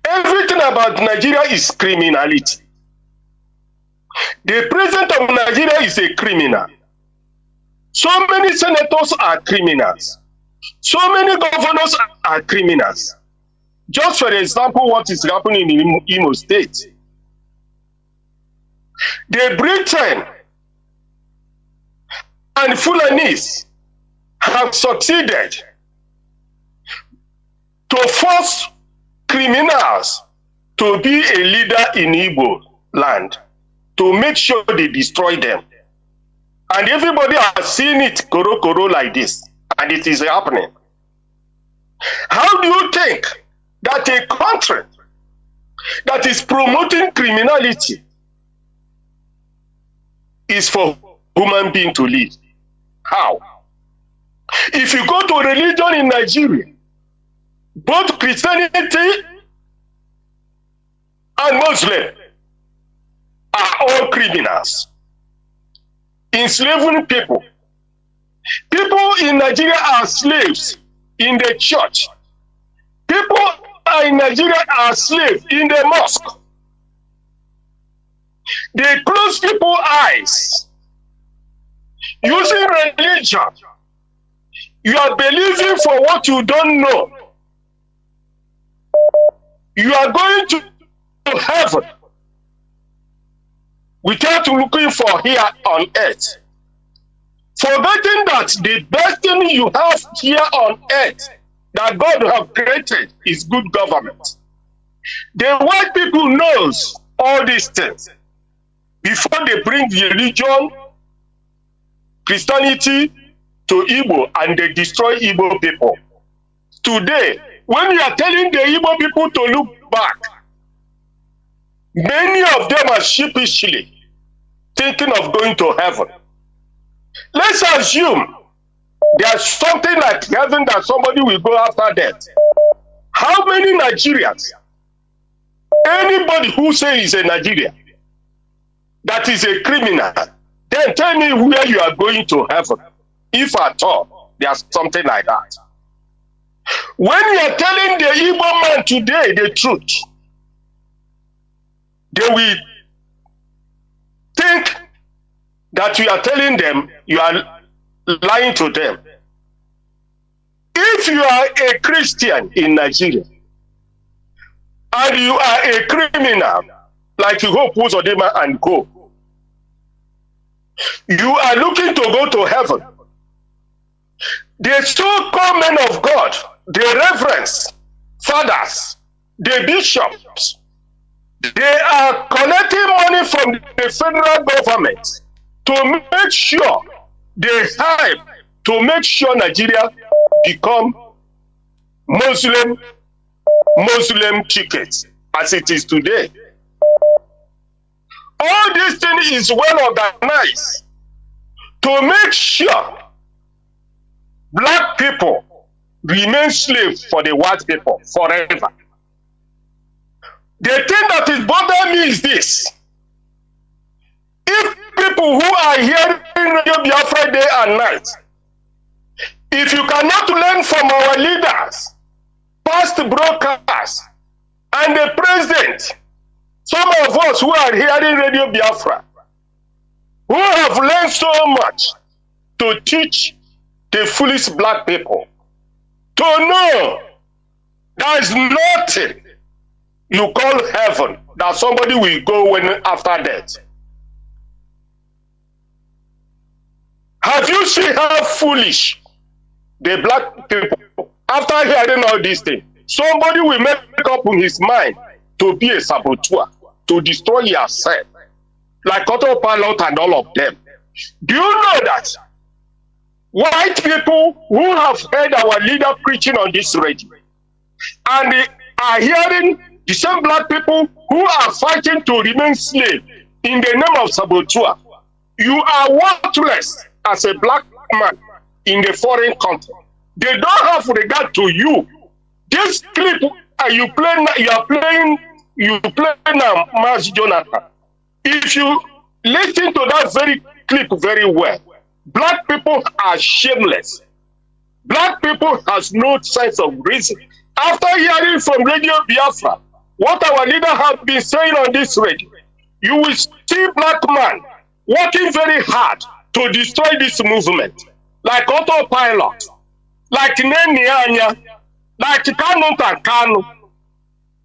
Everything about Nigeria is criminality. The president of Nigeria is a criminal. So many senators are criminals. So many governors are criminals. Just for example, what is happening in Imo State. The Britain and Fulanis have succeeded to force criminals to be a leader in Igbo land, to make sure they destroy them. And everybody has seen it koro like this, and it is happening. How do you think that a country that is promoting criminality is for human being to live? How? If you go to religion in Nigeria, both Christianity and Muslim are all criminals, enslaving people. People in Nigeria are slaves in the church. People in Nigeria are slaves in the mosque. They close people's eyes using religion. You are believing for what you don't know. You are going to heaven without looking for here on earth. Forgetting that the best thing you have here on earth that God have created is good government. The white people knows all these things before they bring religion, Christianity to Igbo, and they destroy Igbo people. Today, when you are telling the Igbo people to look back, many of them are sheepishly thinking of going to heaven. Let's assume there's something like heaven that somebody will go after death. How many Nigerians, anybody who says he's a Nigerian, that is a criminal, then tell me where you are going to heaven, if at all there's something like that. When you are telling the Igbo man today the truth, they will think that you are telling them, you are lying to them. If you are a Christian in Nigeria and you are a criminal like Hope Uzodinma and Co, you are looking to go to heaven. The so-called men of God, the reverends, fathers, the bishops, they are collecting money from the federal government to make sure they help to make sure Nigeria become Muslim tickets as it is today. All this thing is well organized to make sure black people remain slaves for the white people forever. The thing that is bothering me is this. If people who are hearing Radio Biafra day and night, if you cannot learn from our leaders, past broadcasts, and the president, some of us who are hearing Radio Biafra, who have learned so much to teach the foolish black people, to know there is nothing you call heaven that somebody will go when after death. Have you seen how foolish the black people, after hearing all these things, somebody will make up in his mind to be a saboteur, to destroy yourself, like autopilot and all of them. Do you know that white people who have heard our leader preaching on this radio and they are hearing the same black people who are fighting to remain slave in the name of saboteur, you are worthless as a black man in the foreign country. They don't have regard to you. This clip you are playing now, Mazi Jonathan. If you listen to that very clip very well, black people are shameless. Black people has no sense of reason. After hearing from Radio Biafra, what our leader has been saying on this radio, you will see black man working very hard to destroy this movement, like autopilot, like Nenianya, like Kanu,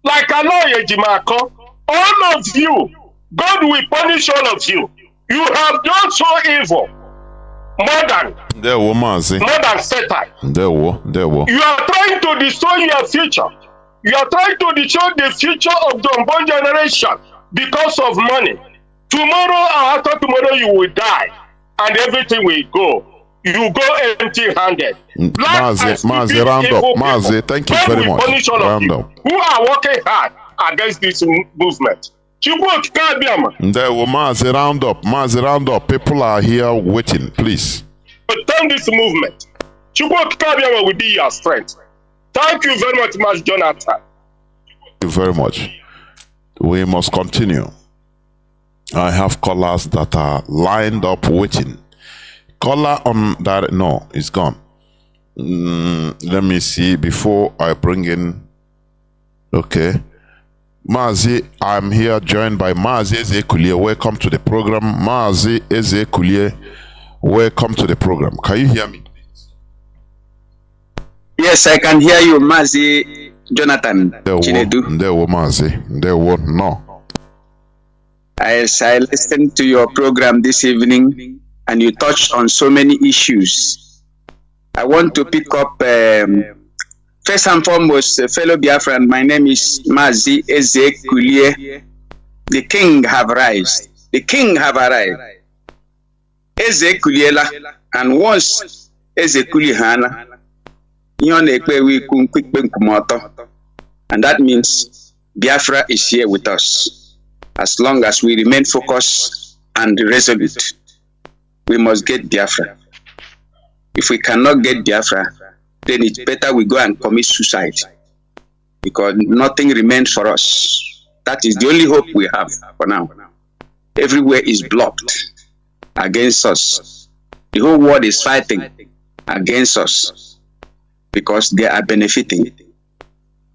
like Aloye Jimako. All of you, God will punish all of you. You have done so evil. More than Satan. You are trying to destroy your future. You are trying to destroy the future of the unborn generation because of money. Tomorrow or after tomorrow you will die and everything will go. You go empty-handed. Mazi, round up. Mazi, thank you very much. Punish all of you who are working hard against this movement. Mazi, round up. Mazi, round up. People are here waiting, please. Turn this movement. Will be your strength. Thank you very much, Mazi Jonathan. Thank you very much. We must continue. I have callers that are lined up waiting. Caller on that, no, it's gone. Let me see before I bring in. Okay. Mazi, I'm here joined by Mazi Ezekulie. Welcome to the program. Mazi Ezekulie, welcome to the program. Can you hear me? Yes, I can hear you, Mazi Jonathan. Chinedu. There were Mazi. There were no. As I listened to your program this evening, and you touched on so many issues, I want to pick up, first and foremost, fellow Biafran, my name is Mazi Ezekulie. The king have arisen. The king have arrived. Ezekuliela, and once Ezekulihana, and that means Biafra is here with us. As long as we remain focused and resolute, we must get Biafra. If we cannot get Biafra, then it's better we go and commit suicide, because nothing remains for us. That is the only hope we have for now. Everywhere is blocked against us. The whole world is fighting against us because they are benefiting.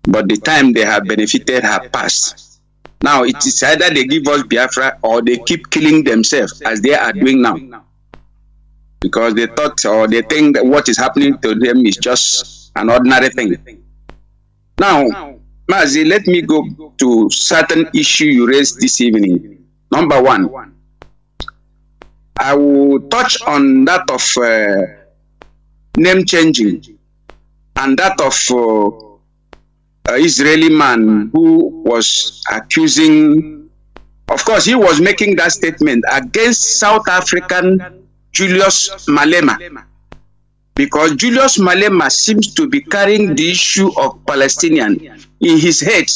But the time they have benefited have passed. Now it is either they give us Biafra or they keep killing themselves as they are doing now. Because they thought or they think that what is happening to them is just an ordinary thing. Now, Mazi, let me go to certain issue you raised this evening. Number one, I will touch on that of name changing and that of Israeli man who was accusing, of course, he was making that statement against South African Julius Malema, because Julius Malema seems to be carrying the issue of Palestinian in his head,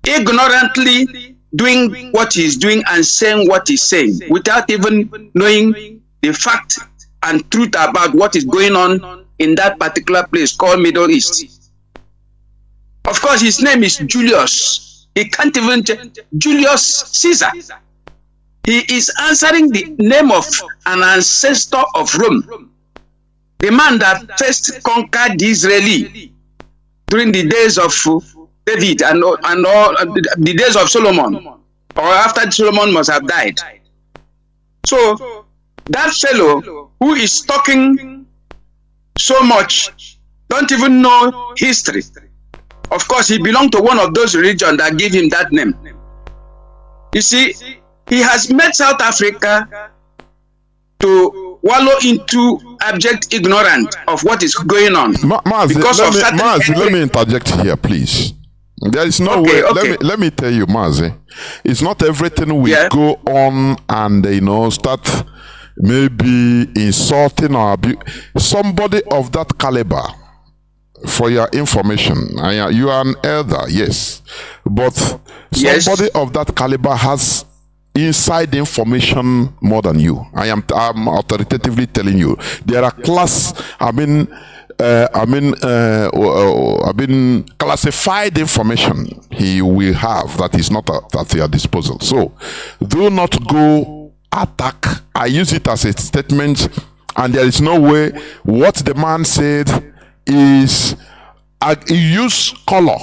ignorantly doing what he's doing and saying what he's saying without even knowing the fact and truth about what is going on in that particular place called Middle East. Of course, his name is Julius. He can't even Julius Caesar. He is answering the name of an ancestor of Rome, the man that first conquered the Israeli during the days of David and all the days of Solomon, or after Solomon must have died. So that fellow who is talking so much don't even know history. Of course, he belonged to one of those religions that give him that name. You see, he has made South Africa to wallow into abject ignorance of what is going on. Mazi, let me interject here, please. There is no way. Let me tell you, Mazi. It's not everything we go on and start maybe insulting or abuse somebody of that caliber. For your information, you are an elder, yes, but somebody of that caliber has inside information more than you. I'm authoritatively telling you. There are classified information he will have that is not at your disposal. So do not go attack. I use it as a statement, and there is no way what the man said is use color,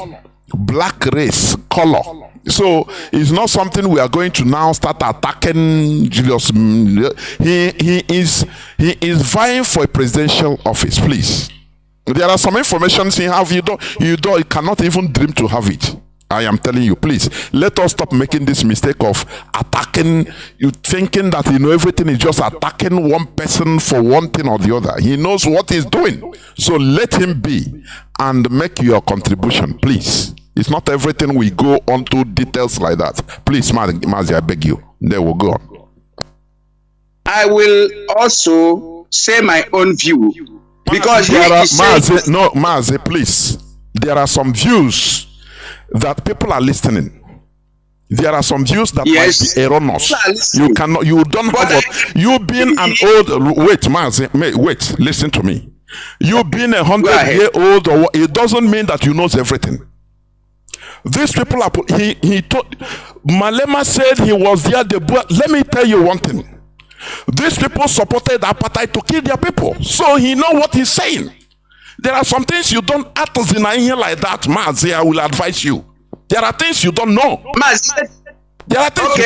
black race, color. So it's not something we are going to now start attacking Julius. He is vying for a presidential office. Please, there are some information you have you cannot even dream to have it. I am telling you, please, let us stop making this mistake of attacking, you thinking that everything is just attacking one person for one thing or the other. He knows what he's doing. So let him be and make your contribution, please. It's not everything we go on to details like that. Please, Mazi, I beg you. There we go. I will also say my own view. Because Mazi, please. There are some views that people are listening. There are some views that might be erroneous. You don't have you being an old wait, listen to me. You being 100-year-old it doesn't mean that you know everything. These people are he told Malema said he was there. Let me tell you one thing. These people supported apartheid to kill their people. So he know what he's saying. There are some things you don't have to deny here like that, Mazi. I will advise you. There are things you don't know. Mazi, there are things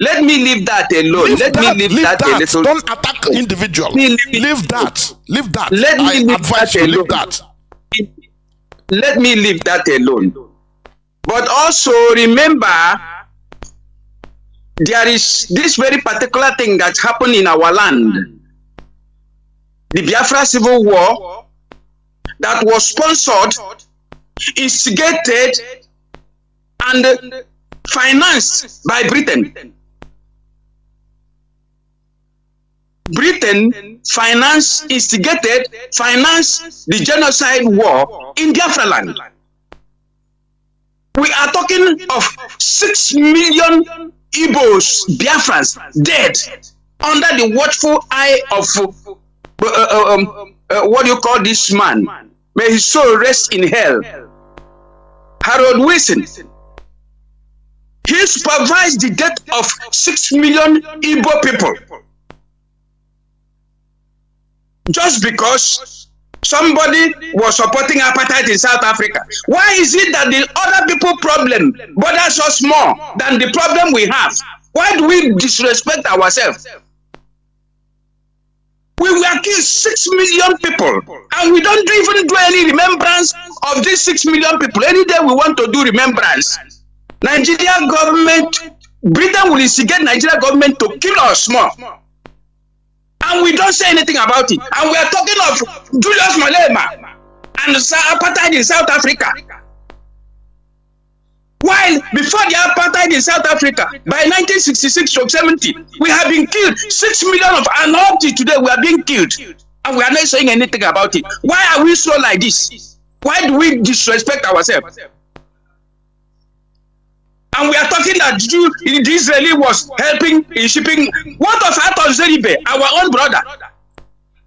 let me leave that alone. Let me leave that a little. Don't attack individuals. Leave that. Let me leave that. Let me leave that alone. But also remember, there is this very particular thing that happened in our land. The Biafra Civil War that was sponsored, instigated, and financed by Britain. Britain instigated the genocide war in Biafra land. We are talking of 6 million Igbos, Biafrans, dead under the watchful eye of what do you call this man? May his soul rest in hell. Harold Wilson. He supervised the death of 6 million Igbo people. Just because somebody was supporting apartheid in South Africa. Why is it that the other people problem bothers us more than the problem we have? Why do we disrespect ourselves? We were killed 6 million people, and we don't even do any remembrance of these 6 million people. Any day we want to do remembrance, Nigeria government, Britain will instigate Nigeria government to kill us more. And we don't say anything about it. And we are talking of Julius Malema and apartheid in South Africa. While before the apartheid in South Africa, by 1966 to 70, we have been killed. 6 million of anarchy today, we are being killed. And we are not saying anything about it. Why are we so like this? Why do we disrespect ourselves? And we are talking that the Israeli was helping in shipping. What of Aton Zeribe, our own brother?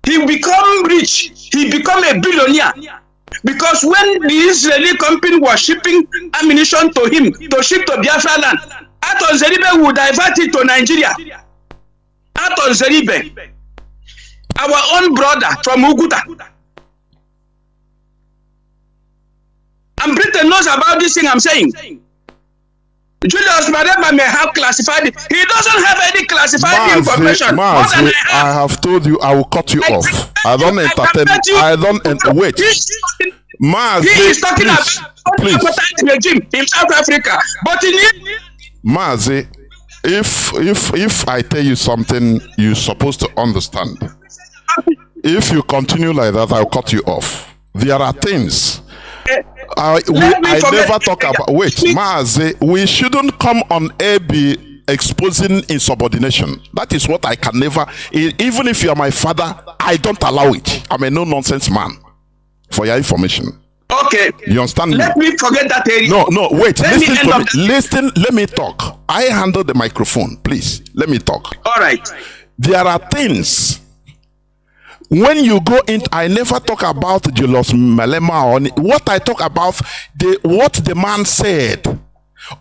He become rich. He become a billionaire. Because when the Israeli company was shipping ammunition to him to ship to Biafra land, Aton Zeribe would divert it to Nigeria. Aton Zeribe, our own brother from Uguta. And Britain knows about this thing I'm saying. Julius Malema may have classified it. He doesn't have any classified information. Mazi, I have told you I will cut you off. I don't entertain. Wait. Mazi, he is talking about the regime in South Africa. But in Mazi, if I tell you something you're supposed to understand, if you continue like that, I'll cut you off. There are things. I never talk about. Wait, Mazi, we shouldn't come on air be exposing insubordination. That is what I can never. Even if you are my father, I don't allow it. I'm a no-nonsense man. For your information. Okay. You understand me? Let me forget that area. No, wait. Listen to me. Listen, let me talk. I handle the microphone, please. Let me talk. All right. There are things. When you go in, I never talk about Julius Malema or what I talk about, what the man said.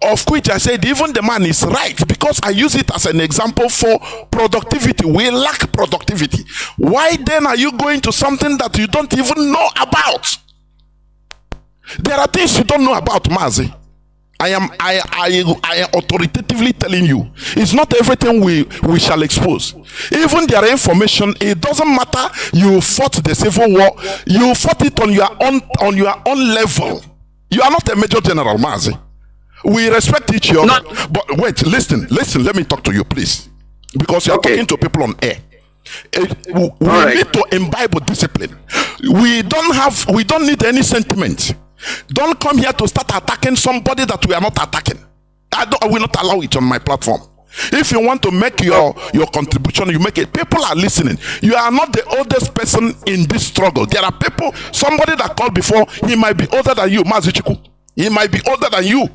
Of which I said even the man is right, because I use it as an example for productivity. We lack productivity. Why then are you going to something that you don't even know about? There are things you don't know about, Mazi. I am authoritatively telling you, it's not everything we shall expose. Even their information, it doesn't matter. You fought the civil war, you fought it on your own level. You are not a major general, Mazi. We respect each other. But wait, listen, let me talk to you, please. Because you're talking to people on air. We need to imbibe discipline. We don't need any sentiment. Don't come here to start attacking somebody that we are not attacking. I will not allow it on my platform. If you want to make your contribution, you make it. People are listening. You are not the oldest person in this struggle. There are people, somebody that called before, he might be older than you, Mazichiku. He might be older than you.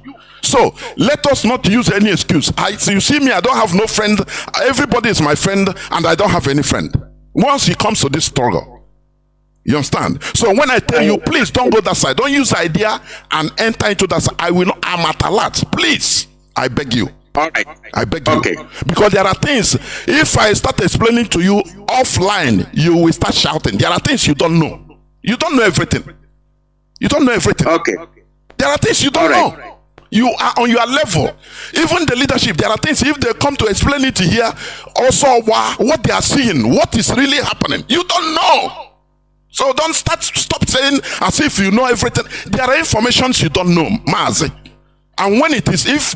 So let us not use any excuse. You see me, I don't have no friend. Everybody is my friend, and I don't have any friend. Once he comes to this struggle, you understand? So when I tell you, please don't go that side. Don't use idea and enter into that side. I'm at a lot. Please, I beg you. All right. I beg you. Because there are things, if I start explaining to you offline, you will start shouting. There are things you don't know. You don't know everything. You don't know everything. Okay. There are things you don't know. You are on your level. Even the leadership, there are things, if they come to explain it here, also what they are seeing, what is really happening, you don't know. So don't stop saying as if you know everything. There are informations you don't know, Mazi. And when it is, if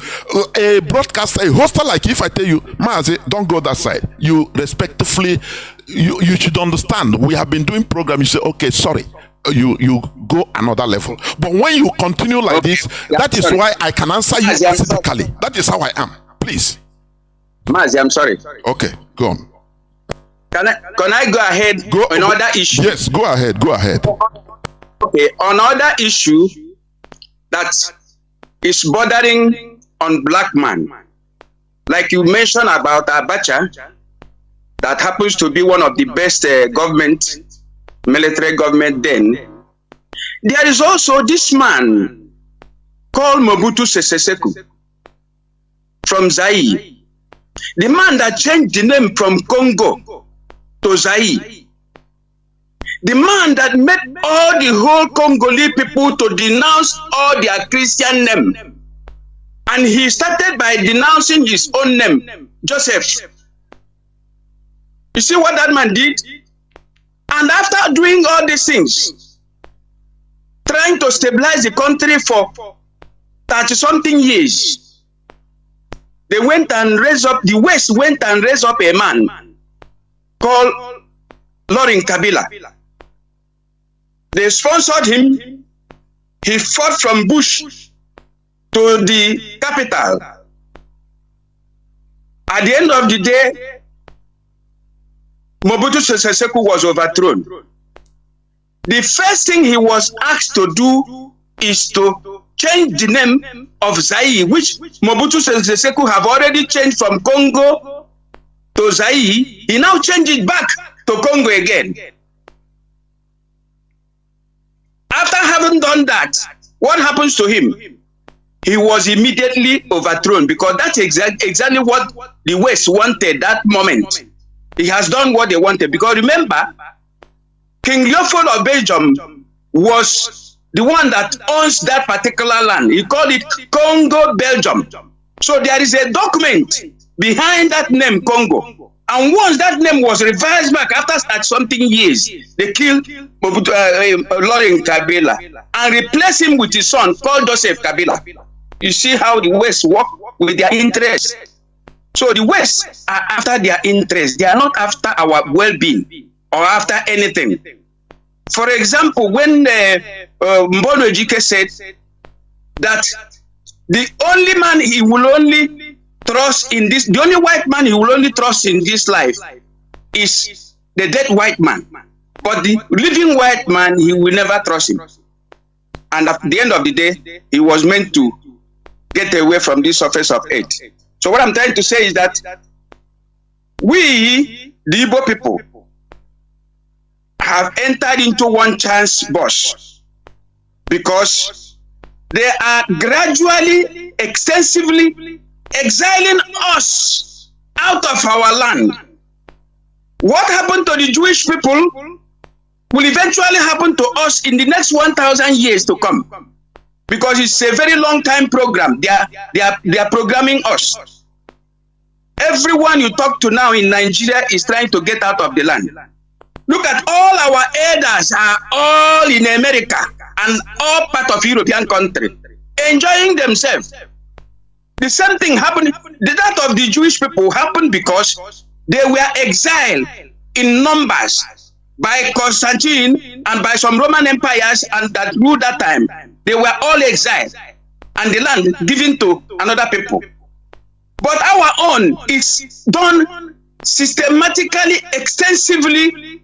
a broadcaster, a hoster, like if I tell you, Mazi, don't go that side, you respectfully, you should understand. We have been doing program. You say, okay, sorry. You go another level. But when you continue like this, that is why I can answer you acidically. That is how I am. Please. Mazi, I'm sorry. Okay, go on. Can I go ahead on other issue? Yes, go ahead. Okay, on other issue that is bordering on black man, like you mentioned about Abacha, that happens to be one of the best military government then. There is also this man called Mobutu Sese Seko from Zaire, the man that changed the name from Congo to Zaire, the man that made all the whole Congolese people to denounce all their Christian name, and he started by denouncing his own name, Joseph. You see what that man did? And after doing all these things, trying to stabilize the country for 30-something years, they went and raised up, the West went and raised up a man called Laurent Kabila. They sponsored him. He fought from Bush to the capital. At the end of the day, Mobutu Sese Seko was overthrown. The first thing he was asked to do is to change the name of Zaire, which Mobutu Sese Seko have already changed from Congo to Zaire. He now changed it back to Congo again. After having done that, what happens to him? He was immediately overthrown, because that's exactly what the West wanted that moment. He has done what they wanted, because remember, King Leopold of Belgium was the one that owns that particular land. He called it Congo, Belgium. So there is a document behind that name, Congo. And once that name was revised back after something years, they killed Laurent Kabila and replaced him with his son called Joseph Kabila. You see how the West work with their interests. So the West are after their interests. They are not after our well-being or after anything. For example, when Mbono Ejike said that the only man he will only trust in this, the only white man he will only trust in this life is the dead white man. But the living white man, he will never trust him. And at the end of the day, he was meant to get away from this surface of earth. So what I'm trying to say is that we, the Igbo people, have entered into one chance bus because they are gradually, extensively exiling us out of our land. What happened to the Jewish people will eventually happen to us in the next 1,000 years to come, because it's a very long time program. They are programming us. Everyone you talk to now in Nigeria is trying to get out of the land. Look at all our elders are all in America and all part of European country, enjoying themselves. The same thing happened. That of the Jewish people happened because they were exiled in numbers by Constantine and by some Roman empires, and that ruled that time. They were all exiled and the land given to another people. But our own is done systematically, extensively,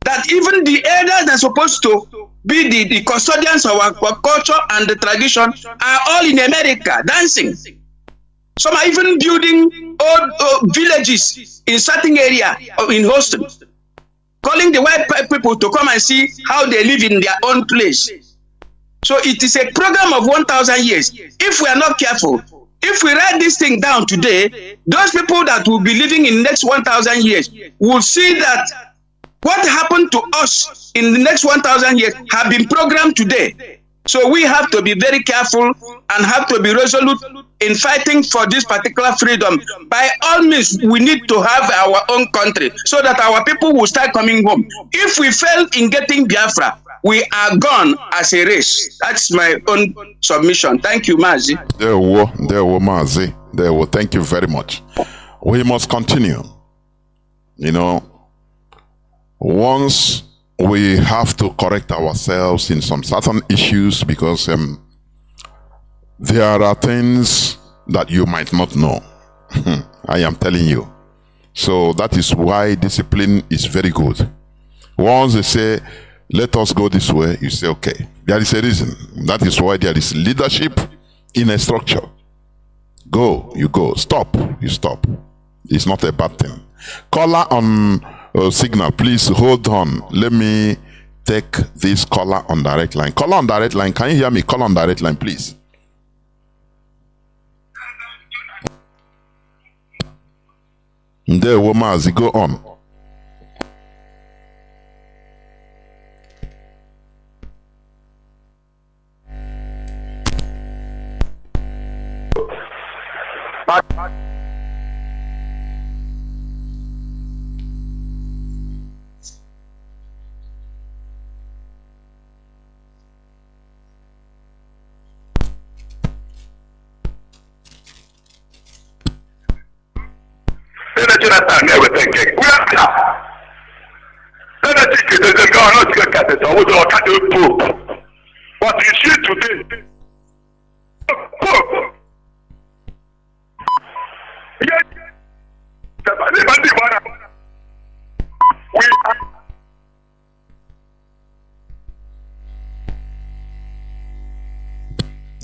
that even the elders that are supposed to be the custodians of our culture and the tradition are all in America dancing. Some are even building old villages in certain area in Houston, calling the white people to come and see how they live in their own place. So it is a program of 1,000 years. If we are not careful, if we write this thing down today, those people that will be living in the next 1,000 years will see that what happened to us in the next 1,000 years have been programmed today. So we have to be very careful and have to be resolute in fighting for this particular freedom. By all means, we need to have our own country so that our people will start coming home. If we fail in getting Biafra, we are gone as a race. That's my own submission. Thank you, Mazi. There were Mazi. There were. Thank you very much. We must continue. You know, once we have to correct ourselves in some certain issues, because there are things that you might not know. I am telling you. So that is why discipline is very good. Once they say, let us go this way, you say, okay, there is a reason. That is why there is leadership in a structure. Go, you go. Stop, you stop. It's not a bad thing. Caller on signal, please hold on. Let me take this caller on direct line. Caller on direct line, can you hear me? Caller on direct line, please. There, Mazi, go on. But you see today,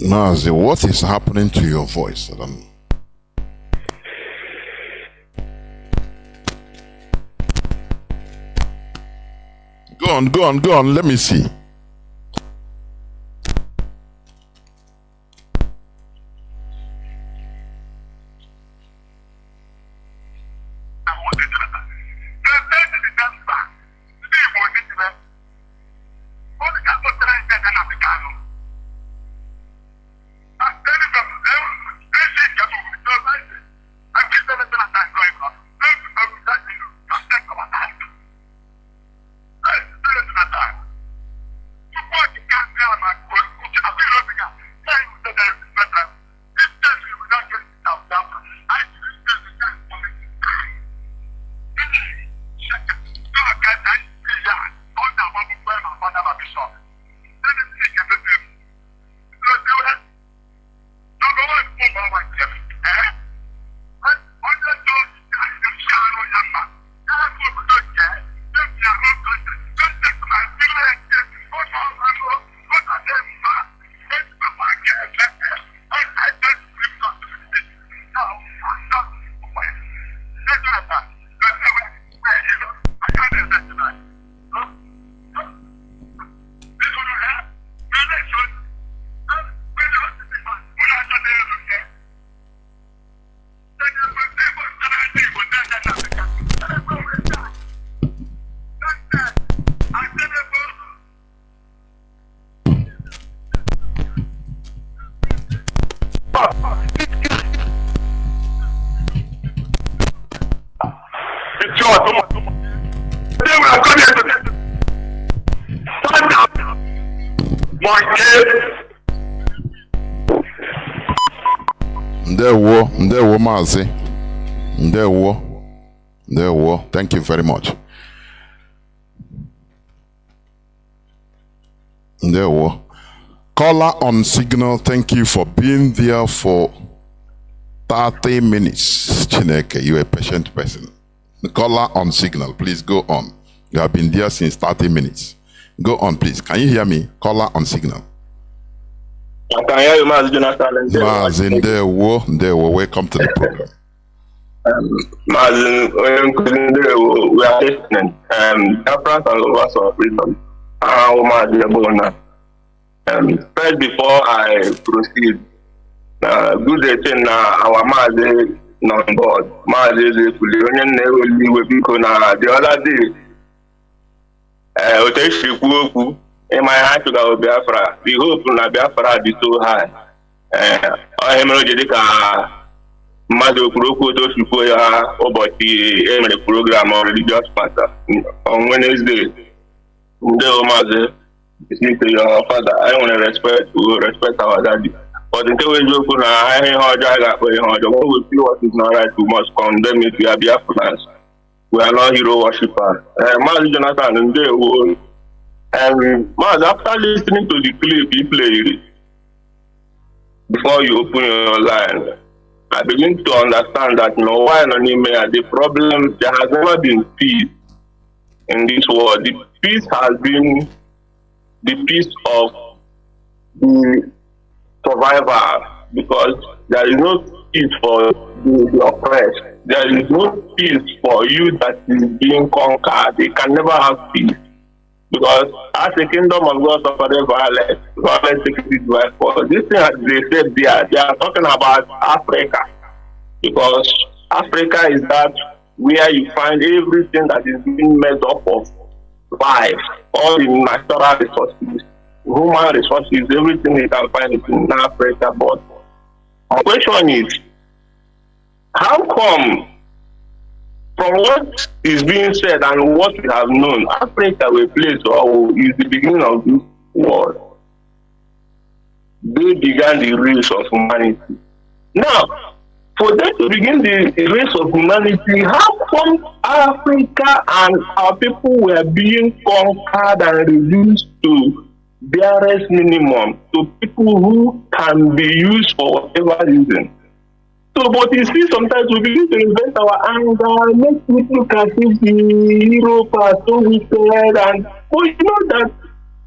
Mazi, what is happening to your voice? I don't know. Go on, let me see. They were coming to stand up for Ndewo Mazi. Ndewo. Thank you very much. Ndewo. Caller on signal, thank you for being there for 30 minutes. Chineke, you're a patient person. The caller on signal, please go on. You have been there since 30 minutes. Go on, please. Can you hear me? Caller on signal. I can hear you, Mazi Jonathan. Mazi, Ndewo, welcome to the program. Mazi, we are listening. Biafra and lovers of freedom. First, before I proceed, good thing our Mazi on board. Mazi is the other day. In my heart to go Biafra, we hope na Biafra be so high. I am not Mazi Kuroko to Shukoya about the program on religious matter on Wednesday. Mazi, listen to your father. I want to respect our daddy. But until we joke on I we feel what is not right, we must condemn it. We are Biafrans. We are not hero worshippers. Mazi Jonathan and Mazi, after listening to the clip you played before you open your line, I begin to understand that why the problem, there has never been peace in this world. The peace has been the peace of the survivor, because there is no peace for the oppressed. There is no peace for you that is being conquered. They can never have peace. Because as the kingdom of God suffered violence, violence takes it by force. This thing they said they are talking about Africa. Because Africa is that where you find everything that is being made up of life, all the natural resources, human resources, everything you can find it in Africa. But the question is, how come from what is being said and what we have known, Africa will place or is the beginning of this world? They began the race of humanity. Now, for them to begin the race of humanity, how come Africa and our people were being conquered and reduced to barest minimum, to people who can be used for whatever reason? So, but you see, sometimes we begin to invent our anger, make people look as if the Europe are so wicked, and well, you know that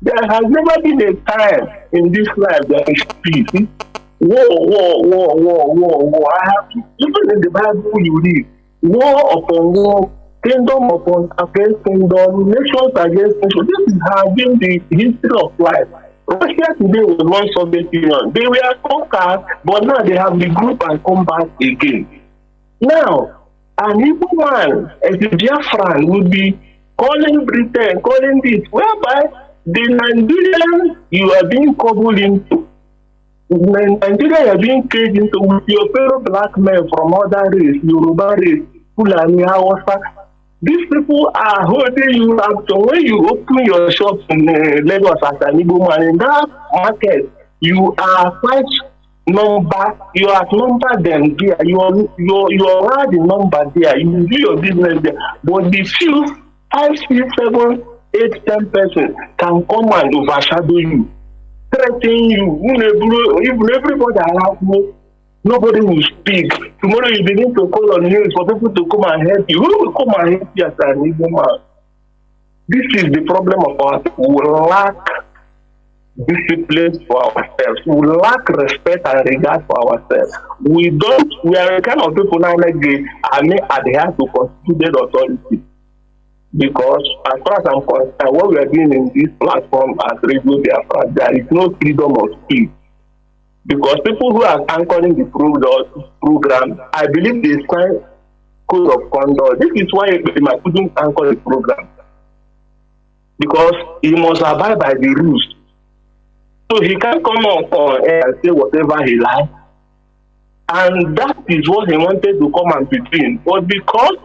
there has never been a time in this life that is peace. War. I have to, even in the Bible you read, war upon war, kingdom upon against kingdom, nations against nations. This has been the history of life. Russia today was one Soviet Union. They were conquered, but now they have regrouped and come back again. Now, an evil man, as a Biafran, would be calling Britain, calling this, whereby the Nigerian you are being cobbled into, Nigeria you are being caged into with your fellow black men from other race, Yoruba race, Fulani, Hausa. These people are holding you up. So when you open your shop in Lagos as an Igbo man, in that market, you are quite number, you are number them there. You are the number there. You do your business there. But the few 5, 6, 7, 8, 10 persons can come and overshadow you, threaten you. Even everybody around you. Nobody will speak. Tomorrow you begin to call on news for people to come and help you. Who will come and help you as an Igbo man? This is the problem of our people. We lack discipline for ourselves. We lack respect and regard for ourselves. We are the kind of people now like they adhere to constituted authority. Because as far as I'm concerned, what we are doing in this platform as Radio Biafra, there is no freedom of speech. Because people who are anchoring the program, I believe they sign code of conduct. This is why I couldn't anchor the program. Because he must abide by the rules. So he can't come on air and say whatever he likes. And that is what he wanted to come and be doing. But because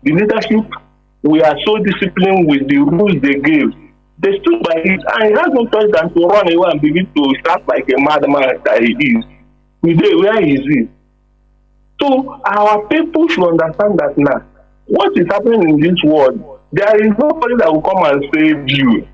the leadership we are so disciplined with the rules they gave. They stood by it, and he has no choice than to run away and begin to start like a madman that he is. Today, where is he? So our people should understand that now. What is happening in this world, there is nobody that will come and save you.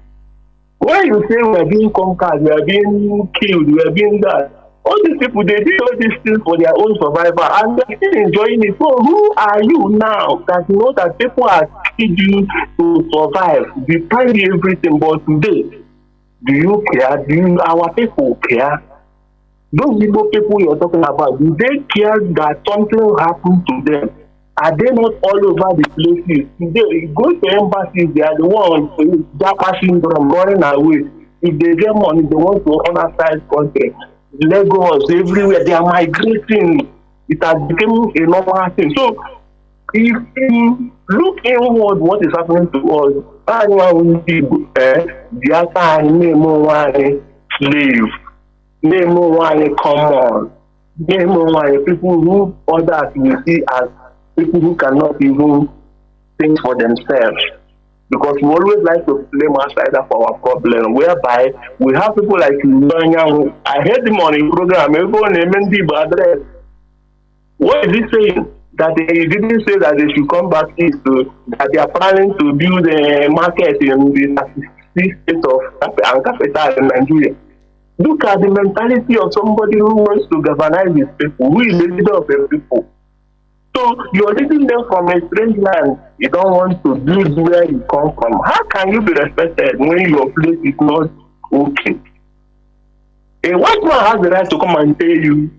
When you say we are being conquered, we are being killed, we are being that, all these people, they did all these things for their own survival and they're still enjoying it. So who are you now that you know that people are killing you to survive, despite everything? But today, do you care? Do our people care? Those Igbo people you're talking about, do they care that something happened to them? Are they not all over the places? Today, go to embassies, they are the ones with Japa syndrome running away. If they get money, they want to run outside country. Lagos, everywhere, they are migrating. It has become a normal thing. So, if you look inward, what is happening to us, Biafra name one slave, name one common, name one people who others will see as people who cannot even think for themselves. Because we always like to blame outsiders for our problem, whereby we have people like Nnamdi. I heard him on a program, everyone Nnamdi address. What is he saying? That he didn't say that they should come back east, that they are planning to build a market in the 36 states of Capital in Nigeria. Look at the mentality of somebody who wants to governize his people, who is the leader of the people. So you're leading them from a strange land. You don't want to build where you come from. How can you be respected when your place is not okay? A white man has the right to come and tell you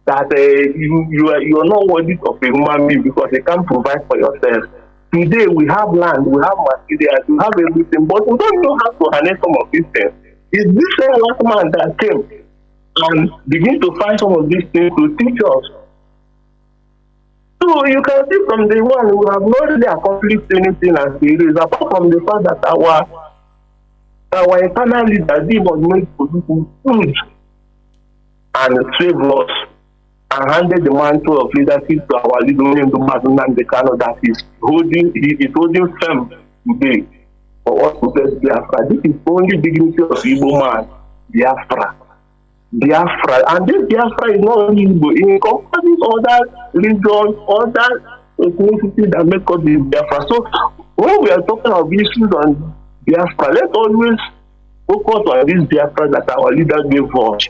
that you are not worthy of a human being because you can't provide for yourself. Today we have land, we have materials, we have everything, but we don't know how to harness some of these things. It's this same white man that came and begin to find some of these things to teach us. So you can see from the one we have not really accomplished anything as it is, apart from the fact that our internal leaders was made to do food and save us and handed the mantle of leadership to our leader Nnamdi Kanu that is holding firm today for us to get Biafra. This is only dignity of Igbo man, Biafra. And this Biafra is not only Igbo, it encompasses other religions, other ethnicities that make up this Biafra. So when we are talking of issues on Biafra, let's always focus on this Biafra that our leaders gave us,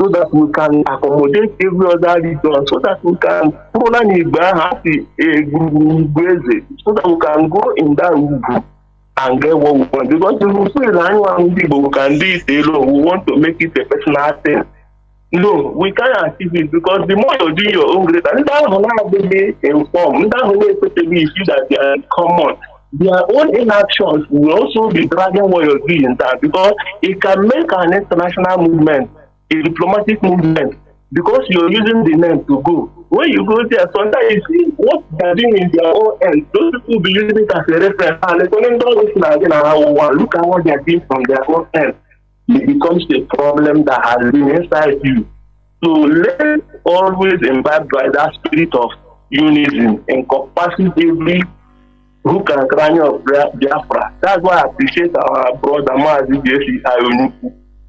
so that we can accommodate every other region, so that we can so that we can go in that route and get what we want. Because if we say anyone people can do it alone, we want to make it a personal thing. No, we can't achieve it because the more you do your own greater, that will not be informed, that will not be issue that they are common. Their own inactions will also be dragging what you're doing that because it can make an international movement, a diplomatic movement, because you're using the name to go. When you go there, sometimes you see what they're doing in their own end. Those people will be using it as a reference. And look at what they're doing from their own end. It becomes a problem that has been inside you. So let's always imbibe by that spirit of unison, encompassing every who can cry of Biafra. That's why I appreciate our brother Mazi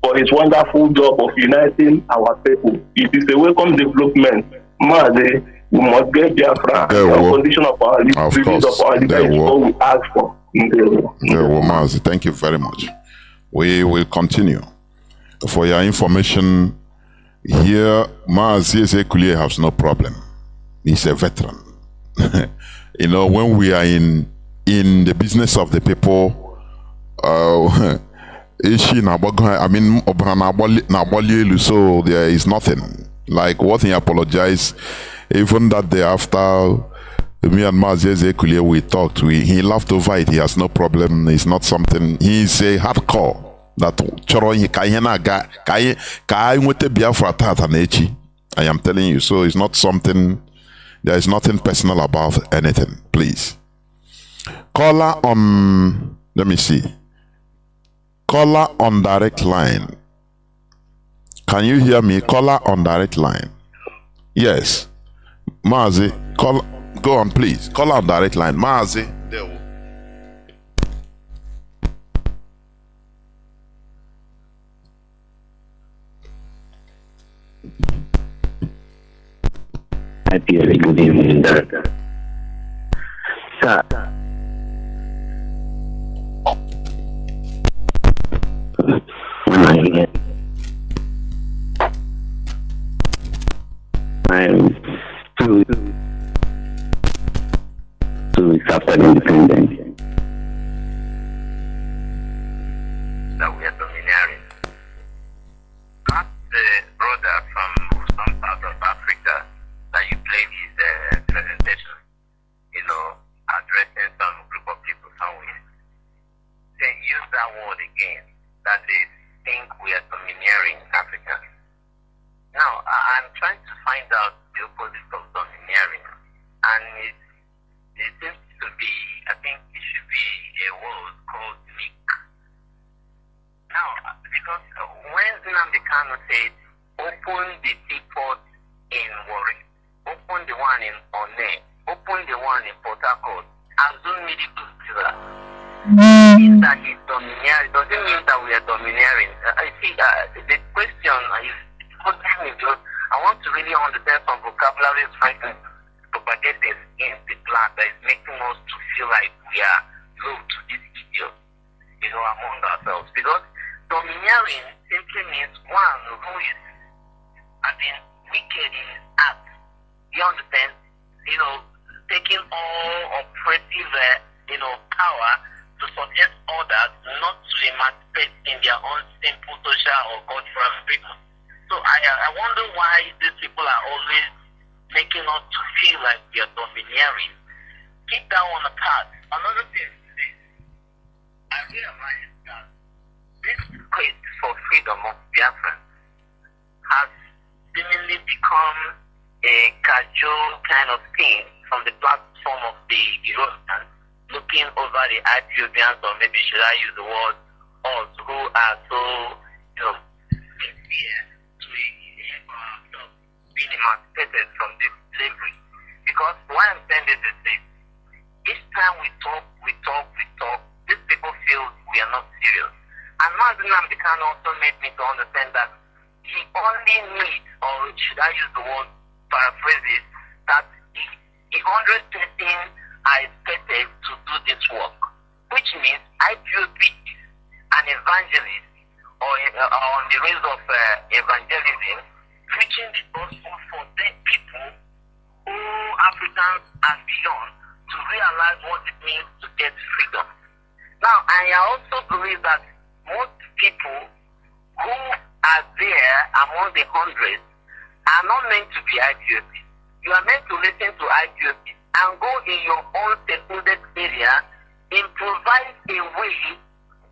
for his wonderful job of uniting our people. It is a welcome development. Mazi, we must get Biafra on condition of our liberty is what we ask for. Mazi, thank you very much. We will continue. For your information, here Mazi Ezekulie has no problem. He's a veteran. You know, when we are in the business of the people, so there is nothing. Like what he apologized, even that day after me and Mazi Ezekulie we talked, he laughed over it. He has no problem. It's not something. He's a hardcore that I am telling you. So it's not something. There is nothing personal about anything. Please. Caller on. Let me see. Caller on direct line. Can you hear me? Caller on direct line. Yes. Mazi, call. Go on, please. Caller on direct line. Mazi. IPA, good evening, Director. Sir, when I hear I'm 2 weeks after independence that we are domineering. Not the brother from some part of Africa that you played his presentation, addressing some group of people somewhere. They use that word again, that they think we are domineering Africans. Now, I'm trying to find out the opposite of domineering, and it seems to be, I think it should be a word called meek. Now, because when Nnamdi Kanu said, open the seaport in Warri, open the one in One, open the one in Port Harcourt, assume medical visa, means that he's domineering. It doesn't mean that we are domineering. I see the question is, I want to really understand some vocabulary fighting propagated in the plan that is making us to feel like we are low to this idiot, among ourselves. Because domineering simply means one who is, wicked in his act. You understand? Taking all oppressive, power to suggest others not to emancipate in their own simple social or cultural freedom. So I wonder why these people are always making us to feel like we are domineering. Keep that one apart. Another thing is this. I realize that this quest for freedom of Biafra has seemingly become a casual kind of thing from the platform of the Europeans looking over the Ethiopians, or maybe should I use the word us, who are so, sincere to being emancipated from this slavery. Because why I'm saying this is this. Each time we talk, these people feel we are not serious. And Mazi Nnamdi Kanu also made me to understand that he only needs, or should I use the word paraphrases, that the 100 persons are expected to do this work, which means IPOB is an evangelist, or on the rails of evangelism, preaching the gospel for the people who Africans and beyond to realize what it means to get freedom. Now, I also believe that most people who are there among the hundreds are not meant to be IPOB. You are meant to listen to IPOB and go in your own secluded area, improvise a way,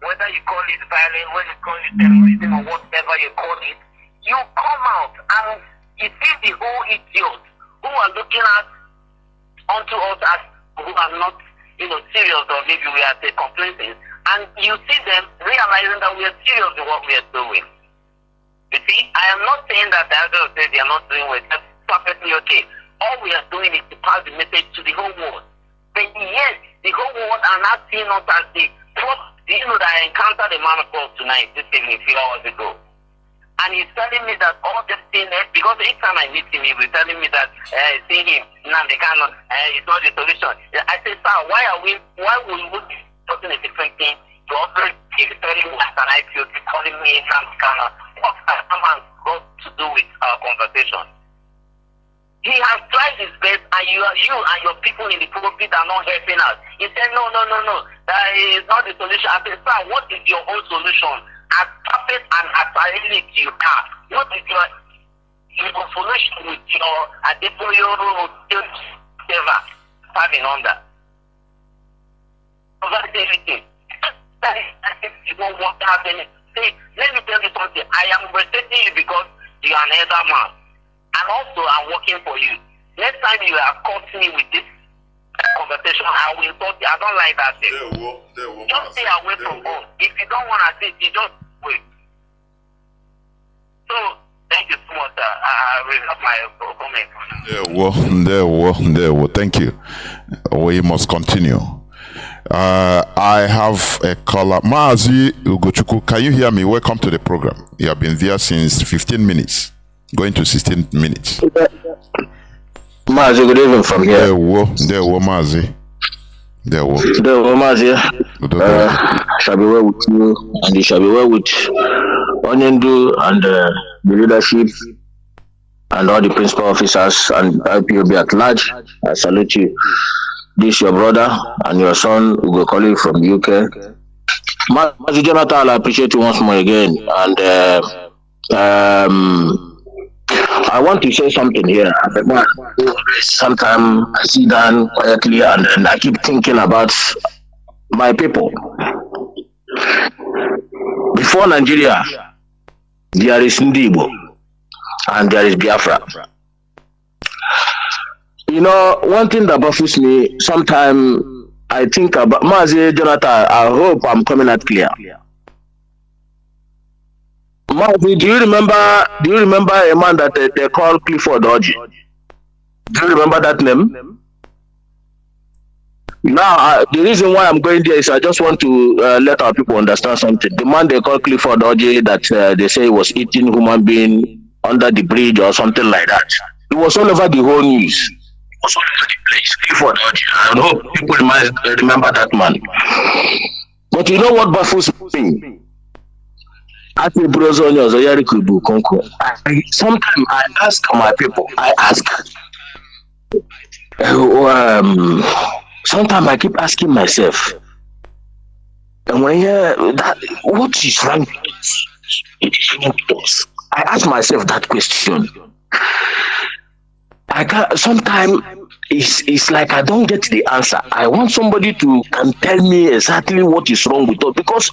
whether you call it violence, whether you call it terrorism, or whatever you call it. You come out and you see the whole idiots who are looking at onto us as who are not, serious, or maybe we are complacent, and you see them realizing that we are serious in what we are doing. You see, I am not saying that the others say they are not doing well. That's perfectly okay. All we are doing is to pass the message to the whole world. But yes, the whole world are not seeing us as the prophet. That I encountered a man of God tonight, this evening, a few hours ago. And he's telling me that all this thing, because each time I meet him, he was telling me that, see him, Nnamdi Kanu, it's not the solution. I said, sir, why will we be talking a different thing to also telling me that an IPO, calling me Nnamdi Kanu? What has someone got to do with our conversation? He has tried his best, and you and your people in the pulpit are not helping us. He said, no, that is not the solution. I said, sir, what is your own solution? As perfect and as reality you are, what is your solution with your editorial whatever having under? So that's everything. That is, you don't want to have any. See, let me tell you something. I am respecting you because you are an elder man. And also, I'm working for you. Next time you are caught me with this conversation, I will talk to you. I don't like that thing. Just stay away from home. If you don't want to sit, you just wait. So, thank you so much. I will have my comment. There. Thank you. We must continue. I have a caller. Mazi Ugochukwu, can you hear me? Welcome to the program. You have been there since 15 minutes. Going to 16 minutes. Mazi, good evening from here. There were Mazi. There were Mazi. Shall be well with you, and it shall be well with Onyendu and the leadership and all the principal officers and IPOB at large. I salute you. This your brother and your son, Ugo Collie from the UK. Mazi Jonathan, I appreciate you once more again. And I want to say something here. Sometimes I sit down quietly and I keep thinking about my people. Before Nigeria, there is Ndibo and there is Biafra. You know, one thing that baffles me, sometimes I think about Mazi Jonathan, I hope I'm coming out clear. Mazi, do you remember a man that they call Clifford Orji? Do you remember that name? Now, the reason why I'm going there is I just want to let our people understand something. The man they call Clifford Orji, that they say was eating human being under the bridge or something like that. It was all over the whole news. It was all over the place. Clifford Orji. I hope people remember that man. But you know what baffles me? Sometimes I ask my people, sometimes I keep asking myself, and when I hear that, what is wrong with us? I ask myself that question. I can't, sometimes it's like I don't get the answer. I want somebody to can tell me exactly what is wrong with us, because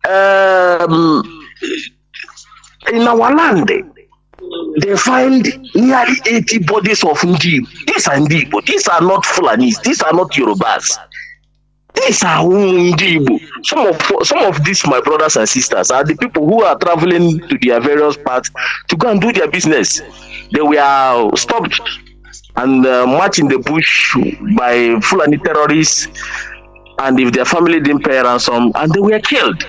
in our land they find nearly 80 bodies of Ndi. These are Ndibo. These are not Fulanis. These are not Yorubas. These are Ndibo. Some of these, my brothers and sisters, are the people who are traveling to their various parts to go and do their business. They were stopped and marched in the bush by Fulani terrorists, and if their family didn't pay ransom, and they were killed.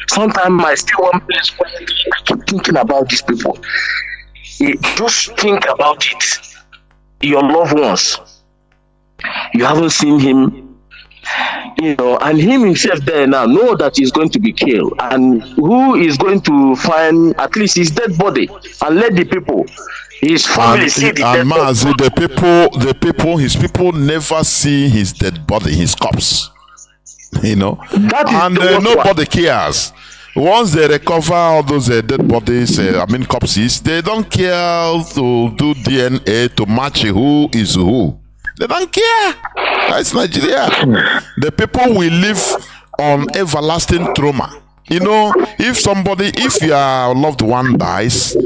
Sometimes I stay one place where I keep thinking about these people. Just think about it. Your loved ones, you haven't seen him, you know, and him himself there now know that he's going to be killed, and who is going to find at least his dead body and let the people, his family, see the dead body. His people never see his dead body, his corpse. You know, and nobody cares. Once they recover all those dead bodies, corpses, they don't care to do DNA to match who is who. They don't care. That's Nigeria. The people will live on everlasting trauma. You know, if your loved one dies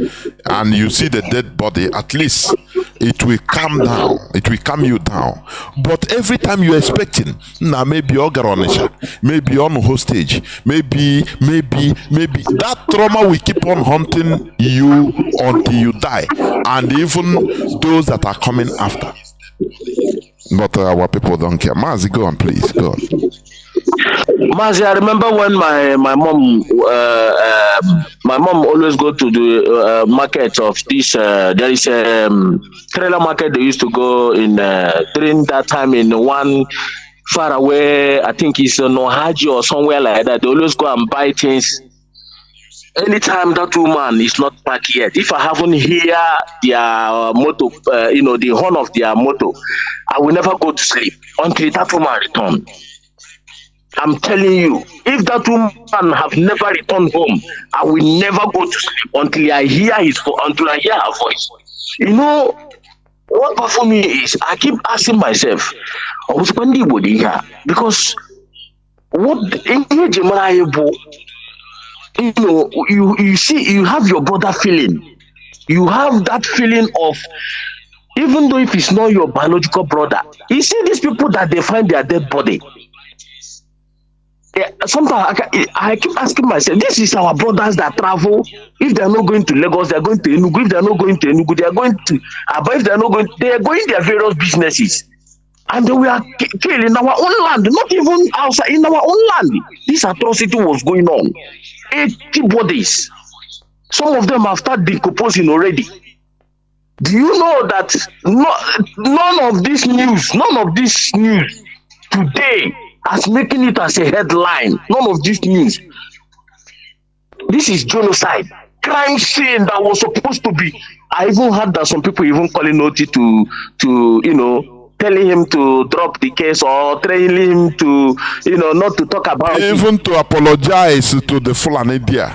and you see the dead body, at least it will calm down. It will calm you down. But every time you're expecting, maybe Ogaronisha, maybe on hostage, maybe that trauma will keep on haunting you until you die, and even those that are coming after. But our people don't care. Mazi, go on, please. Go on. Mazi, I remember when my mom always go to the market of this. There is a trailer market they used to go in during that time in one far away. I think it's Nohaji or somewhere like that. They always go and buy things. Anytime that woman is not back yet, if I haven't hear their motto, the horn of their motto, I will never go to sleep until that woman returns. I'm telling you, if that woman have never returned home, I will never go to sleep until I hear her voice. You know, what for me is I keep asking myself, because what you see, you have your brother feeling. You have that feeling of, even though if it's not your biological brother, you see these people that they find their dead body. Yeah, sometimes I keep asking myself, this is our brothers that travel. If they are not going to Lagos, they are going to Enugu. If they are not going to Enugu, they are going to Aba. If they are not going, they are going their various businesses. And we are killed in our own land, not even outside, in our own land. This atrocity was going on. 80 bodies. Some of them have started decomposing already. Do you know that none of this news today as making it as a headline? None of this news. This is genocide. Crime scene that was supposed to be. I even heard that some people even calling Oti to telling him to drop the case or telling him to, not to talk about even to apologize to the Fulani there.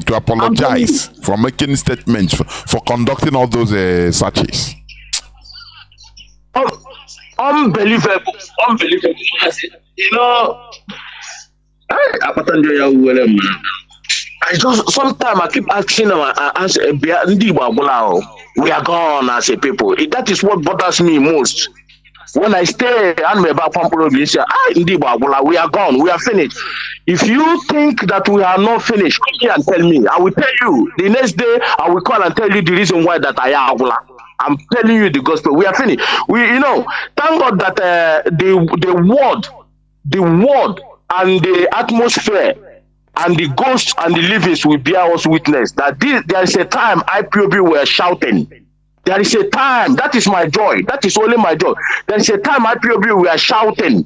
To apologize for making statements, for conducting all those searches. Unbelievable. I just sometimes I keep asking them, we are gone as a people. That is what bothers me most. When I stay and we are gone, we are finished. If you think that we are not finished, come here and tell me. I will tell you. The next day, I will call and tell you the reason why that I am. I'm telling you the gospel. We are finished. Thank God that the word and the atmosphere and the ghosts and the livings will bear us witness that there is a time IPOB were shouting. There is a time, that is my joy. That is only my joy. There is a time IPOB were shouting.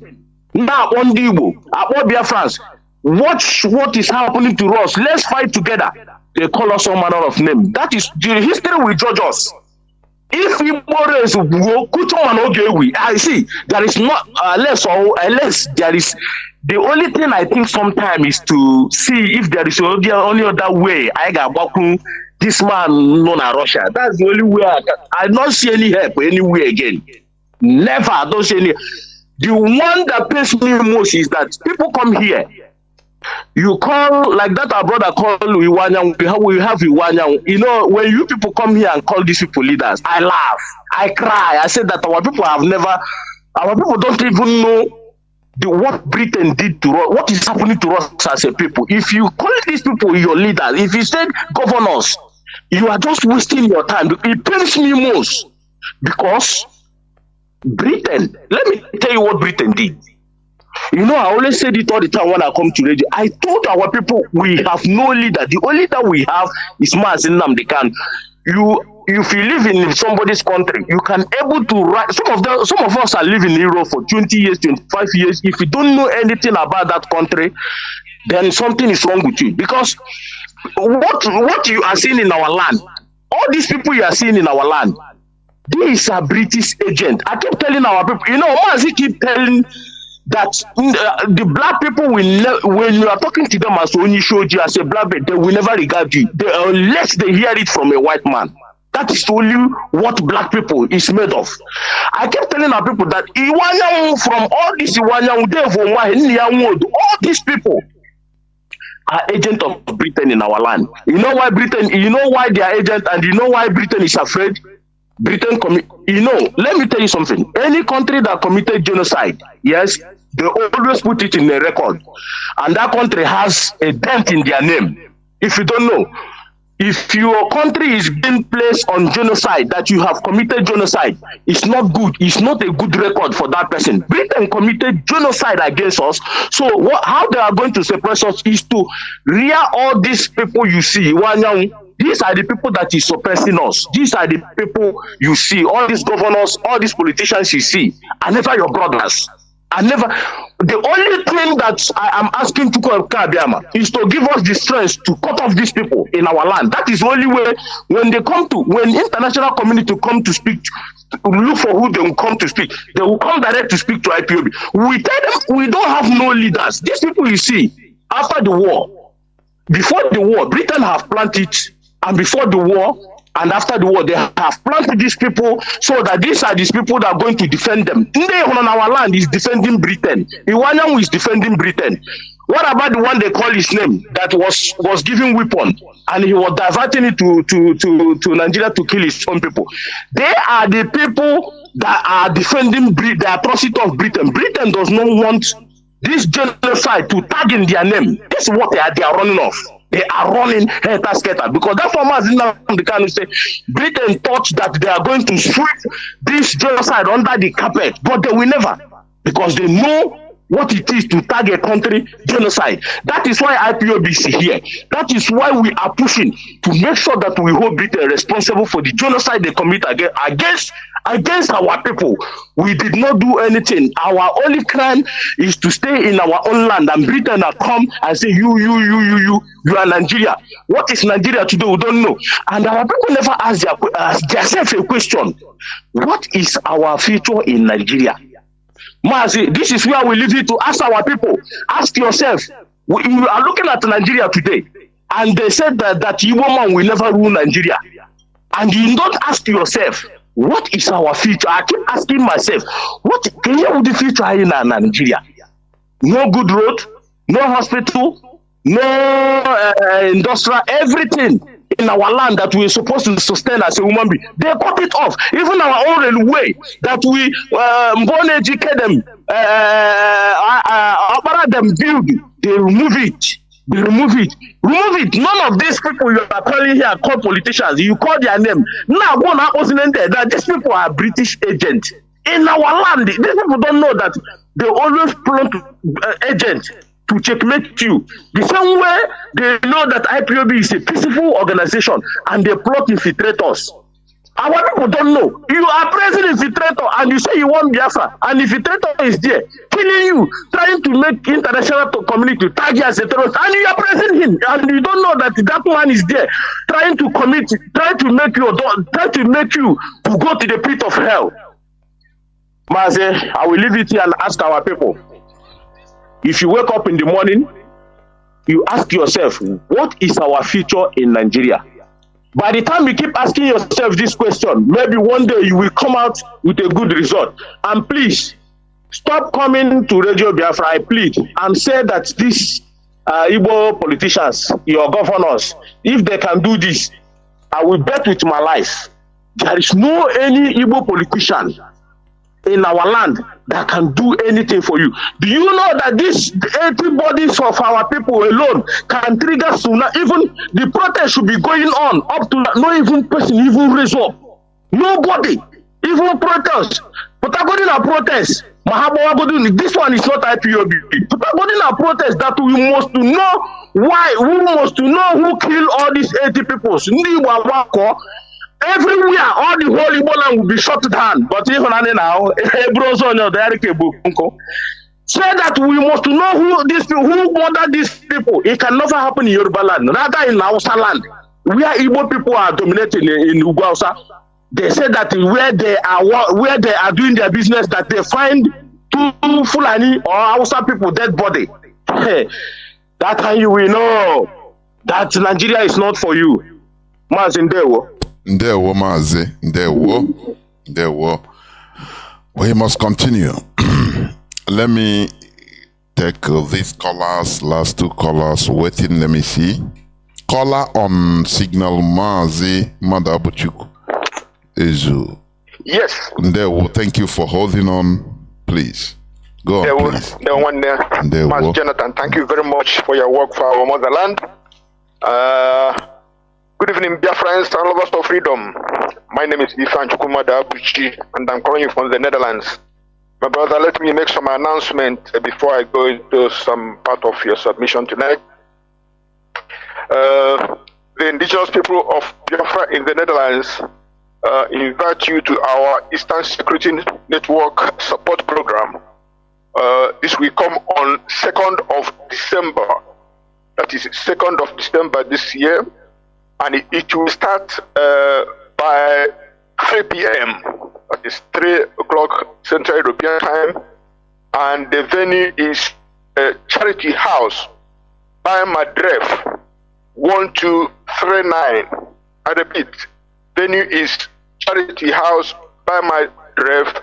Now on Igbo, about Biafrans, watch what is happening to us. Let's fight together. They call us all manner of name. That is the history will judge us. If I see there is not unless there is. The only thing I think sometimes is to see if there is only other way. I got walking this man known as Russia. That's the only way I don't see any help anywhere again. Never. I don't see any. The one that pains me most is that people come here. You call like that our brother called Iwanyang. We have Iwanyang. When you people come here and call these people leaders, I laugh, I cry. I said that our people don't even know what Britain did to us, what is happening to us as a people. If you call these people your leaders, if you said governors, you are just wasting your time. It pains me most because Britain, let me tell you what Britain did. I always said it all the time when I come to radio. I told our people we have no leader. The only leader we have is Mazi Nnamdi Kanu. If you live in somebody's country, you can able to write. Some of us are living in Europe for 20 years, 25 years. If you don't know anything about that country, then something is wrong with you. Because what you are seeing in our land, all these people you are seeing in our land, these are British agents. I keep telling our people, Mazi keep telling that the black people when you are talking to them as Onishoji, as a black man, they will never regard you unless they hear it from a white man. That is only what black people is made of. I kept telling our people that from all this all these people are agents of Britain in our land. You know why they are agents, and you know why Britain is afraid? Britain let me tell you something. Any country that committed genocide, yes, they always put it in the record, and that country has a dent in their name. If you don't know, if your country is being placed on genocide, that you have committed genocide, it's not good. It's not a good record for that person. Britain committed genocide against us. So how they are going to suppress us is to rear all these people you see. These are the people that is suppressing us. These are the people you see. All these governors, all these politicians you see are never your brothers. The only thing that I am asking to Kabiama is to give us the strength to cut off these people in our land. That is the only way. When international community come to speak, look for who they will come to speak. They will come direct to speak to IPOB. We tell them we don't have no leaders. These people you see, after the war, before the war, Britain have planted, and before the war, and after the war, they have planted these people so that these are these people that are going to defend them. Nde on our land is defending Britain. Iwanyang is defending Britain. What about the one they call his name that was giving weapon and he was diverting it to Nigeria to kill his own people? They are the people that are defending the atrocity of Britain. Britain does not want this genocide to tag in their name. This is what they are running off. They are running helter-skelter because that former Nnamdi Kanu say Britain thought that they are going to sweep this genocide under the carpet, but they will never, because they know what it is to tag a country genocide. That is why IPOB is here. That is why we are pushing to make sure that we hold Britain responsible for the genocide they commit against our people. We did not do anything. Our only crime is to stay in our own land, and Britain will come and say, you are Nigeria. What is Nigeria today? We don't know. And our people never ask themselves a question. What is our future in Nigeria? Mazi, this is where we leave it to ask our people. Ask yourself. You are looking at Nigeria today, and they said that Igbo man will never rule Nigeria. And you don't ask yourself, what is our future? I keep asking myself, what can you the future in Nigeria? No good road, no hospital, no industrial, everything in our land that we're supposed to sustain as a human being. They cut it off. Even our own railway that we born educate them, build, they remove it. They remove it. Remove it. None of these people you are calling here called politicians. You call their name. Now, one that these people are British agents. In our land, these people don't know that they always plot agents to checkmate you. The same way they know that IPOB is a peaceful organization and they plot infiltrators. Our people don't know. You are praising infiltrator and you say you want Biafra, and infiltrator is there killing you, trying to make international community tag you as a terrorist, and you are praising him, and you don't know that that man is there trying to make you to go to the pit of hell. Mazi, I will leave it here and ask our people. If you wake up in the morning, you ask yourself, what is our future in Nigeria? By the time you keep asking yourself this question, maybe one day you will come out with a good result. And please, stop coming to Radio Biafra, I plead, and say that these Igbo politicians, your governors, if they can do this, I will bet with my life. There is no any Igbo politician in our land that can do anything for you. Do you know that these 80 bodies of our people alone can trigger tsunami? Even the protest should be going on up to no even person even raise up. Nobody even protest. But according to protest, this one is not IPOB. But according to protest, that we must know why. We must know who killed all these 80 people. Everywhere, all the whole Igbo land will be shut down. But even now, say that we must know who murdered these people. It can never happen in Yoruba land, rather in Hausa land, where Igbo people are dominating in Ugwausa. They say that where they are doing their business, that they find two Fulani or Hausa people dead body. Hey, that time you will know that Nigeria is not for you. Mazi, Ndewo Mazi, Ndewo. We must continue. Let me take these callers, last two callers waiting. Let me see. Caller on signal Mazi Madabuchuku. Ezu. Yes. Ndewo, thank you for holding on. Please. Go on, please. Mazi Jonathan, thank you very much for your work for our motherland. Good evening, Biafrans and lovers of freedom. My name is Ifan Chukwumada Abuchi, and I'm calling you from the Netherlands. My brother, let me make some announcement before I go into some part of your submission tonight. The indigenous people of Biafra in the Netherlands invite you to our Eastern Security Network support program. This will come on 2nd of December. That is 2nd of December this year. And it will start by 3 p.m. That is 3 o'clock Central European Time. And the venue is Charity House by Madref 1239. I repeat, venue is Charity House by Madref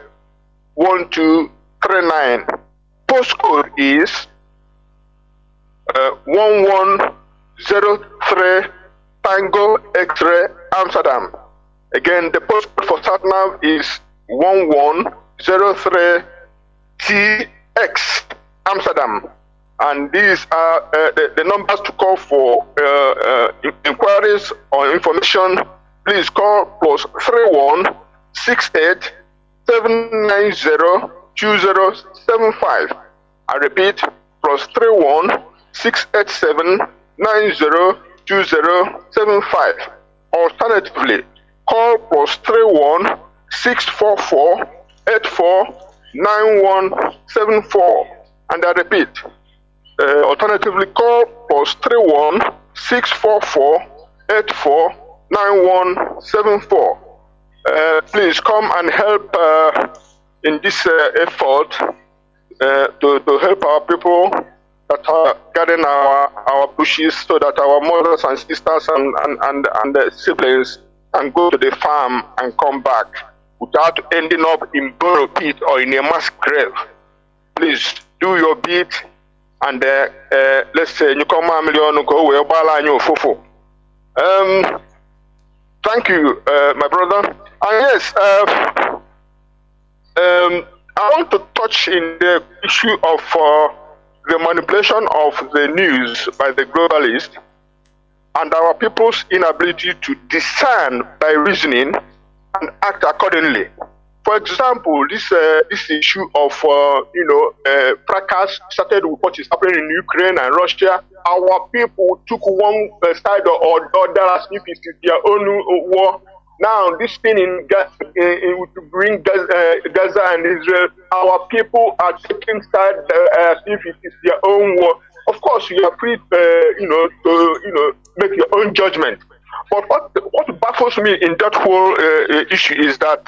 1239. Postcode is 1103 Tango X-Ray Amsterdam. Again, the postcode for SatNav is 1103 TX Amsterdam. And these are the numbers to call for inquiries or information. Please call +31 68 790 2075. I repeat, +31 687 902075. Alternatively, call +31 644 849174. And I repeat, alternatively, call +31 644 849174. Please come and help in this effort to help our people that are guarding our bushes, so that our mothers and sisters and siblings can go to the farm and come back without ending up in burrow pit or in a mass grave. Please do your bit, and let's say you come a million go where balanyo fofo. Thank you, my brother. And yes, I want to touch in the issue of the manipulation of the news by the globalists and our people's inability to discern by reasoning and act accordingly. For example, this issue of fracas started with what is happening in Ukraine and Russia. Our people took one side or the other as if it is their own war. Now, this thing to bring Gaza and Israel, our people are taking side as if it is their own war. Of course, you are free, to make your own judgment. But what baffles me in that whole issue is that,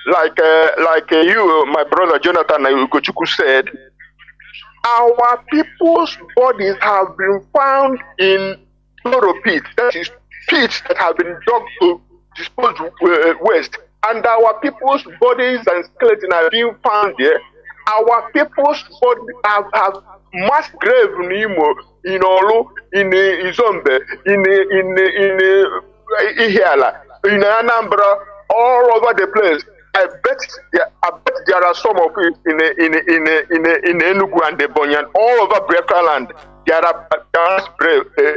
like you, my brother Jonathan Ugochukwu said, our people's bodies have been found in burrow pits, that is, pits that have been dug to dispose waste, and our people's bodies and skeletons are being found there. Our people's bodies have mass grave in Imo, in Olu, in Izombe, in Ihiala, in Anambra, all over the place. I bet there are some of it in Enugu and Ebonyi, and all over Biafra land. There are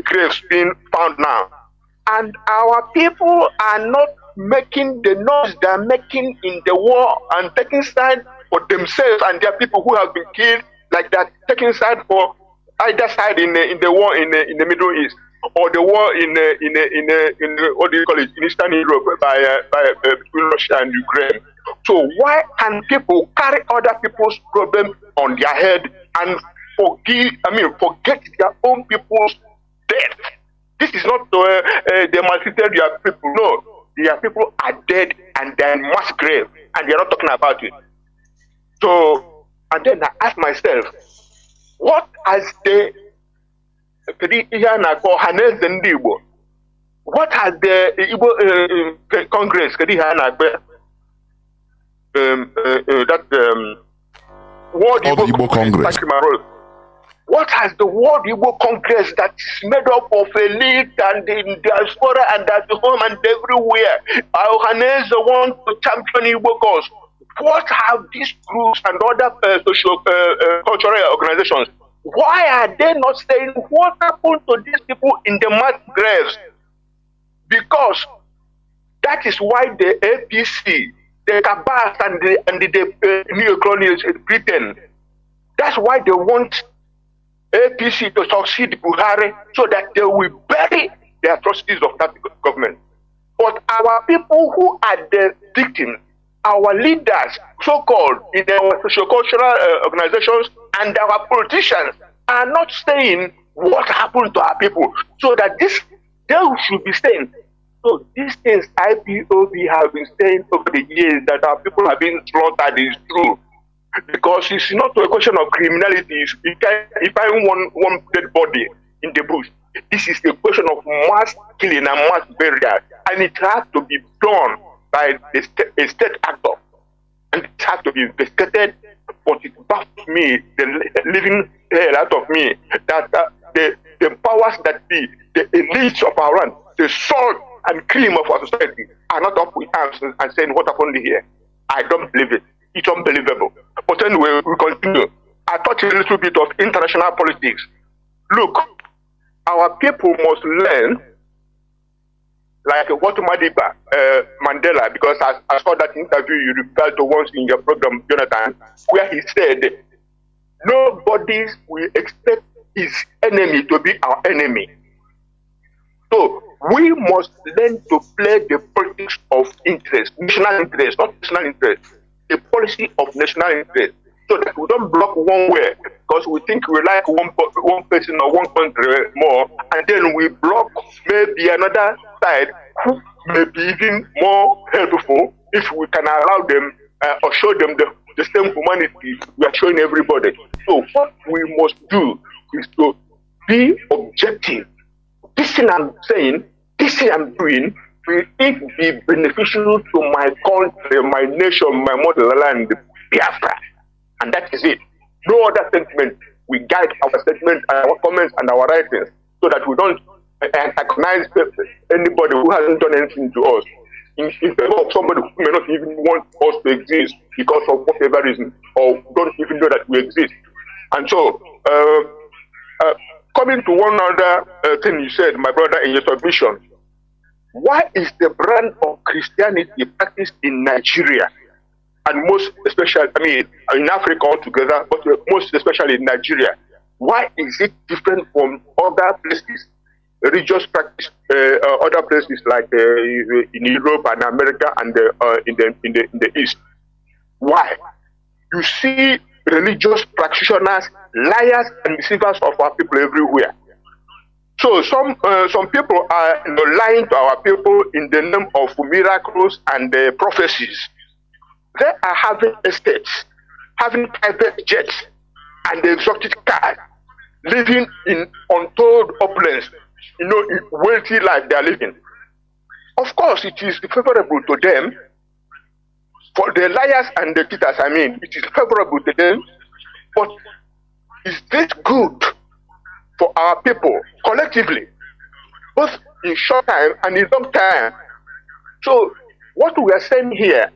graves being found now. And our people are not making the noise they are making in the war and taking side for themselves and their people who have been killed, like that, taking side for either side in the war in the Middle East, or the war in what do you call it, in Eastern Europe by between Russia and Ukraine. So why can people carry other people's problems on their head and forget their own people's death? This is not they maltreated their people. No, their people are dead and they're in mass grave, and they're not talking about it. So, and then I ask myself, what has what has the Igbo Congress World Igbo Congress? What has the World Igbo Congress that is made up of elite and the diaspora and at home and everywhere? Our want to champion Igbo cause. What have these groups and other cultural organizations? Why are they not saying what happened to these people in the mass graves? Because that is why the APC, the Kabas and the neo-colonials in Britain, that's why they want APC to succeed Buhari so that they will bury the atrocities of that government. But our people who are the victims, our leaders, so-called in our socio-cultural organizations, and our politicians are not saying what happened to our people, so that they should be saying. So these things IPOB have been saying over the years, that our people have been slaughtered, is true. Because it's not a question of criminality. You can't find one dead body in the bush. This is a question of mass killing and mass burial, and it has to be done by a state actor, and it has to be investigated. But it baffles me, the living hell out of me, that the powers that be, the elites of our land, the salt and cream of our society, are not up with arms and saying what happened here. I don't believe it. It's unbelievable. But anyway, we continue. I touch a little bit of international politics. Look, our people must learn, like what Madiba Mandela, because I saw that interview you referred to once in your program, Jonathan, where he said nobody will expect his enemy to be our enemy. So we must learn to play the politics of interest, national interest, not national interest, the policy of national interest, so that we don't block one way because we think we like one person or one country more, and then we block maybe another side who may be even more helpful if we can allow them or show them the same humanity we are showing everybody. So what we must do is to be objective. This thing I'm saying, this thing I'm doing, will it be beneficial to my country, my nation, my motherland, Biafra? And that is it. No other sentiment. We guide our statements, our comments, and our writings so that we don't antagonize anybody who hasn't done anything to us in favor of somebody who may not even want us to exist because of whatever reason, or don't even know that we exist. And so, coming to one other thing you said, my brother, in your submission, why is the brand of Christianity practiced in Nigeria, and most especially, I mean, in Africa altogether, but most especially in Nigeria, why is it different from other places, religious practice, other places like in Europe and America and in the East? Why? You see religious practitioners, liars and deceivers of our people everywhere. So some people are lying to our people in the name of miracles and prophecies. They are having estates, having private jets and exotic cars, living in untold opulence, wealthy life they are living. Of course, it is favorable to them. For the liars and the cheaters, I mean, it is favorable to them, but is this good for our people collectively, both in short time and in long time? So what we are saying here,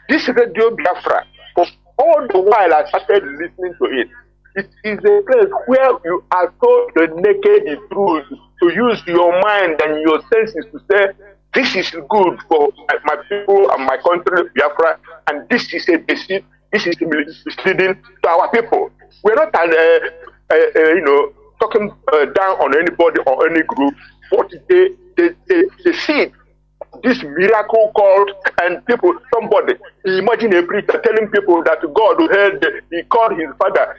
this Radio Biafra, for all the while I started listening to it, it is a place where you are told the naked truth, to use your mind and your senses to say, this is good for my people and my country, Biafra, and this is a deceit, this is misleading to our people. We're not, talking down on anybody or any group, but they see this miracle called, and people, somebody, imagine a preacher telling people that God heard, he called his father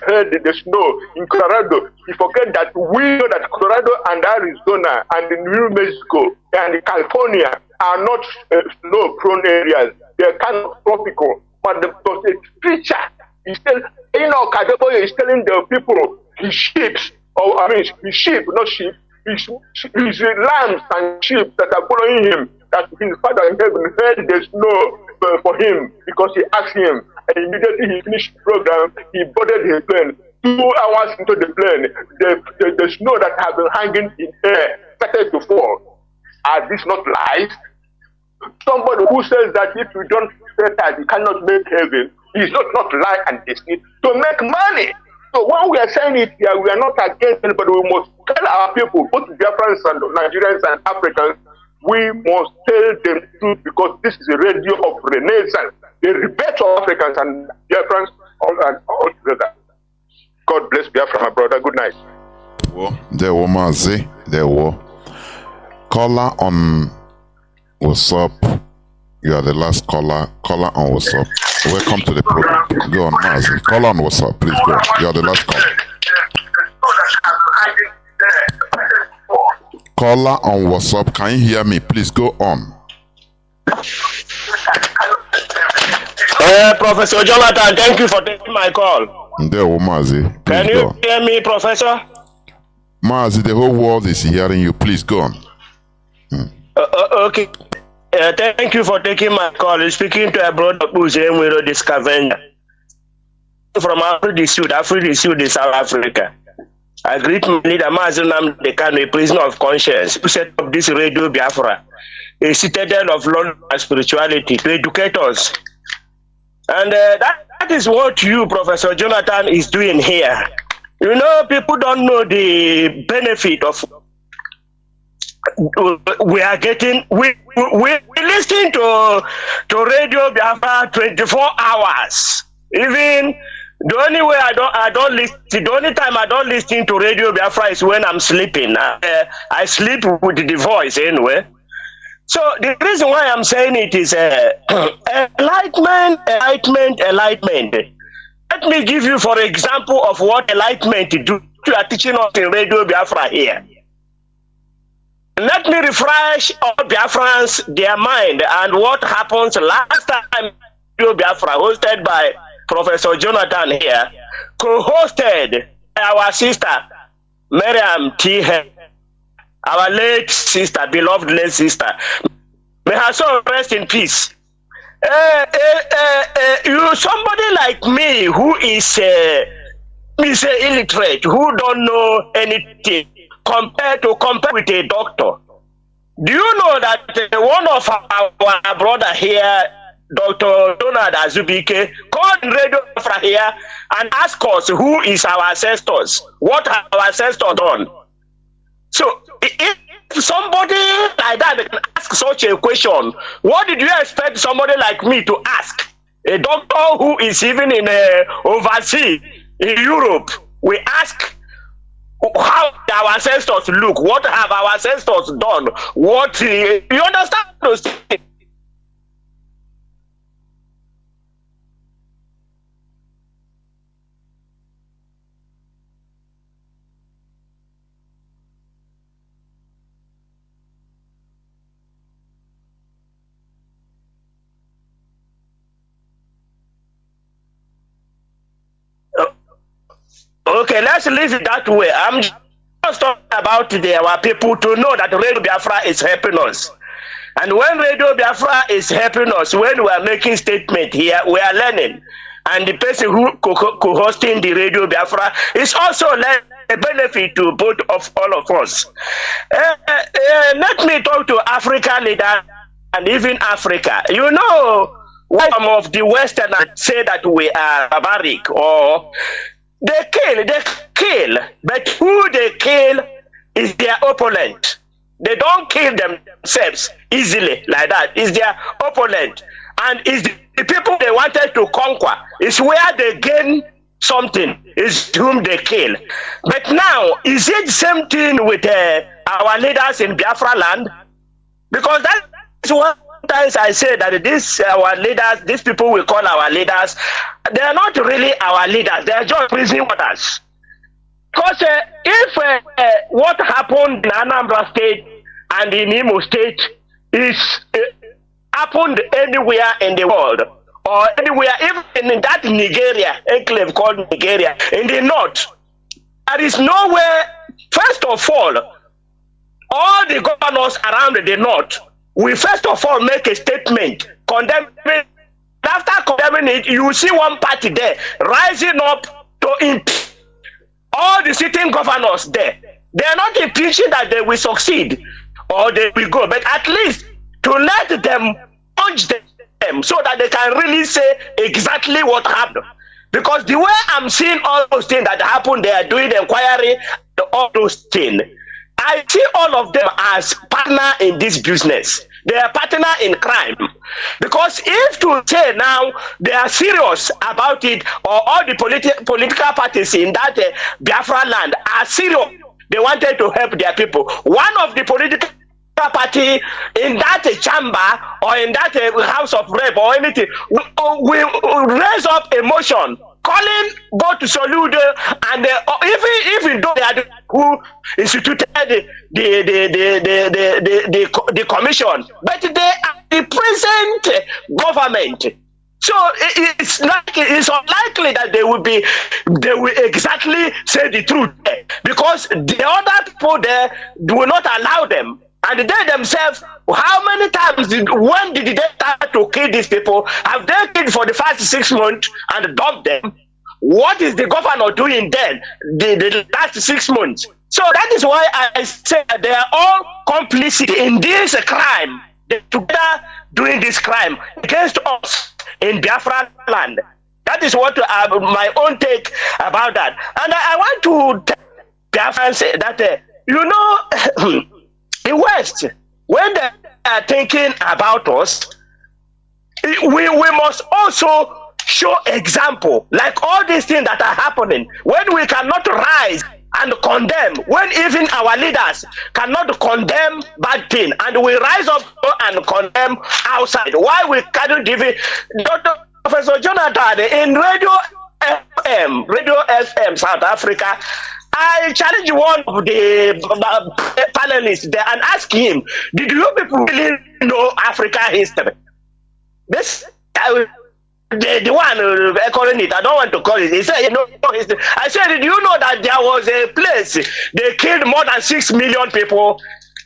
heard the snow in Colorado. He forget that we know that Colorado and Arizona and New Mexico and California are not snow-prone areas. They're kind of tropical. But the preacher is telling, Kadeboye is telling the people his sheep, his sheep, not sheep, his lambs and sheep that are following him, that his father in heaven heard the snow for him because he asked him, and immediately he finished the program, he boarded his plane. 2 hours into the plane, the snow that had been hanging in air started to fall. Are these not lies? Somebody who says that if you don't say that you cannot make heaven, is not lie and deceit to make money. So when we are saying it here, we are not against anybody. We must tell our people, both Biafrans and Nigerians and Africans, we must tell them the truth, because this is a radio of renaissance. They rebel to Africans and Biafrans all together. God bless Biafra, my brother. Good night. There were Mazi. There were caller on WhatsApp. You are the last caller. Caller on WhatsApp. Welcome to the program. Go on, Mazi. Caller on WhatsApp, please go. You are the last caller. Caller on WhatsApp, can you hear me? Please go on. Professor Jonathan, thank you for taking my call. There, Mazi. Can you hear me, Professor? Mazi, the whole world is hearing you. Please go on. Okay. Thank you for taking my call. Speaking to a brother who's in with the scavenger from Africa Sud in South Africa. I greet my leader, Mazi Nnamdi Kanu, a prisoner of conscience, who set up this Radio Biafra, a citadel of law and spirituality to educate us. And that is what you, Professor Jonathan, is doing here. You know, people don't know the benefit of we are getting. We listen to Radio Biafra 24 hours. Even The only way I don't listen. The only time I don't listen to Radio Biafra is when I'm sleeping. I sleep with the voice anyway. So the reason why I'm saying it is enlightenment. Let me give you, for example, of what enlightenment do. You are teaching us in Radio Biafra here. Let me refresh all Biafrans their mind and what happens last time Radio Biafra, hosted by Professor Jonathan here, co-hosted our sister Miriam T. Our late sister, beloved late sister. May her soul rest in peace. You, somebody like me who is illiterate, who don't know anything, compare with a doctor. Do you know that one of our brother here, Dr. Donald Azubike, called Radio Biafra here and asked us who is our ancestors, what have our ancestors done? So if somebody like that can ask such a question, what did you expect somebody like me to ask? A doctor who is even in overseas in Europe, we ask how our ancestors look, what have our ancestors done, what you understand those things? Okay, let's leave it that way. I'm just talking about our people to know that Radio Biafra is helping us. And when Radio Biafra is helping us, when we are making statement here, we are learning. And the person who co-hosting the Radio Biafra is also learning a benefit to both of all of us. Let me talk to African leaders and even Africa. You know, some of the Westerners say that we are barbaric, or they kill, but who they kill is their opponent. They don't kill themselves easily like that. It's their opponent. And it's the people they wanted to conquer. It's where they gain something, is whom they kill. But now, is it the same thing with our leaders in Biafra land? Because that's what sometimes I say that our leaders, these people we call our leaders, they are not really our leaders. They are just prison waters. Because if what happened in Anambra State and in Imo State is happened anywhere in the world, or anywhere, even in that Nigeria, enclave called Nigeria, in the north, there is nowhere. First of all the governors around the north, we first of all make a statement condemning. After condemning it, you see one party there rising up to impeach all the sitting governors there. They are not impeaching that they will succeed or they will go, but at least to let them punch them so that they can really say exactly what happened. Because the way I'm seeing all those things that happened, they are doing the inquiry, all those things, I see all of them as partner in this business. They are partner in crime. Because if to say now they are serious about it, or all the political parties in that Biafra land are serious, they wanted to help their people. One of the political party in that chamber or in that house of rep or anything will raise up a motion calling both Soludo and even though they are the who instituted the commission, but they are the present government. So it's unlikely that they will exactly say the truth, because the other people there will not allow them. And they themselves, how many times when did they start to kill these people? Have they killed for the first 6 months and dumped them? What is the governor doing then, the last 6 months? So that is why I say they are all complicit in this crime. They're together doing this crime against us in Biafra land. That is what my own take about that. And I want to tell Biafrans that, you know, the West, when they are thinking about us, we must also show example, like all these things that are happening, when we cannot rise and condemn, when even our leaders cannot condemn bad thing, and we rise up and condemn outside, why we cannot give it? Dr. Professor Jonathan, in Radio FM, South Africa, I challenge one of the panelists there and ask him, did you people really know Africa history? This the one calling it, I don't want to call it. He said, you know, I said, did you know that there was a place they killed more than 6 million people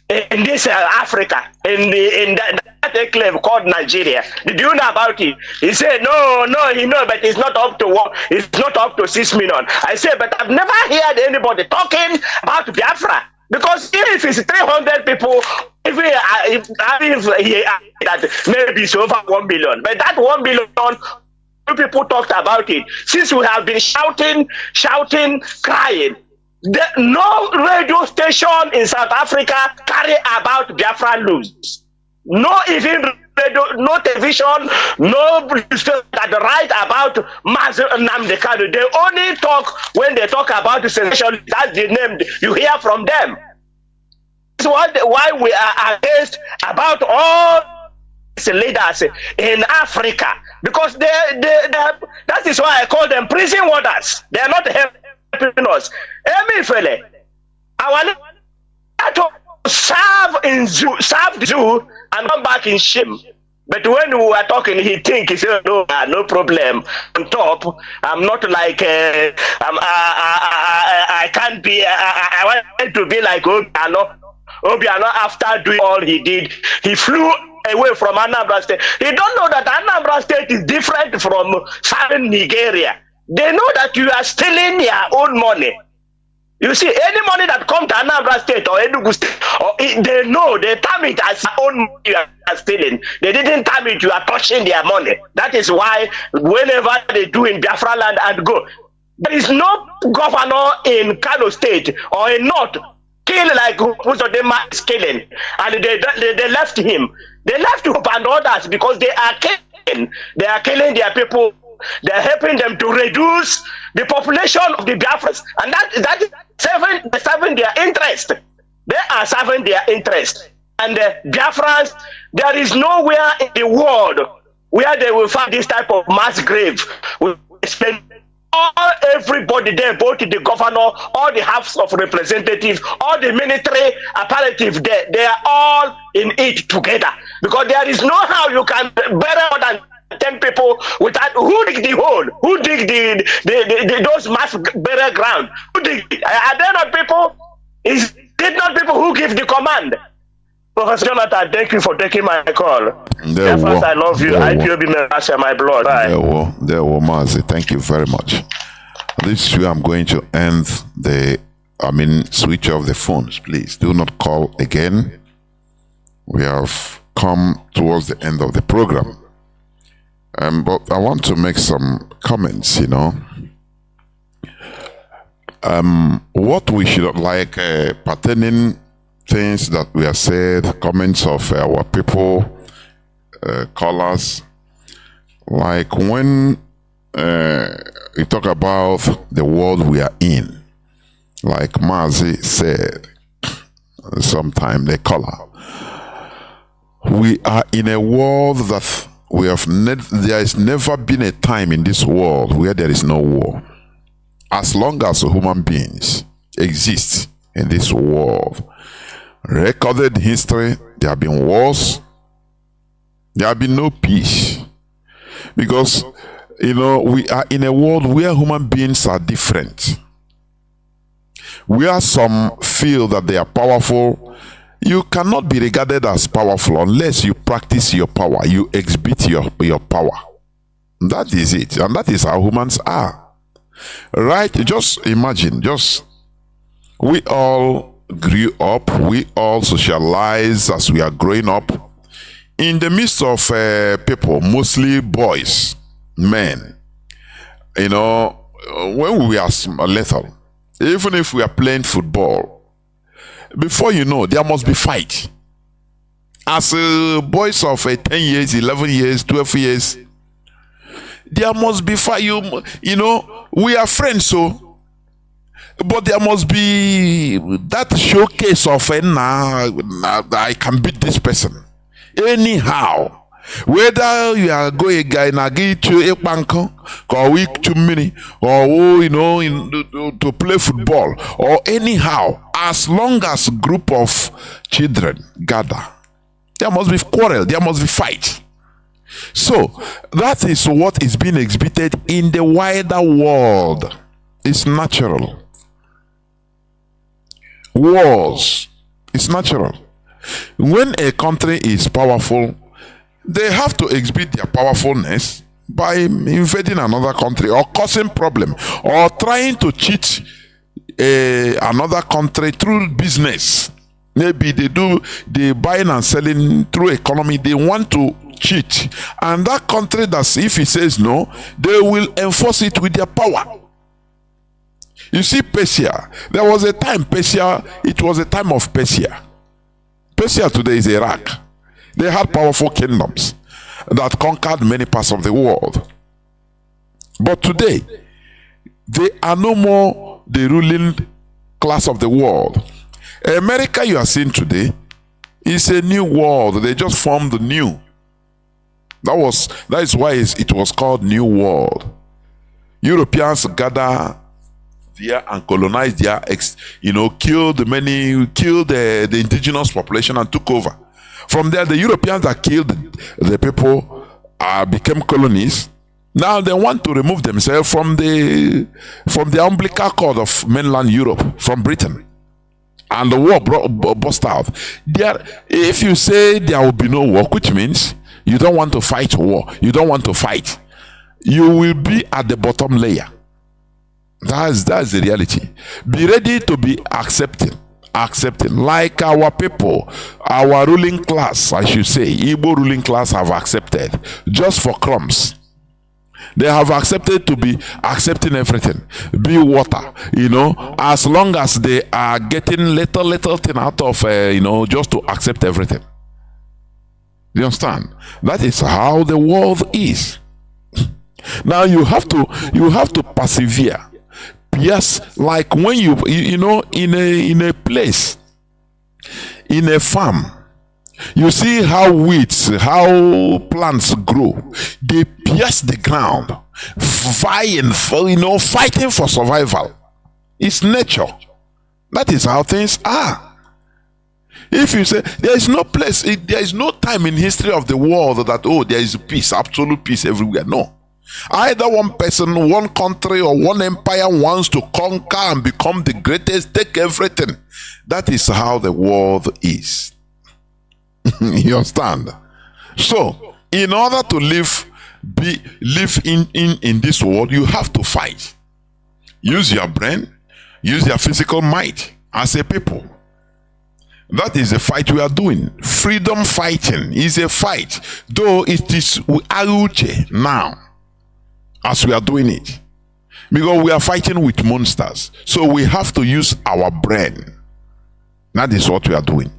in this Africa, in that enclave called Nigeria? Did you know about it? He said, no, he know, but it's not up to what, it's not up to 6 million. I said, but I've never heard anybody talking about Biafra, because if it's 300 people, if that maybe it's over 1 billion, but that 1 billion people talked about it. Since we have been shouting, crying, no radio station in South Africa carry about Biafra news. No even radio, no television, no that write about Mazi Nnamdi Kanu. They only talk when they talk about the sensation. That's the name you hear from them. That's why we are against about all these leaders in Africa, because that is why I call them prison warders. They are not helping us. Our to serve the zoo and come back in shame. But when we were talking, he said, no problem. On top, I'm not like, I can't be, I want to be like Obiano after doing all he did. He flew away from Anambra State. He don't know that Anambra State is different from southern Nigeria. They know that you are stealing your own money. You see, any money that comes to Anambra State or Enugu State, they know, they term it as your own money you are stealing. They didn't term it, you are touching their money. That is why whenever they do in Biafra land and go, there is no governor in Kano State or in North kill like Uzodema is killing, and they left him. They left him and others because they are killing. They are killing their people. They are helping them to reduce the population of the Biafrans, and that is serving their interest. They are serving their interest. And the Biafrans, there is nowhere in the world where they will find this type of mass grave. We spend everybody there, both the governor, all the House of Representatives, all the military apparatus there, they are all in it together, because there is no how you can bury more than 10 people without who dig the hole, who dig the those mass burial ground, who dig it? Are there not people? Is it not people who give the command? Professor Jonathan, thank you for taking my call. First, I love you. IPOB members are my blood. Bye. There were Mazi. Thank you very much. This is where I'm going to end switch off the phones. Please do not call again. We have come towards the end of the program. But I want to make some comments, what we should like pertaining things that we have said, comments of our people, callers, like when we talk about the world we are in, like Mazi said sometime, the caller, we are in a world that there has never been a time in this world where there is no war. As long as human beings exist in this world, recorded history, there have been wars, there have been no peace. Because, we are in a world where human beings are different. Where some feel that they are powerful, you cannot be regarded as powerful unless you practice your power, you exhibit your power. That is it, and that is how humans are. Right? Just imagine, we all grew up, we all socialized as we are growing up in the midst of people, mostly boys, men. When we are little, even if we are playing football, before you know, there must be fight. As boys of 10 years, 11 years, 12 years, there must be fire. You know, we are friends, so, but there must be that showcase of I can beat this person anyhow. Whether you are going a guy na get to a bank or week to mini or you know to play football or anyhow, as long as group of children gather, there must be quarrel, there must be fight. So that is what is being exhibited in the wider world. It's natural. Wars, it's natural. When a country is powerful, they have to exhibit their powerfulness by invading another country or causing problem or trying to cheat another country through business. Maybe they buying and selling through economy. They want to cheat, and that country, that's if he says no, they will enforce it with their power. You see, Persia, there was a time it was a time of Persia. Persia today is Iraq. They had powerful kingdoms that conquered many parts of the world. But today, they are no more the ruling class of the world. America you are seeing today is a new world. They just formed the new. That is why it was called New World. Europeans gather there and colonized there, killed the indigenous population and took over. From there, the Europeans that killed the people became colonies. Now they want to remove themselves from the umbilical cord of mainland Europe, from Britain. And the war burst out. If you say there will be no war, which means you don't want to fight war, you don't want to fight, you will be at the bottom layer. That's the reality. Be ready to be accepting, like our people, our ruling class, I should say, Igbo ruling class have accepted just for crumbs. They have accepted to be accepting everything, be water, as long as they are getting little thing out of, just to accept everything. You understand? That is how the world is. Now you have to persevere. Yes, like when you in a place, in a farm, you see how weeds, how plants grow. They pierce the ground, fighting for survival. It's nature. That is how things are. If you say there is no place, there is no time in history of the world that there is peace, absolute peace everywhere. No. Either one person, one country, or one empire wants to conquer and become the greatest, take everything. That is how the world is. You understand? So, in order to live in this world, you have to fight. Use your brain, use your physical might as a people. That is the fight we are doing. Freedom fighting is a fight, though it is Auche now, as we are doing it, because we are fighting with monsters. So we have to use our brain. That is what we are doing.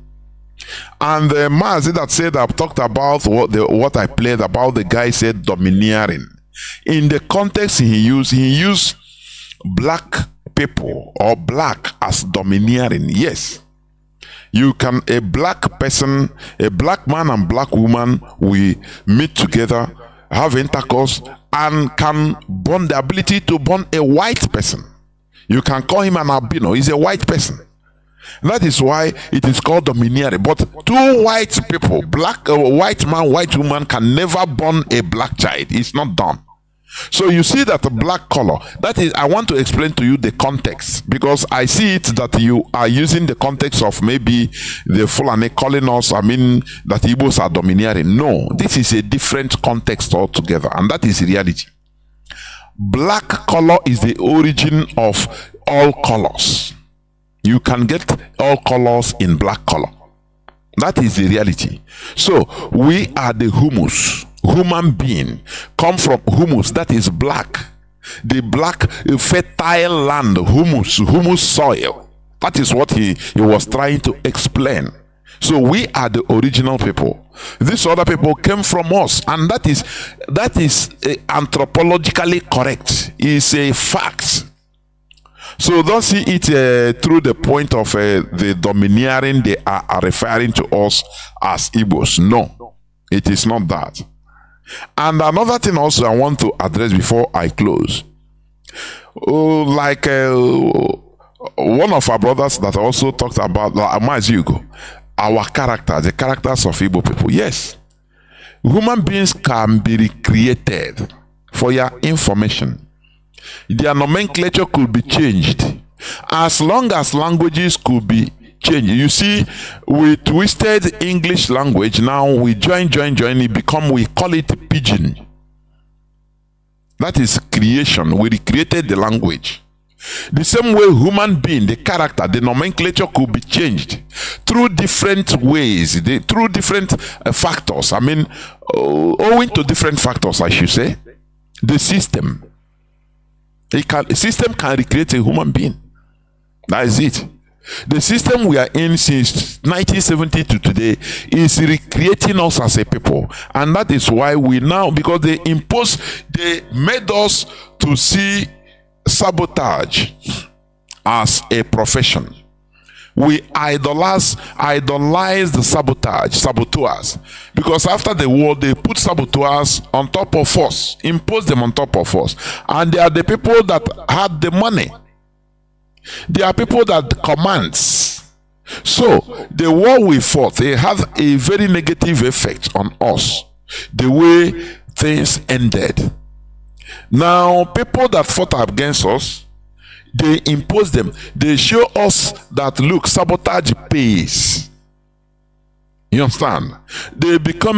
And the Mazi that said, I've talked about what I played about, the guy said domineering. In the context he used black people or black as domineering. Yes. You can, a black person, a black man and black woman, we meet together, have intercourse, and can bond the ability to bond a white person. You can call him an albino, he's a white person. That is why it is called domineering. But two white people, white man, white woman, can never bond a black child. It's not done. So you see that the black color, that is, I want to explain to you the context, because I see it that you are using the context of maybe the Fulani calling us, that Igbos are domineering. No, this is a different context altogether, and that is reality. Black color is the origin of all colors. You can get all colors in black color. That is the reality. So we are the human being, come from humus, that is black. The black fertile land, humus soil. That is what he was trying to explain. So we are the original people. These other people came from us, and that is anthropologically correct. It's a fact. So don't see it through the point of the domineering they are referring to us as Igbos. No, it is not that. And another thing also I want to address before I close. One of our brothers that also talked about Mazi, our character, the characters of Igbo people. Yes, human beings can be recreated. For your information, their nomenclature could be changed as long as languages could be changed. You see, we twisted English language. Now we join, we call it pidgin. That is creation. We recreated the language. The same way human being, the character, the nomenclature could be changed through different ways, through different factors. I mean, owing to different factors, I should say. The system. A system can recreate a human being. That is it. The system we are in since 1970 to today is recreating us as a people. And that is why we now, because they made us to see sabotage as a profession. We idolize the saboteurs, because after the war they put saboteurs on top of us, imposed them on top of us, and they are the people that had the money. They are people that commands. So the war we fought, it had a very negative effect on us, the way things ended. Now people that fought against us, they impose them. They show us that, look, sabotage pays. You understand? They became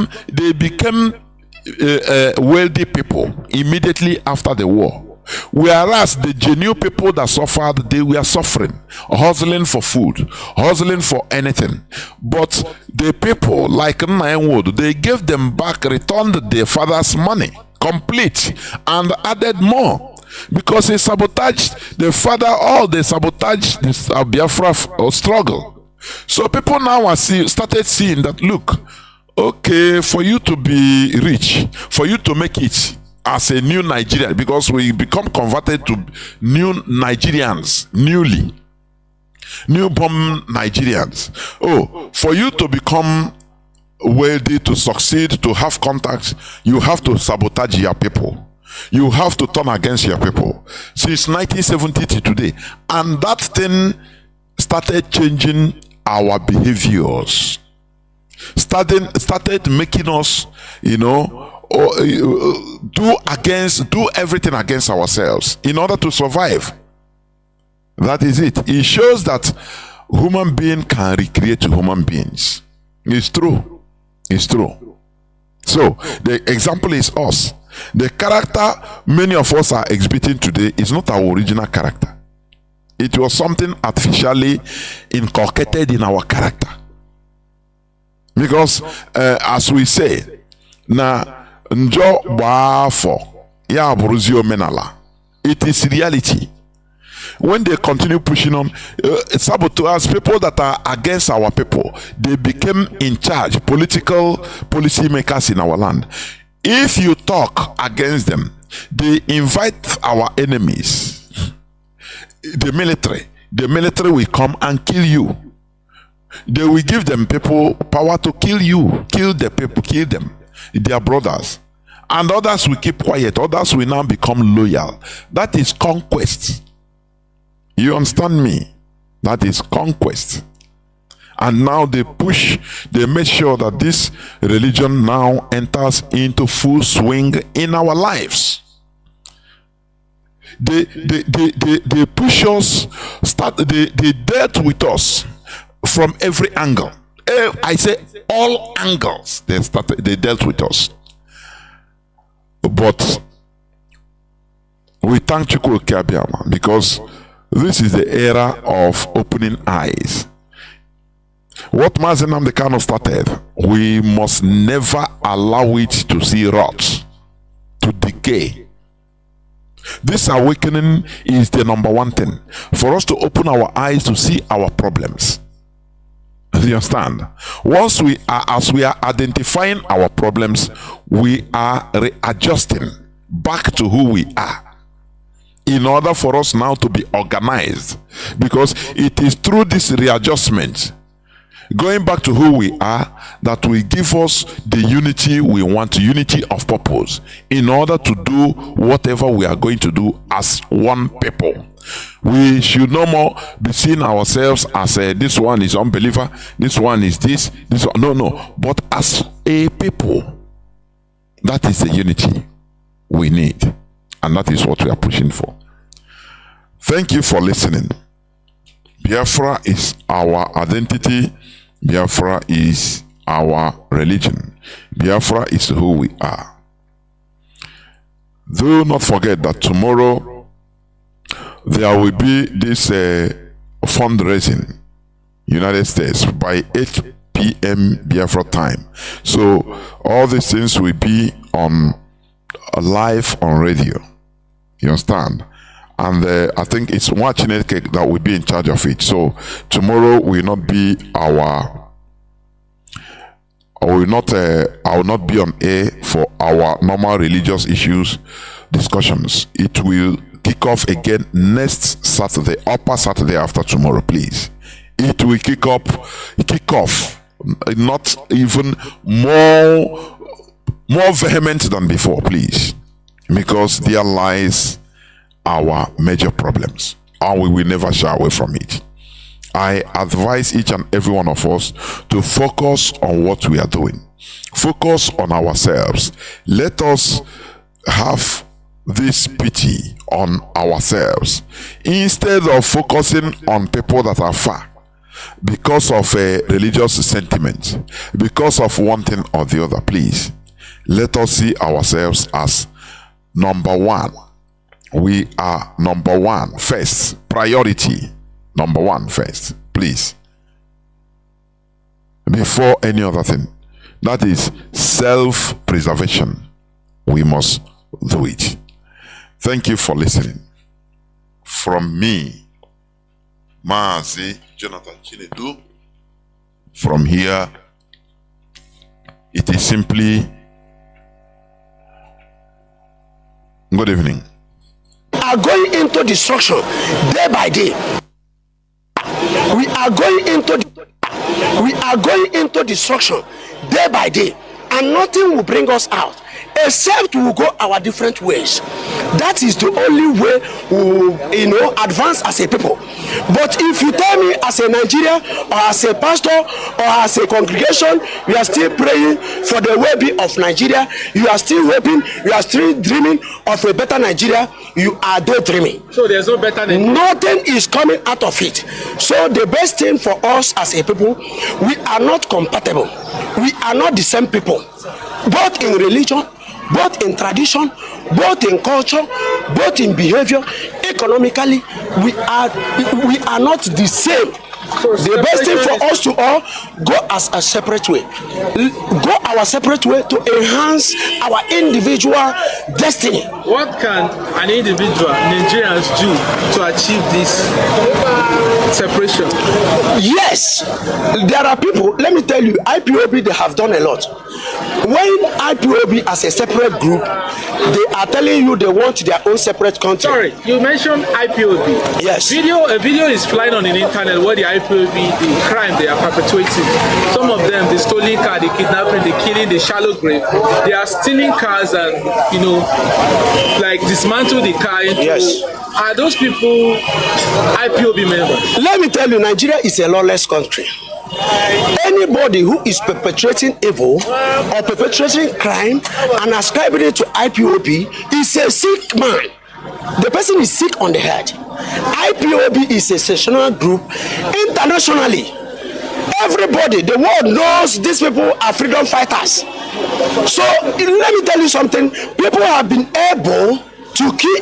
wealthy people immediately after the war. Whereas the genuine people that suffered, they were suffering, hustling for food, hustling for anything. But the people like Nationhood, they gave them back, returned their father's money, complete, and added more. Because they sabotaged the father, or they sabotaged this Biafra struggle. So people now started seeing that, look, okay, for you to be rich, for you to make it as a new Nigerian, because we become converted to new Nigerians, newborn Nigerians. Oh, for you to become wealthy, to succeed, to have contacts, you have to sabotage your people. You have to turn against your people. Since 1970 to today. And that thing started changing our behaviors. Started making us, do everything against ourselves in order to survive. That is it. It shows that human being can recreate human beings. It's true. It's true. So the example is us. The character many of us are exhibiting today is not our original character. It was something artificially inculcated in our character. Because as we say, na njo baafo ya buruzio menala. It is reality. When they continue pushing on, saboteurs, people that are against our people, they became in charge, political policy makers in our land. If you talk against them, they invite our enemies, the military will come and kill you. They will give them people power to kill you, kill the people, kill them, their brothers. And others will keep quiet, others will now become loyal. That is conquest. You understand me? That is conquest. And now they make sure that this religion now enters into full swing in our lives. They push us, they dealt with us from every angle. I say all angles they dealt with us. But we thank Chukwu Okeabiama, because this is the era of opening eyes. What Mazi Nnamdi Kanu started, we must never allow it to see rot, to decay. This awakening is the number one thing, for us to open our eyes to see our problems. You understand? Once we are, as we are identifying our problems, we are readjusting back to who we are, in order for us now to be organized, because it is through this readjustment, going back to who we are, that will give us the unity we want, unity of purpose, in order to do whatever we are going to do as one people. We should no more be seeing ourselves as this one is unbeliever, this one is this one. No, but as a people. That is the unity we need, and that is what we are pushing for. Thank you for listening. Biafra is our identity. Biafra is our religion. Biafra is who we are. Do not forget that tomorrow there will be this fundraising, United States, by 8 p.m. Biafra time. So all these things will be on live on radio. You understand? And I think it's one Chinedu that will be in charge of it. So tomorrow will not be I will not be on air for our normal religious issues discussions. It will kick off again next Saturday, upper Saturday after tomorrow, please. It will kick off, not even more vehement than before, please, because there lies our major problems, and we will never shy away from it. I advise each and every one of us to focus on what we are doing. Focus on ourselves. Let us have this pity on ourselves instead of focusing on people that are far because of a religious sentiment, because of one thing or the other. Please, let us see ourselves as number one. We are number one first, priority, number one first, please, before any other thing. That is self-preservation. We must do it. Thank you for listening. From me, Mazi Jonathan Chinedu. From here, it is simply good evening. Are going into destruction day by day. We are going into destruction day by day, and nothing will bring us out except we will go our different ways. That is the only way we will, advance as a people. But if you tell me as a Nigerian or as a pastor or as a congregation, you are still praying for the well-being of Nigeria, you are still hoping, you are still dreaming of a better Nigeria, you are daydreaming. So there's no better Nigeria. Nothing is coming out of it. So the best thing for us as a people, we are not compatible. We are not the same people, both in religion, both in tradition, both in culture, both in behavior. Economically, we are not the same. So the best thing for us to all go as a separate way, go our separate way to enhance our individual destiny. What can an individual, Nigerians, do to achieve this separation? Yes, there are people. Let me tell you, IPOB, they have done a lot. When IPOB as a separate group, they are telling you they want their own separate country. Sorry, you mentioned IPOB. Yes. A video is flying on the internet where the IPOB, the crime they are perpetuating. Some of them, the stolen car, the kidnapping, the killing, the shallow grave. They are stealing cars and, like dismantle the car into. Yes. Are those people IPOB members? Let me tell you, Nigeria is a lawless country. Anybody who is perpetrating evil or perpetrating crime and ascribing it to IPOB is a sick man. The person is sick on the head. IPOB is a sectional group internationally. Everybody, the world knows these people are freedom fighters. So let me tell you something. People have been able to key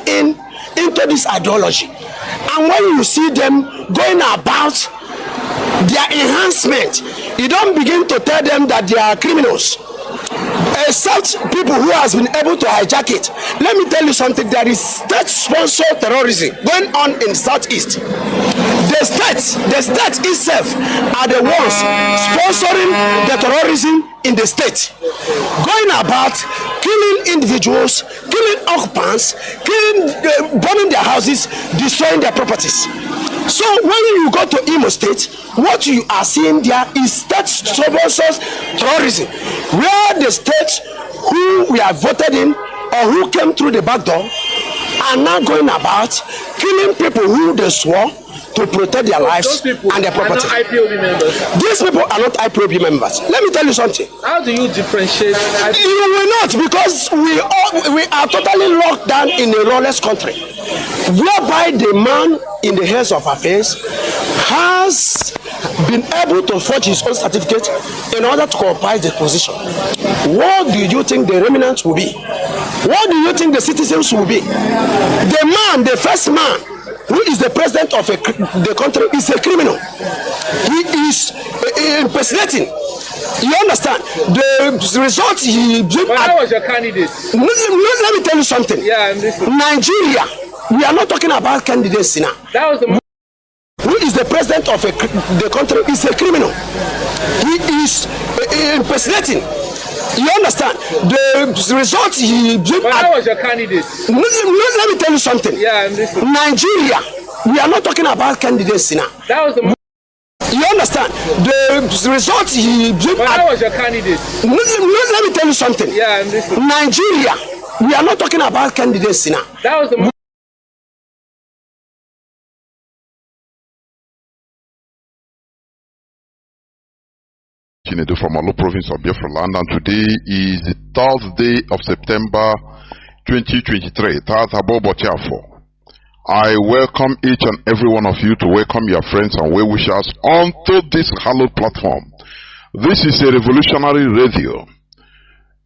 into this ideology, and when you see them going about their enhancement, you don't begin to tell them that they are criminals, except people who has been able to hijack it. Let me tell you something. There is state-sponsored terrorism going on in Southeast. The the state itself are the ones sponsoring the terrorism in the state, going about killing individuals, killing occupants, burning their houses, destroying their properties. So when you go to Imo State, what you are seeing there is state-sponsored terrorism, where the states who we have voted in or who came through the back door are now going about killing people who they swore to protect their lives and their property. Are not IPOB members. These people are not IPOB members. Let me tell you something. How do you differentiate? You will not, because we are totally locked down in a lawless country, whereby the man in the hands of affairs has been able to forge his own certificate in order to comprise the position. What do you think the remnants will be? What do you think the citizens will be? The man, the first man who is the president of the country is a criminal. He is impersonating. You understand? The results he But that was your candidate. Let me tell you something. Yeah, I'm listening. Nigeria, we are not talking about candidates now. That was the who is the president of the country is a criminal. He is impersonating. You understand? The results he But that was your candidate. Let me tell you something. Yeah, I'm listening. Nigeria, we are not talking about candidates now. That was the You understand? The results he But that was your candidate. Let me tell you something. Yeah, I'm listening. Nigeria, we are not talking about candidates now. That was the Chinedu from Olo province of Biafra land, and today is the 3rd day of September 2023. I welcome each and every one of you to welcome your friends and well-wishers onto this hallowed platform. This is a revolutionary radio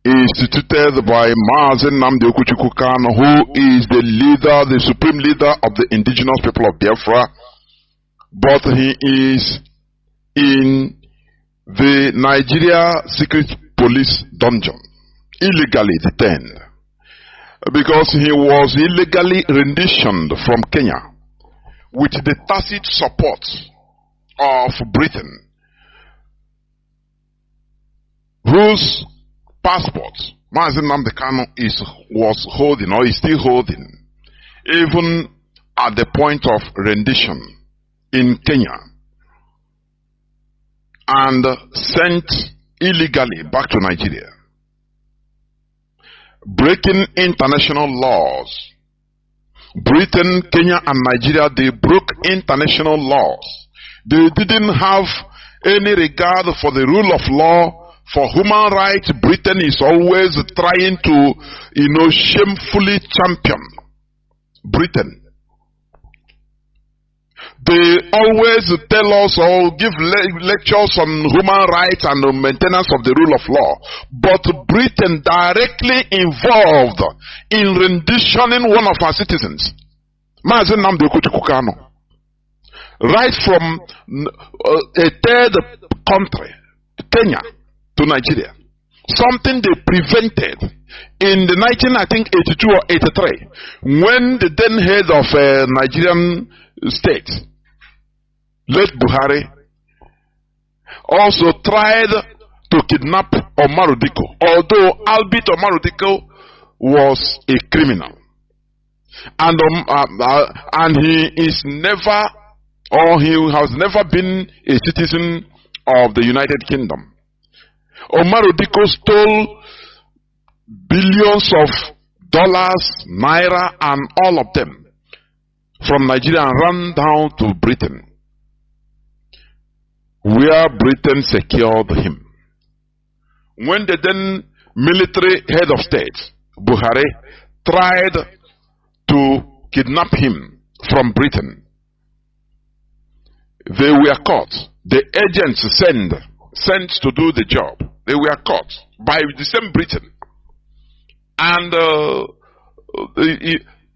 instituted by Mazi Nnamdi Kanu, who is the leader, the supreme leader of the indigenous people of Biafra, but he is in the Nigeria secret police dungeon, illegally detained, because he was illegally renditioned from Kenya with the tacit support of Britain, whose passport Mazi Nnamdi Kanu was holding, or is still holding, even at the point of rendition in Kenya, and sent illegally back to Nigeria, breaking international laws. Britain, Kenya, and Nigeria, they broke international laws. They didn't have any regard for the rule of law, for human rights. Britain is always trying to, shamefully champion Britain. They always tell us or give lectures on human rights and the maintenance of the rule of law. But Britain directly involved in renditioning one of our citizens, Mazi Nnamdi Kanu, right from a third country, Kenya, to Nigeria. Something they prevented in the 1982 or 83, when the then head of Nigerian state, late Buhari, also tried to kidnap Umaru Dikko, although albeit Umaru Dikko was a criminal, and he is never, or he has never been a citizen of the United Kingdom. Umaru Dikko stole billions of dollars, naira, and all of them from Nigeria and ran down to Britain, where Britain secured him. When the then military head of state, Buhari, tried to kidnap him from Britain, they were caught. The agents sent to do the job, they were caught by the same Britain. And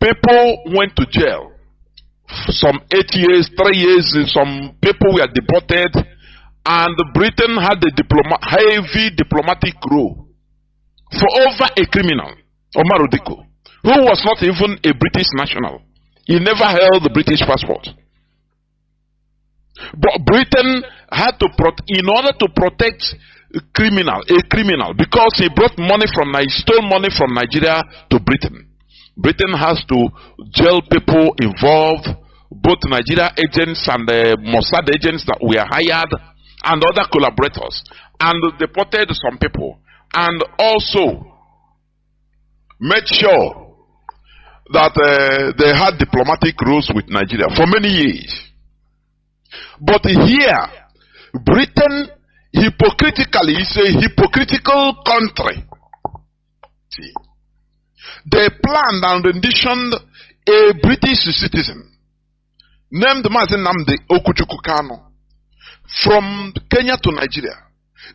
people went to jail. Some 8 years, 3 years, some people were deported, and Britain had a heavy diplomatic role for over a criminal, Umaru Dikko, who was not even a British national. He never held the British passport. But Britain had to in order to protect a criminal, because he brought money from stole money from Nigeria to Britain. Britain has to jail people involved, both Nigeria agents and the Mossad agents that were hired, and other collaborators, and deported some people, and also made sure that they had diplomatic rules with Nigeria for many years. But here, Britain hypocritically is a hypocritical country. See, they planned and renditioned a British citizen named Mazi Nnamdi Kanu from Kenya to Nigeria.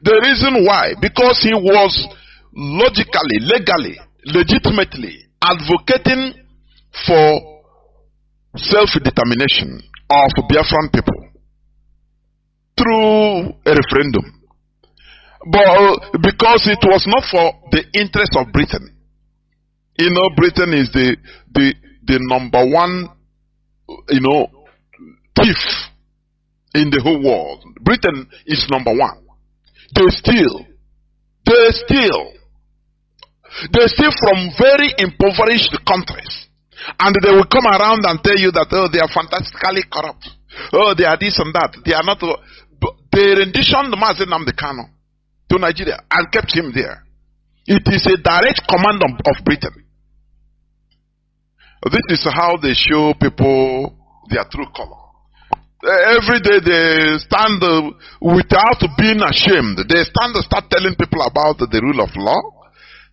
The reason why, because he was logically, legally, legitimately advocating for self-determination of Biafran people through a referendum. But because it was not for the interest of Britain. You know, Britain is the number one, thief in the whole world. Britain is number one. They steal from very impoverished countries, and they will come around and tell you that, oh, they are fantastically corrupt, oh, they are this and that. They are not. They renditioned Mazi Nnamdi Kanu to Nigeria and kept him there. It is a direct command of Britain. This is how they show people their true color. Every day they stand without being ashamed. They stand and start telling people about the rule of law.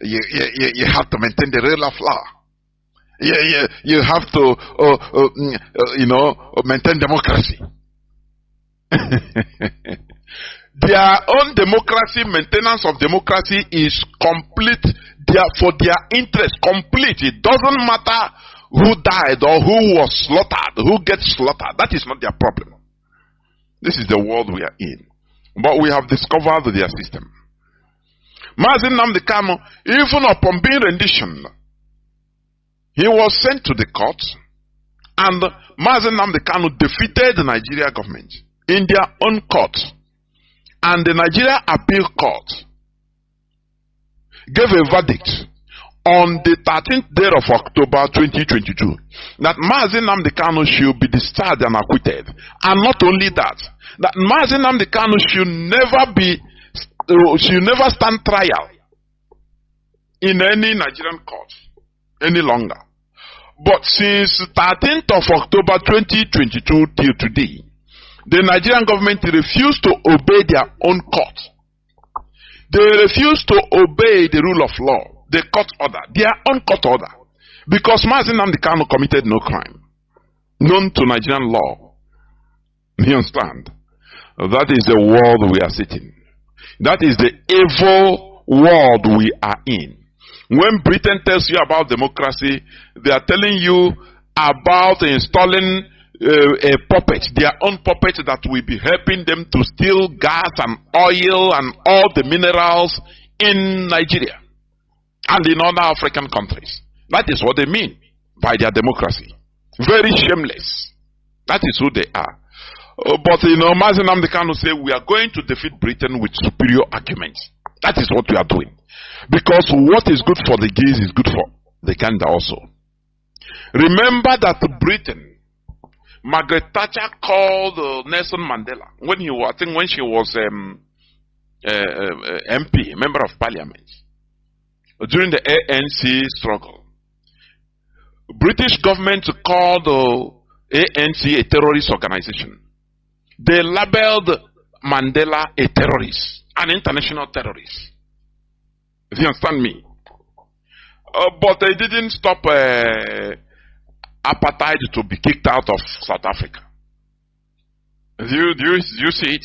You have to maintain the rule of law. You have to, maintain democracy. Their own democracy, maintenance of democracy is complete. For their interest, complete. It doesn't matter who died or who was slaughtered, who gets slaughtered. That is not their problem. This is the world we are in. But we have discovered their system. Mazi Nnamdi Kanu, even upon being renditioned, he was sent to the court, and Mazi Nnamdi Kanu defeated the Nigeria government in their own court. And the Nigeria Appeal Court gave a verdict on the 13th day of October 2022 that Mazi Nnamdi Kanu should be discharged and acquitted. And not only that Mazi Nnamdi Kanu should never stand trial in any Nigerian court any longer. But since 13th of October 2022 till today, the Nigerian government refused to obey their own court. They refused to obey the rule of law, the court order, their own court order, because Mazi Nnamdi Kanu committed no crime known to Nigerian law. You understand? That is the world we are sitting. That is the evil world we are in. When Britain tells you about democracy, they are telling you about installing a puppet, their own puppet that will be helping them to steal gas and oil and all the minerals in Nigeria and in other African countries. That is what they mean by their democracy. Very shameless. That is who they are. But Mazi Nnamdi Kanu say we are going to defeat Britain with superior arguments. That is what we are doing. Because what is good for the guise is good for the gander also. Remember that Britain, Margaret Thatcher called Nelson Mandela when she was MP, member of parliament, during the ANC struggle. British government called ANC a terrorist organization. They labeled Mandela a terrorist, an international terrorist. If you understand me. But they didn't stop apartheid to be kicked out of South Africa. Do you see it?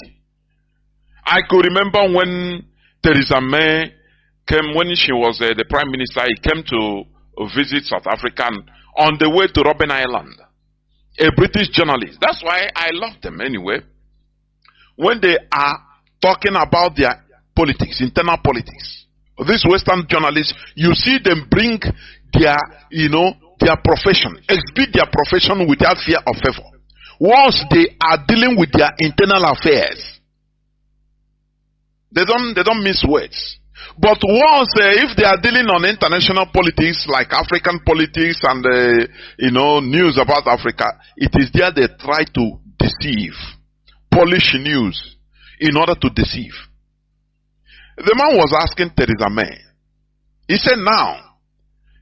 I could remember when Theresa May came, when she was the Prime Minister, he came to visit South Africa, and on the way to Robben Island, a British journalist, that's why I love them anyway, when they are talking about their politics, internal politics, these Western journalists, you see them bring their, their profession, exhibit their profession without fear of favor. once they are dealing with their internal affairs, they don't miss words. But once if they are dealing on international politics like African politics and news about Africa, it is there they try to deceive, polish news in order to deceive. The man was asking Theresa May. He said, now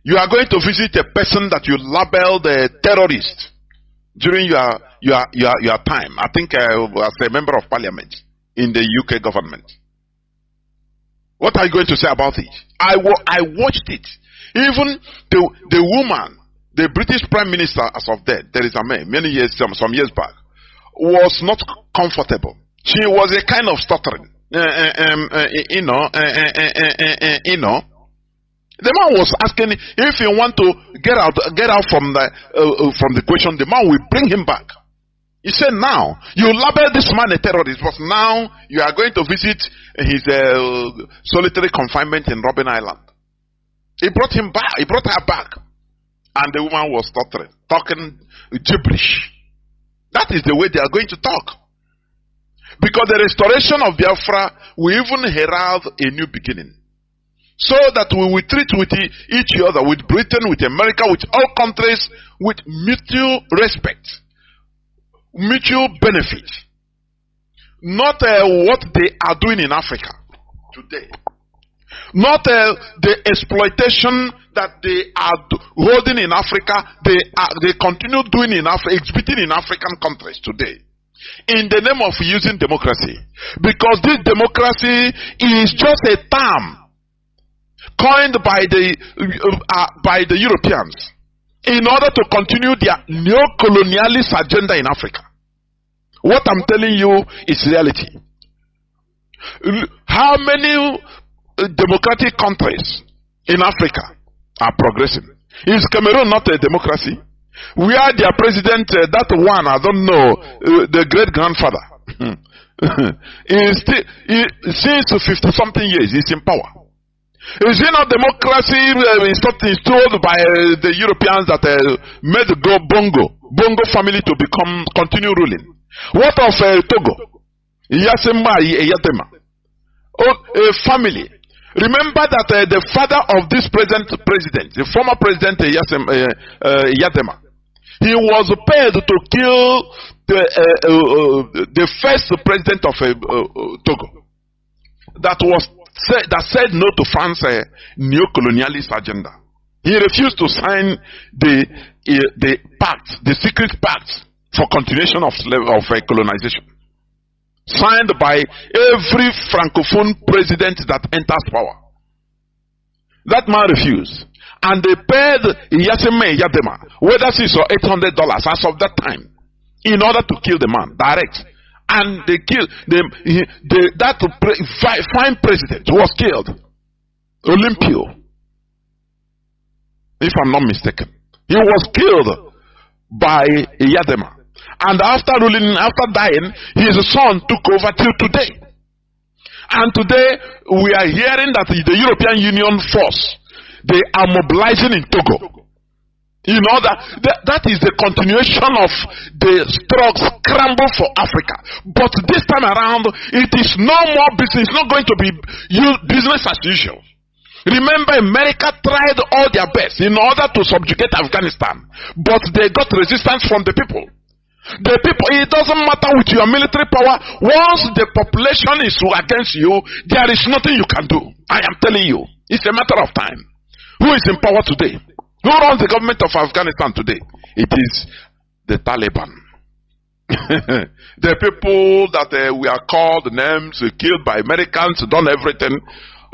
you are going to visit a person that you labeled a terrorist during your time. I think as a member of parliament in the UK government. What are you going to say about it? I watched it. Even the woman, the British Prime Minister as of then, Theresa May, some years back, was not comfortable. She was a kind of stuttering. The man was asking if you want to get out from the question. The man will bring him back. He said, now, you label this man a terrorist, but now you are going to visit his solitary confinement in Robben Island. He brought him back. He brought her back. And the woman was stuttering, talking gibberish. That is the way they are going to talk. Because the restoration of Biafra will even herald a new beginning. So that we will treat with each other, with Britain, with America, with all countries, with mutual respect. Mutual benefit, not what they are doing in Africa today, not the exploitation that they are holding in Africa. They continue doing exhibiting in African countries today, in the name of using democracy, because this democracy is just a term coined by the Europeans, in order to continue their neo-colonialist agenda in Africa. What I'm telling you is reality. How many democratic countries in Africa are progressing? Is Cameroon not a democracy? Where their president, that one, I don't know, the great-grandfather, since 50-something years, he's in power. Is it not democracy installed by the Europeans that made the Bongo family to continue ruling? What of Togo? Yatema. A family. Remember that the father of this present president, the former president Yatema, he was paid to kill the first president of Togo. That said no to France's neo-colonialist agenda. He refused to sign the pact, the secret pact for continuation of colonization, signed by every francophone president that enters power. That man refused, and they paid Yatema whether $600 or $800 as of that time, in order to kill the man direct. And they killed that fine president who was killed, Olympio, if I'm not mistaken. He was killed by Yatema, and after dying, his son took over till today. And today we are hearing that the European Union force, they are mobilizing in Togo. You know that is the continuation of the scramble for Africa. But this time around, it is no more business. It's not going to be business as usual. Remember, America tried all their best in order to subjugate Afghanistan, but they got resistance from the people. The people, it doesn't matter with your military power. Once the population is against you, there is nothing you can do. I am telling you, it's a matter of time. Who is in power today? Who runs the government of Afghanistan today? It is the Taliban. The people that we are called names, killed by Americans, done everything.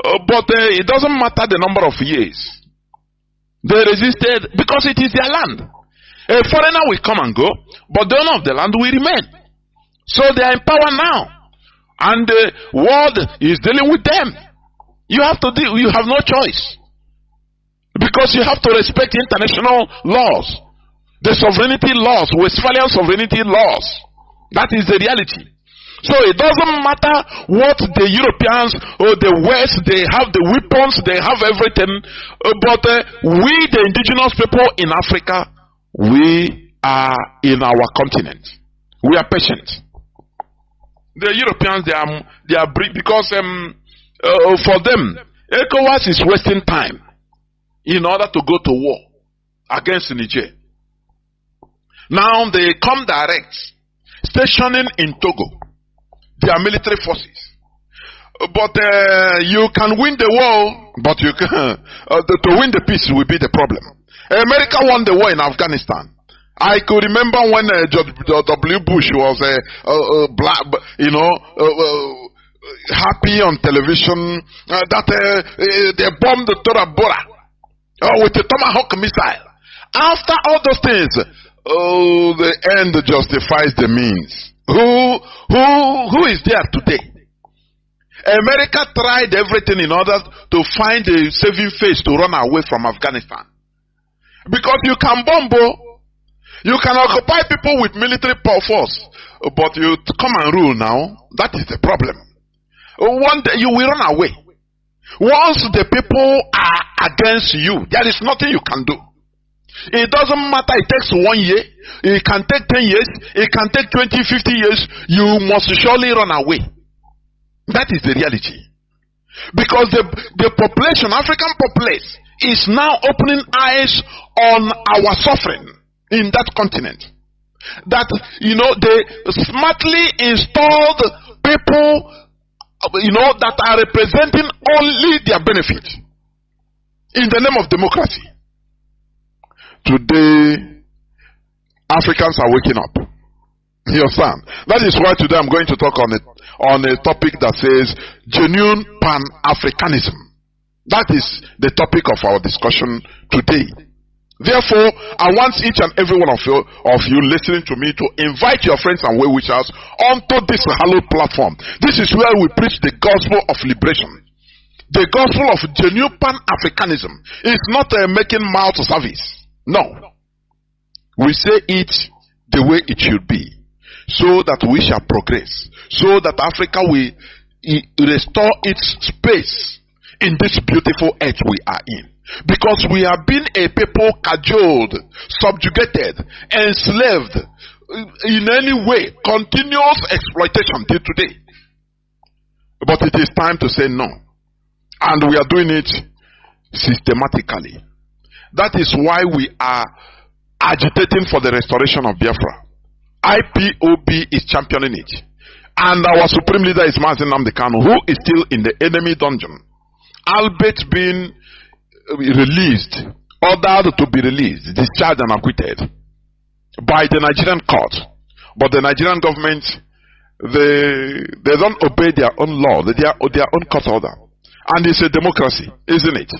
But it doesn't matter the number of years. They resisted because it is their land. A foreigner will come and go, but the owner of the land will remain. So they are in power now. And the world is dealing with them. You have to deal, you have no choice. Because you have to respect international laws, the sovereignty laws, Westphalian sovereignty laws. That is the reality. So it doesn't matter what the Europeans or the West, they have the weapons, they have everything. But we, the indigenous people in Africa, we are in our continent. We are patient. The Europeans, they are because for them, ECOWAS is wasting time in order to go to war against Niger. Now they come direct, stationing in Togo, their military forces. But you can win the war, but you can, to win the peace will be the problem. America won the war in Afghanistan. I could remember when George W. Bush was black, happy on television that they bombed Tora Bora with the Tomahawk missile. After all those things, the end justifies the means. Who is there today? America tried everything in order to find a saving face to run away from Afghanistan. Because you can bomb, you can occupy people with military force, but you come and rule now, that is the problem. One day you will run away. Once the people are against you, there is nothing you can do. It doesn't matter, it takes 1 year, it can take 10 years, it can take 20, 50 years, you must surely run away. That is the reality. Because the population, African populace, is now opening eyes on our suffering in that continent. That, they smartly installed people, that are representing only their benefit in the name of democracy. Today, Africans are waking up. You understand? That is why today I'm going to talk on a topic that says genuine Pan-Africanism. That is the topic of our discussion today. Therefore, I want each and every one of you listening to me to invite your friends and well-wishers onto this hallowed platform. This is where we preach the gospel of liberation. The gospel of genuine Pan-Africanism is not making mouth service. No. We say it the way it should be, so that we shall progress, so that Africa will restore its space in this beautiful earth we are in. Because we have been a people cajoled, subjugated, enslaved, in any way, continuous exploitation till today. But it is time to say no. And we are doing it systematically. That is why we are agitating for the restoration of Biafra. IPOB is championing it. And our supreme leader is Mazi Nnamdi Kanu, who is still in the enemy dungeon. Albeit being released, ordered to be released, discharged and acquitted by the Nigerian court. But the Nigerian government, they don't obey their own law, their own court order. And it's a democracy, isn't it?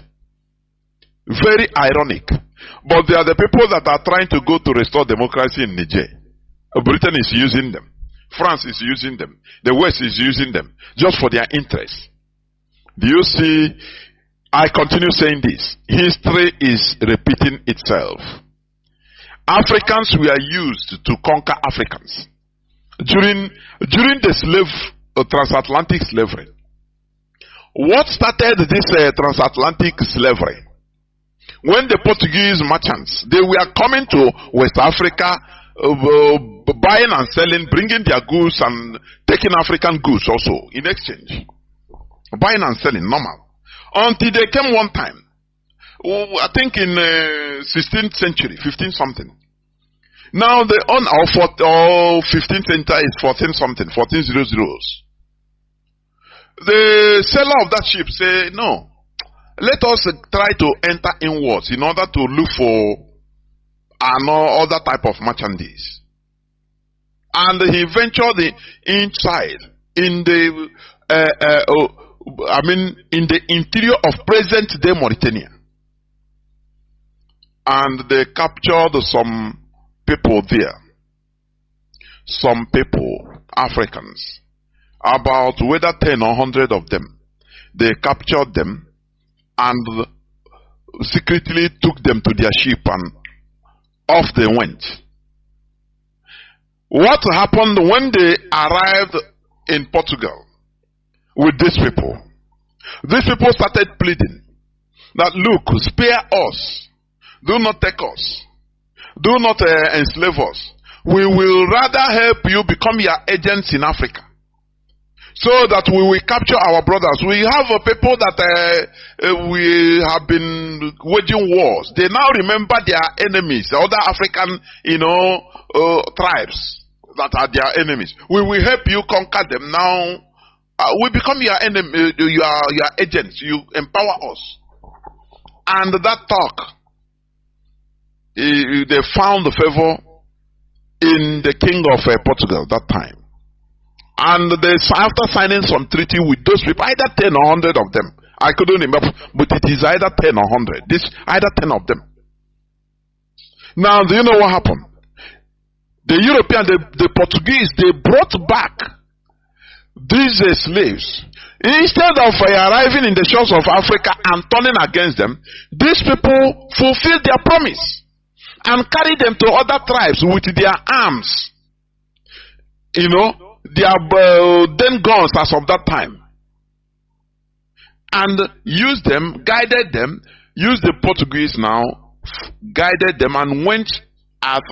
Very ironic. But they are the people that are trying to go to restore democracy in Niger. Britain is using them. France is using them. The West is using them just for their interests. Do you see? I continue saying this. History is repeating itself. Africans were used to conquer Africans. During the transatlantic slavery. What started this transatlantic slavery? When the Portuguese merchants, they were coming to West Africa, buying and selling, bringing their goods and taking African goods also in exchange. Buying and selling, normal. Until they came one time, I think in 16th century, 15 something. Now the 15th century is 14 something, 1400s. The seller of that ship say, no, let us try to enter inwards in order to look for other type of merchandise. And he ventured inside in the in the interior of present-day Mauritania. And they captured some people there. Some people, Africans, about whether 10 or 100 of them. They captured them and secretly took them to their ship and off they went. What happened when they arrived in Portugal with these people? These people started pleading that, look, spare us. Do not take us. Do not enslave us. We will rather help you become your agents in Africa, so that we will capture our brothers. We have people that we have been waging wars. They now remember their enemies, the other African, tribes that are their enemies. We will help you conquer them. Now we become your enemy, your agents. You empower us. And that talk, they found favor in the king of Portugal that time. And after signing some treaty with those people, either 10 or 100 of them, I couldn't remember, but it is either 10 or 100. Either 10 of them. Now, do you know what happened? The European, the Portuguese, they brought back these slaves. Instead of arriving in the shores of Africa and turning against them, these people fulfilled their promise and carried them to other tribes with their arms. Their then guns as of that time, and used them, guided them, used the Portuguese now, guided them, and went at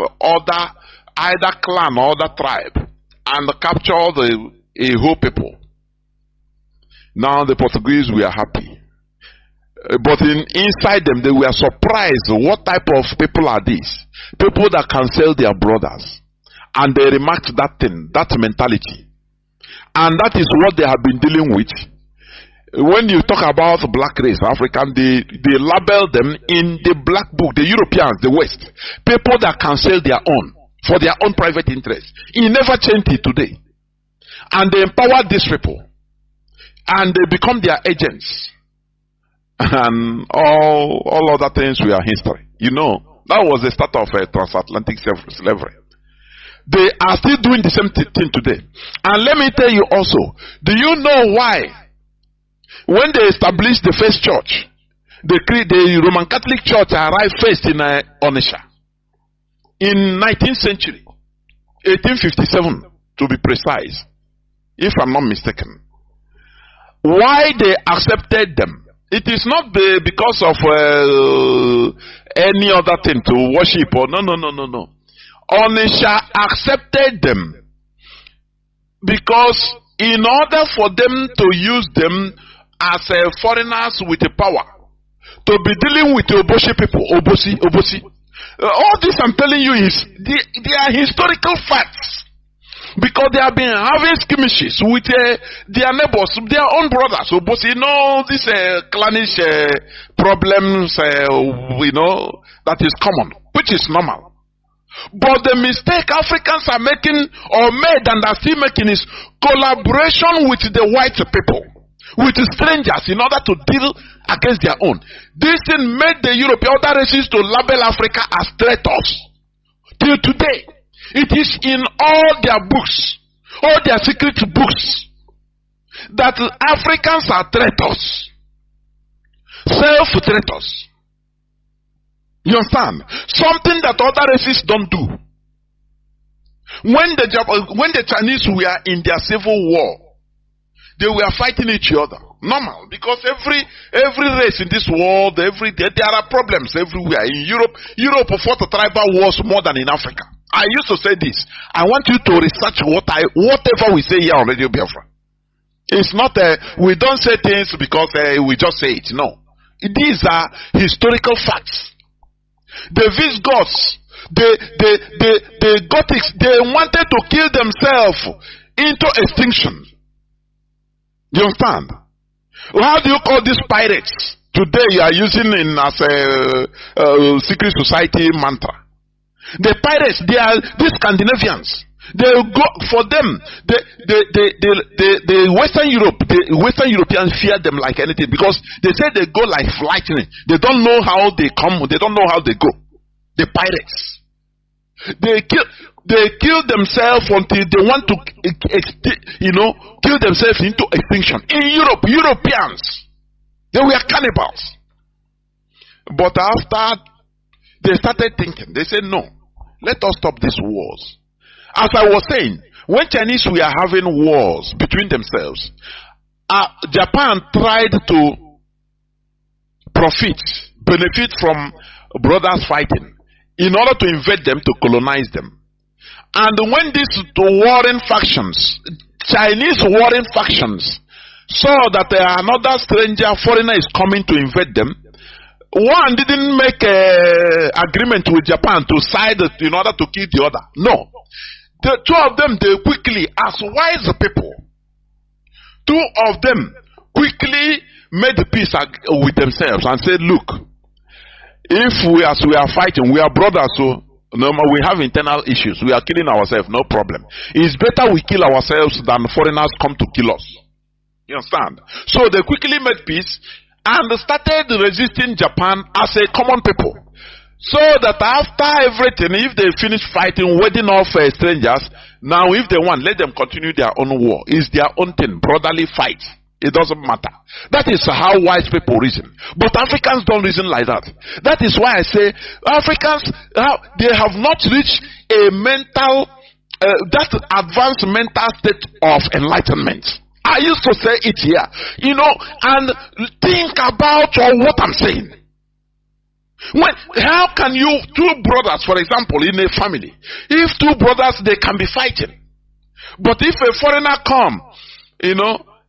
either clan or other tribe and captured a whole people. Now the Portuguese were happy, but inside them they were surprised. What type of people are these? People that can sell their brothers. And they remarked that thing, that mentality. And that is what they have been dealing with. When you talk about black race, African, they label them in the black book, the Europeans, the West. People that can sell their own, for their own private interest. It never changed it today. And they empowered these people. And they become their agents. And all other things were history. That was the start of transatlantic slavery. They are still doing the same thing today. And let me tell you also, do you know why? When they established the first church, the Roman Catholic Church arrived first in Onitsha in 19th century, 1857 to be precise, if I'm not mistaken. Why they accepted them? It is not because of any other thing to worship or no. Onitsha accepted them because in order for them to use them as foreigners with a power to be dealing with the Obosi people, Obosi. All this I'm telling you is they are historical facts, because they have been having skirmishes with their neighbors, their own brothers, Obosi. These clannish problems, that is common, which is normal. But the mistake Africans are making, or made and are still making, is collaboration with the white people, with strangers, in order to deal against their own. This thing made the European other races to label Africa as traitors. Till today, it is in all their books, all their secret books, that Africans are traitors, self-traitors. You understand? Something that other races don't do. When the Chinese were in their civil war, they were fighting each other. Normal, because every race in this world, there are problems everywhere. In Europe fought tribal wars more than in Africa. I used to say this. I want you to research whatever we say here on Radio Biafra. It's not we don't say things because we just say it. No, these are historical facts. The Visigoths, the Gothics, they wanted to kill themselves into extinction. Do you understand? How do you call these pirates? Today you are using it as a secret society mantra. The pirates, they are these Scandinavians. They go for them. The Western Europeans fear them like anything, because they say they go like lightning. They don't know how they come. They don't know how they go. The pirates, they kill themselves until they want to, kill themselves into extinction. In Europe, Europeans, they were cannibals. But after they started thinking, they said, no, let us stop these wars. As I was saying, when Chinese were having wars between themselves, Japan tried to benefit from brothers fighting in order to invade them, to colonize them. And when these warring factions, Chinese warring factions, saw that another stranger, foreigner is coming to invade them, one didn't make an agreement with Japan to side in order to kill the other. No. The two of them, they quickly, as wise people, two of them quickly made peace with themselves and said, look, if we are fighting, we are brothers, so no, we have internal issues. We are killing ourselves, no problem. It's better we kill ourselves than foreigners come to kill us. You understand? So they quickly made peace and started resisting Japan as a common people. So that after everything, if they finish fighting, wedding off strangers, now if they want, let them continue their own war. It's their own thing, brotherly fight. It doesn't matter. That is how wise people reason. But Africans don't reason like that. That is why I say Africans, they have not reached a mental, that advanced mental state of enlightenment. I used to say it here, and think about what I'm saying. How can you, two brothers, for example, in a family, if two brothers, they can be fighting. But if a foreigner come,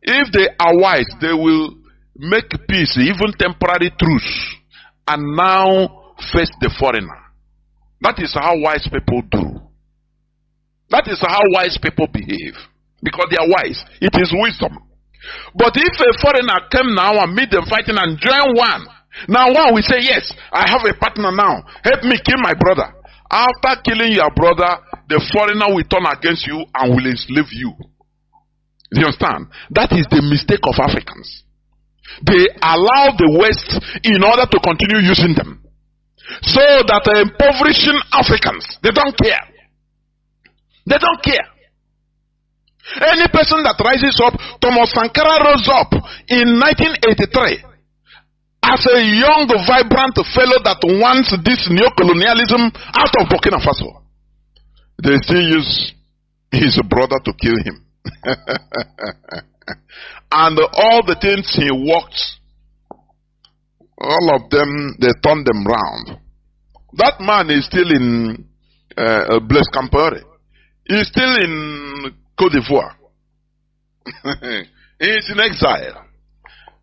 if they are wise, they will make peace, even temporary truce, and now face the foreigner. That is how wise people do. That is how wise people behave. Because they are wise. It is wisdom. But if a foreigner came now and meet them fighting and join one, now one will say, yes, I have a partner now. Help me kill my brother. After killing your brother, the foreigner will turn against you and will enslave you. Do you understand? That is the mistake of Africans. They allow the West in order to continue using them. So that impoverishing Africans, they don't care. They don't care. Any person that rises up, Thomas Sankara rose up in 1983 as a young, vibrant fellow that wants this neo-colonialism out of Burkina Faso. They still use his brother to kill him. And all the things he worked, all of them, they turned them round. That man is still in Blaise Compaoré. He's still in Côte d'Ivoire. He's in exile.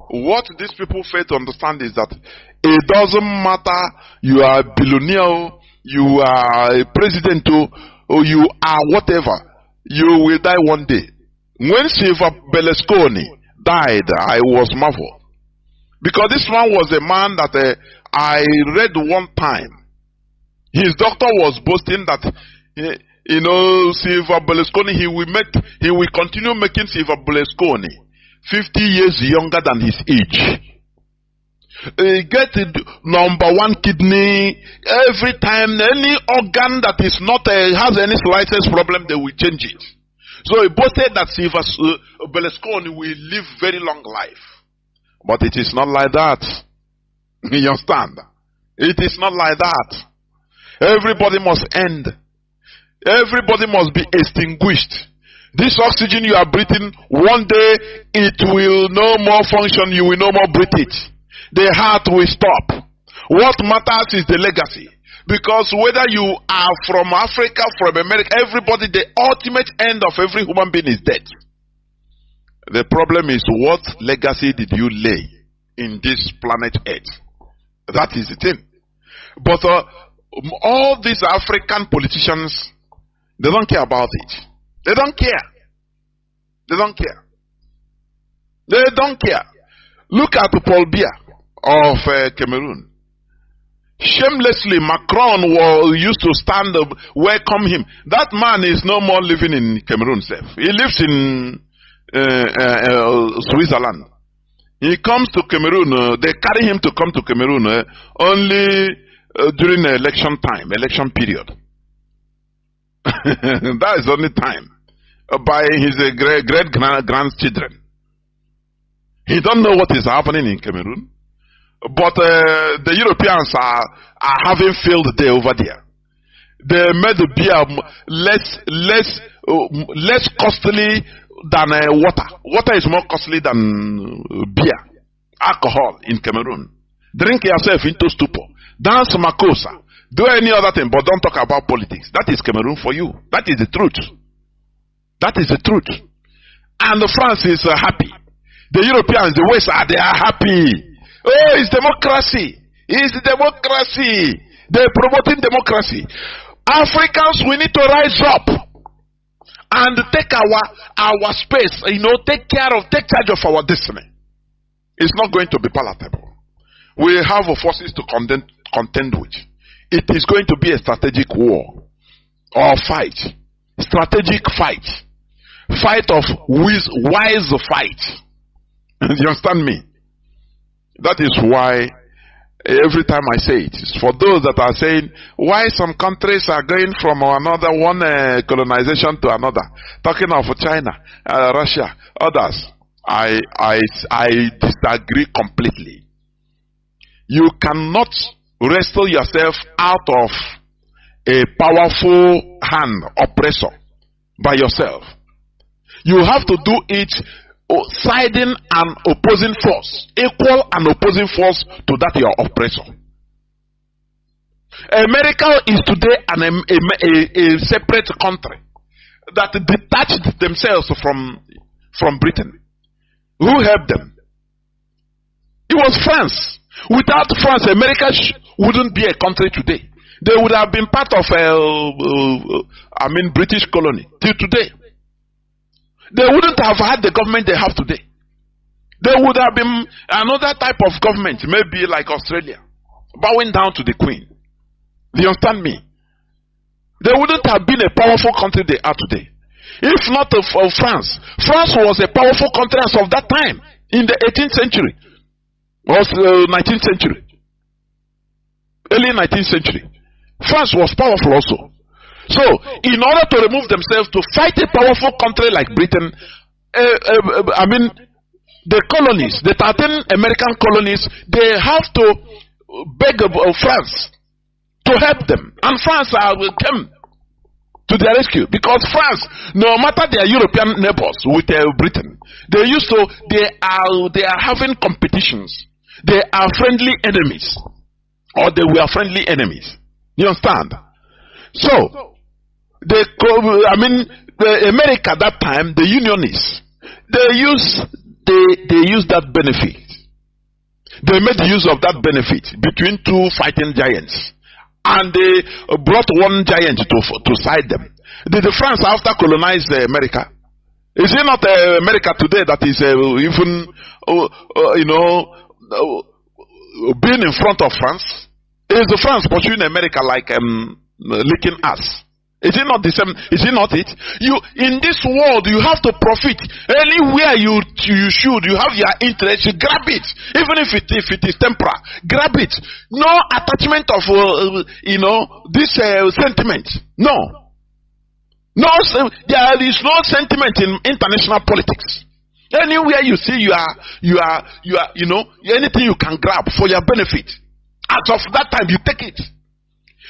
What these people fail to understand is that it doesn't matter you are a billionaire, you are a president, or you are whatever, you will die one day. When Silva Berlusconi died, I was marveled. Because this man was a man that I read one time. His doctor was boasting that Silva Berlusconi, he will continue making Silva Berlusconi 50 years younger than his age. He get number one kidney every time. Any organ that is not has any slightest problem, they will change it. So he boasted that Silva Berlusconi will live very long life. But it is not like that. You understand? It is not like that. Everybody must end. Everybody must be extinguished. This oxygen you are breathing, one day it will no more function, you will no more breathe it. The heart will stop. What matters is the legacy. Because whether you are from Africa, from America, everybody, the ultimate end of every human being is death. The problem is, what legacy did you lay in this planet Earth? That is the thing. But all these African politicians, they don't care about it. They don't care. They don't care. They don't care. Look at Paul Biya of Cameroon. Shamelessly, Macron used to stand up, welcome him. That man is no more living in Cameroon. He lives in Switzerland. He comes to Cameroon. They carry him to come to Cameroon only during election time, election period. That is only time. By his great-grandchildren. He don't know what is happening in Cameroon. But the Europeans are having field day over there. They made the beer less costly than water. Water is more costly than beer, alcohol in Cameroon. Drink yourself into stupor. Dance Makosa. Do any other thing, but don't talk about politics. That is Cameroon for you. That is the truth. That is the truth. And France is happy. The Europeans, the West, they are happy. Oh, it's democracy. It's democracy. They're promoting democracy. Africans, we need to rise up and take our space. Take charge of our destiny. It's not going to be palatable. We have forces to contend with. It is going to be a strategic war or fight. Strategic fight. Fight of wise fight. You understand me? That is why every time I say it, it's for those that are saying why some countries are going from one colonization to another. Talking of China, Russia, others. I disagree completely. You cannot wrestle yourself out of a powerful hand oppressor by yourself. You have to do it siding an opposing force, equal and opposing force to that your oppressor. America is today a separate country that detached themselves from Britain. Who helped them? It was France. Without France, America wouldn't be a country today. They would have been part of British colony till today. They wouldn't have had the government they have today. There would have been another type of government, maybe like Australia, bowing down to the Queen. Do you understand me? They wouldn't have been a powerful country they are today. If not of France. France was a powerful country as of that time, in the 18th century, or 19th century, early 19th century. France was powerful also. So, in order to remove themselves to fight a powerful country like Britain, the colonies, the 13 American colonies, they have to beg France to help them. And France will come to their rescue. Because France, no matter their European neighbors with Britain, they are having competitions. They are friendly enemies. Or they were friendly enemies. You understand? So, America that time, the Unionists, they use that benefit. They made use of that benefit between two fighting giants, and they brought one giant to side them. Did France after colonize America? Is it not America today that is even being in front of France? Is the France pursuing America like licking us? Is it not the same? Is it not it? You in this world, you have to profit. Anywhere you should, you have your interest, you grab it, even if it is temporal. Grab it. No attachment of this sentiment. No. There is no sentiment in international politics. Anywhere you see, you are anything you can grab for your benefit. As of that time, you take it.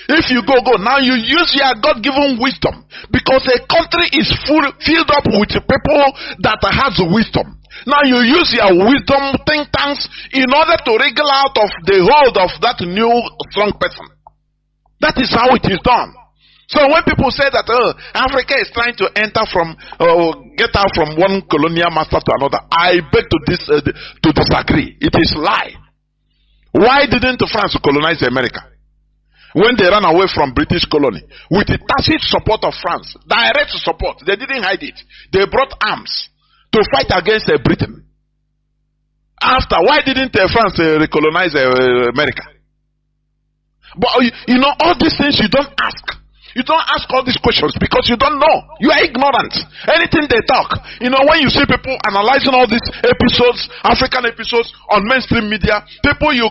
If you go, now you use your God-given wisdom, because a country is filled up with people that has wisdom. Now you use your wisdom think tanks in order to wriggle out of the hold of that new strong person. That is how it is done. So when people say that Africa is trying to get out from one colonial master to another, I beg to disagree. It is lie. Why didn't France colonize America? When they ran away from British colony, with the tacit support of France, direct support, they didn't hide it. They brought arms to fight against Britain. After, why didn't France recolonize America? But all these things you don't ask. You don't ask all these questions because you don't know. You are ignorant. Anything they talk. When you see people analyzing all these episodes, African episodes on mainstream media, people you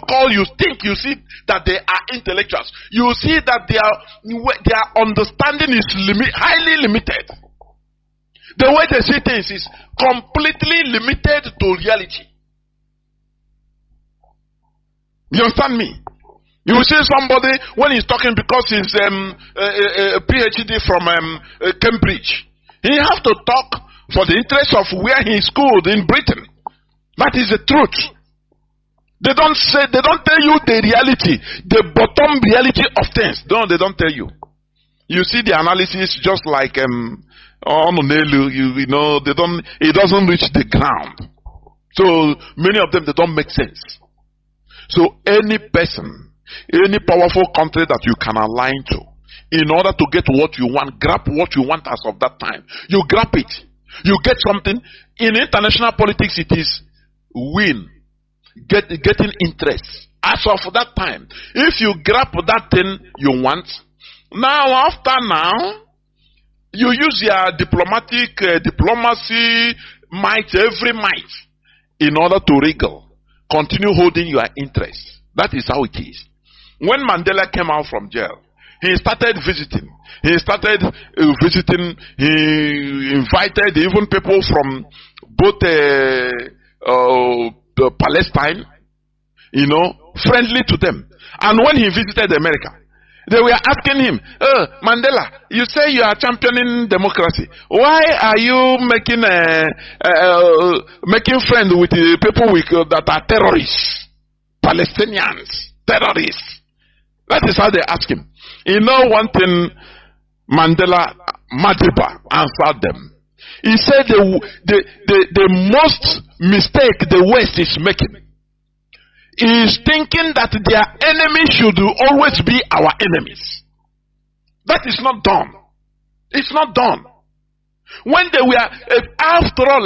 think you see that they are intellectuals. You see that their understanding is highly limited. The way they see things is completely limited to reality. You understand me? You will see somebody when he's talking because he's a PhD from Cambridge. He has to talk for the interest of where he schooled in Britain. That is the truth. They don't tell you the reality, the bottom reality of things. No, they don't tell you. You see the analysis just like on Onelu, you know, it doesn't reach the ground. So many of them, they don't make sense. So any person, any powerful country that you can align to, in order to get what you want, grab what you want as of that time, you grab it. You get something. In international politics, it is win. Getting interest. As of that time, if you grab that thing you want, now after now, you use your diplomacy, every might, in order to wriggle, continue holding your interest. That is how it is. When Mandela came out from jail, he started visiting. He invited even people from both Palestine, you know, friendly to them. And when he visited America, they were asking him, Mandela, you say you are championing democracy. Why are you making friends with the people that are terrorists? Palestinians, terrorists. That is how they ask him. You know one thing Mandela Madiba answered them. He said the most mistake the West is making is thinking that their enemies should always be our enemies. That is not done. It's not done. When they were, after all,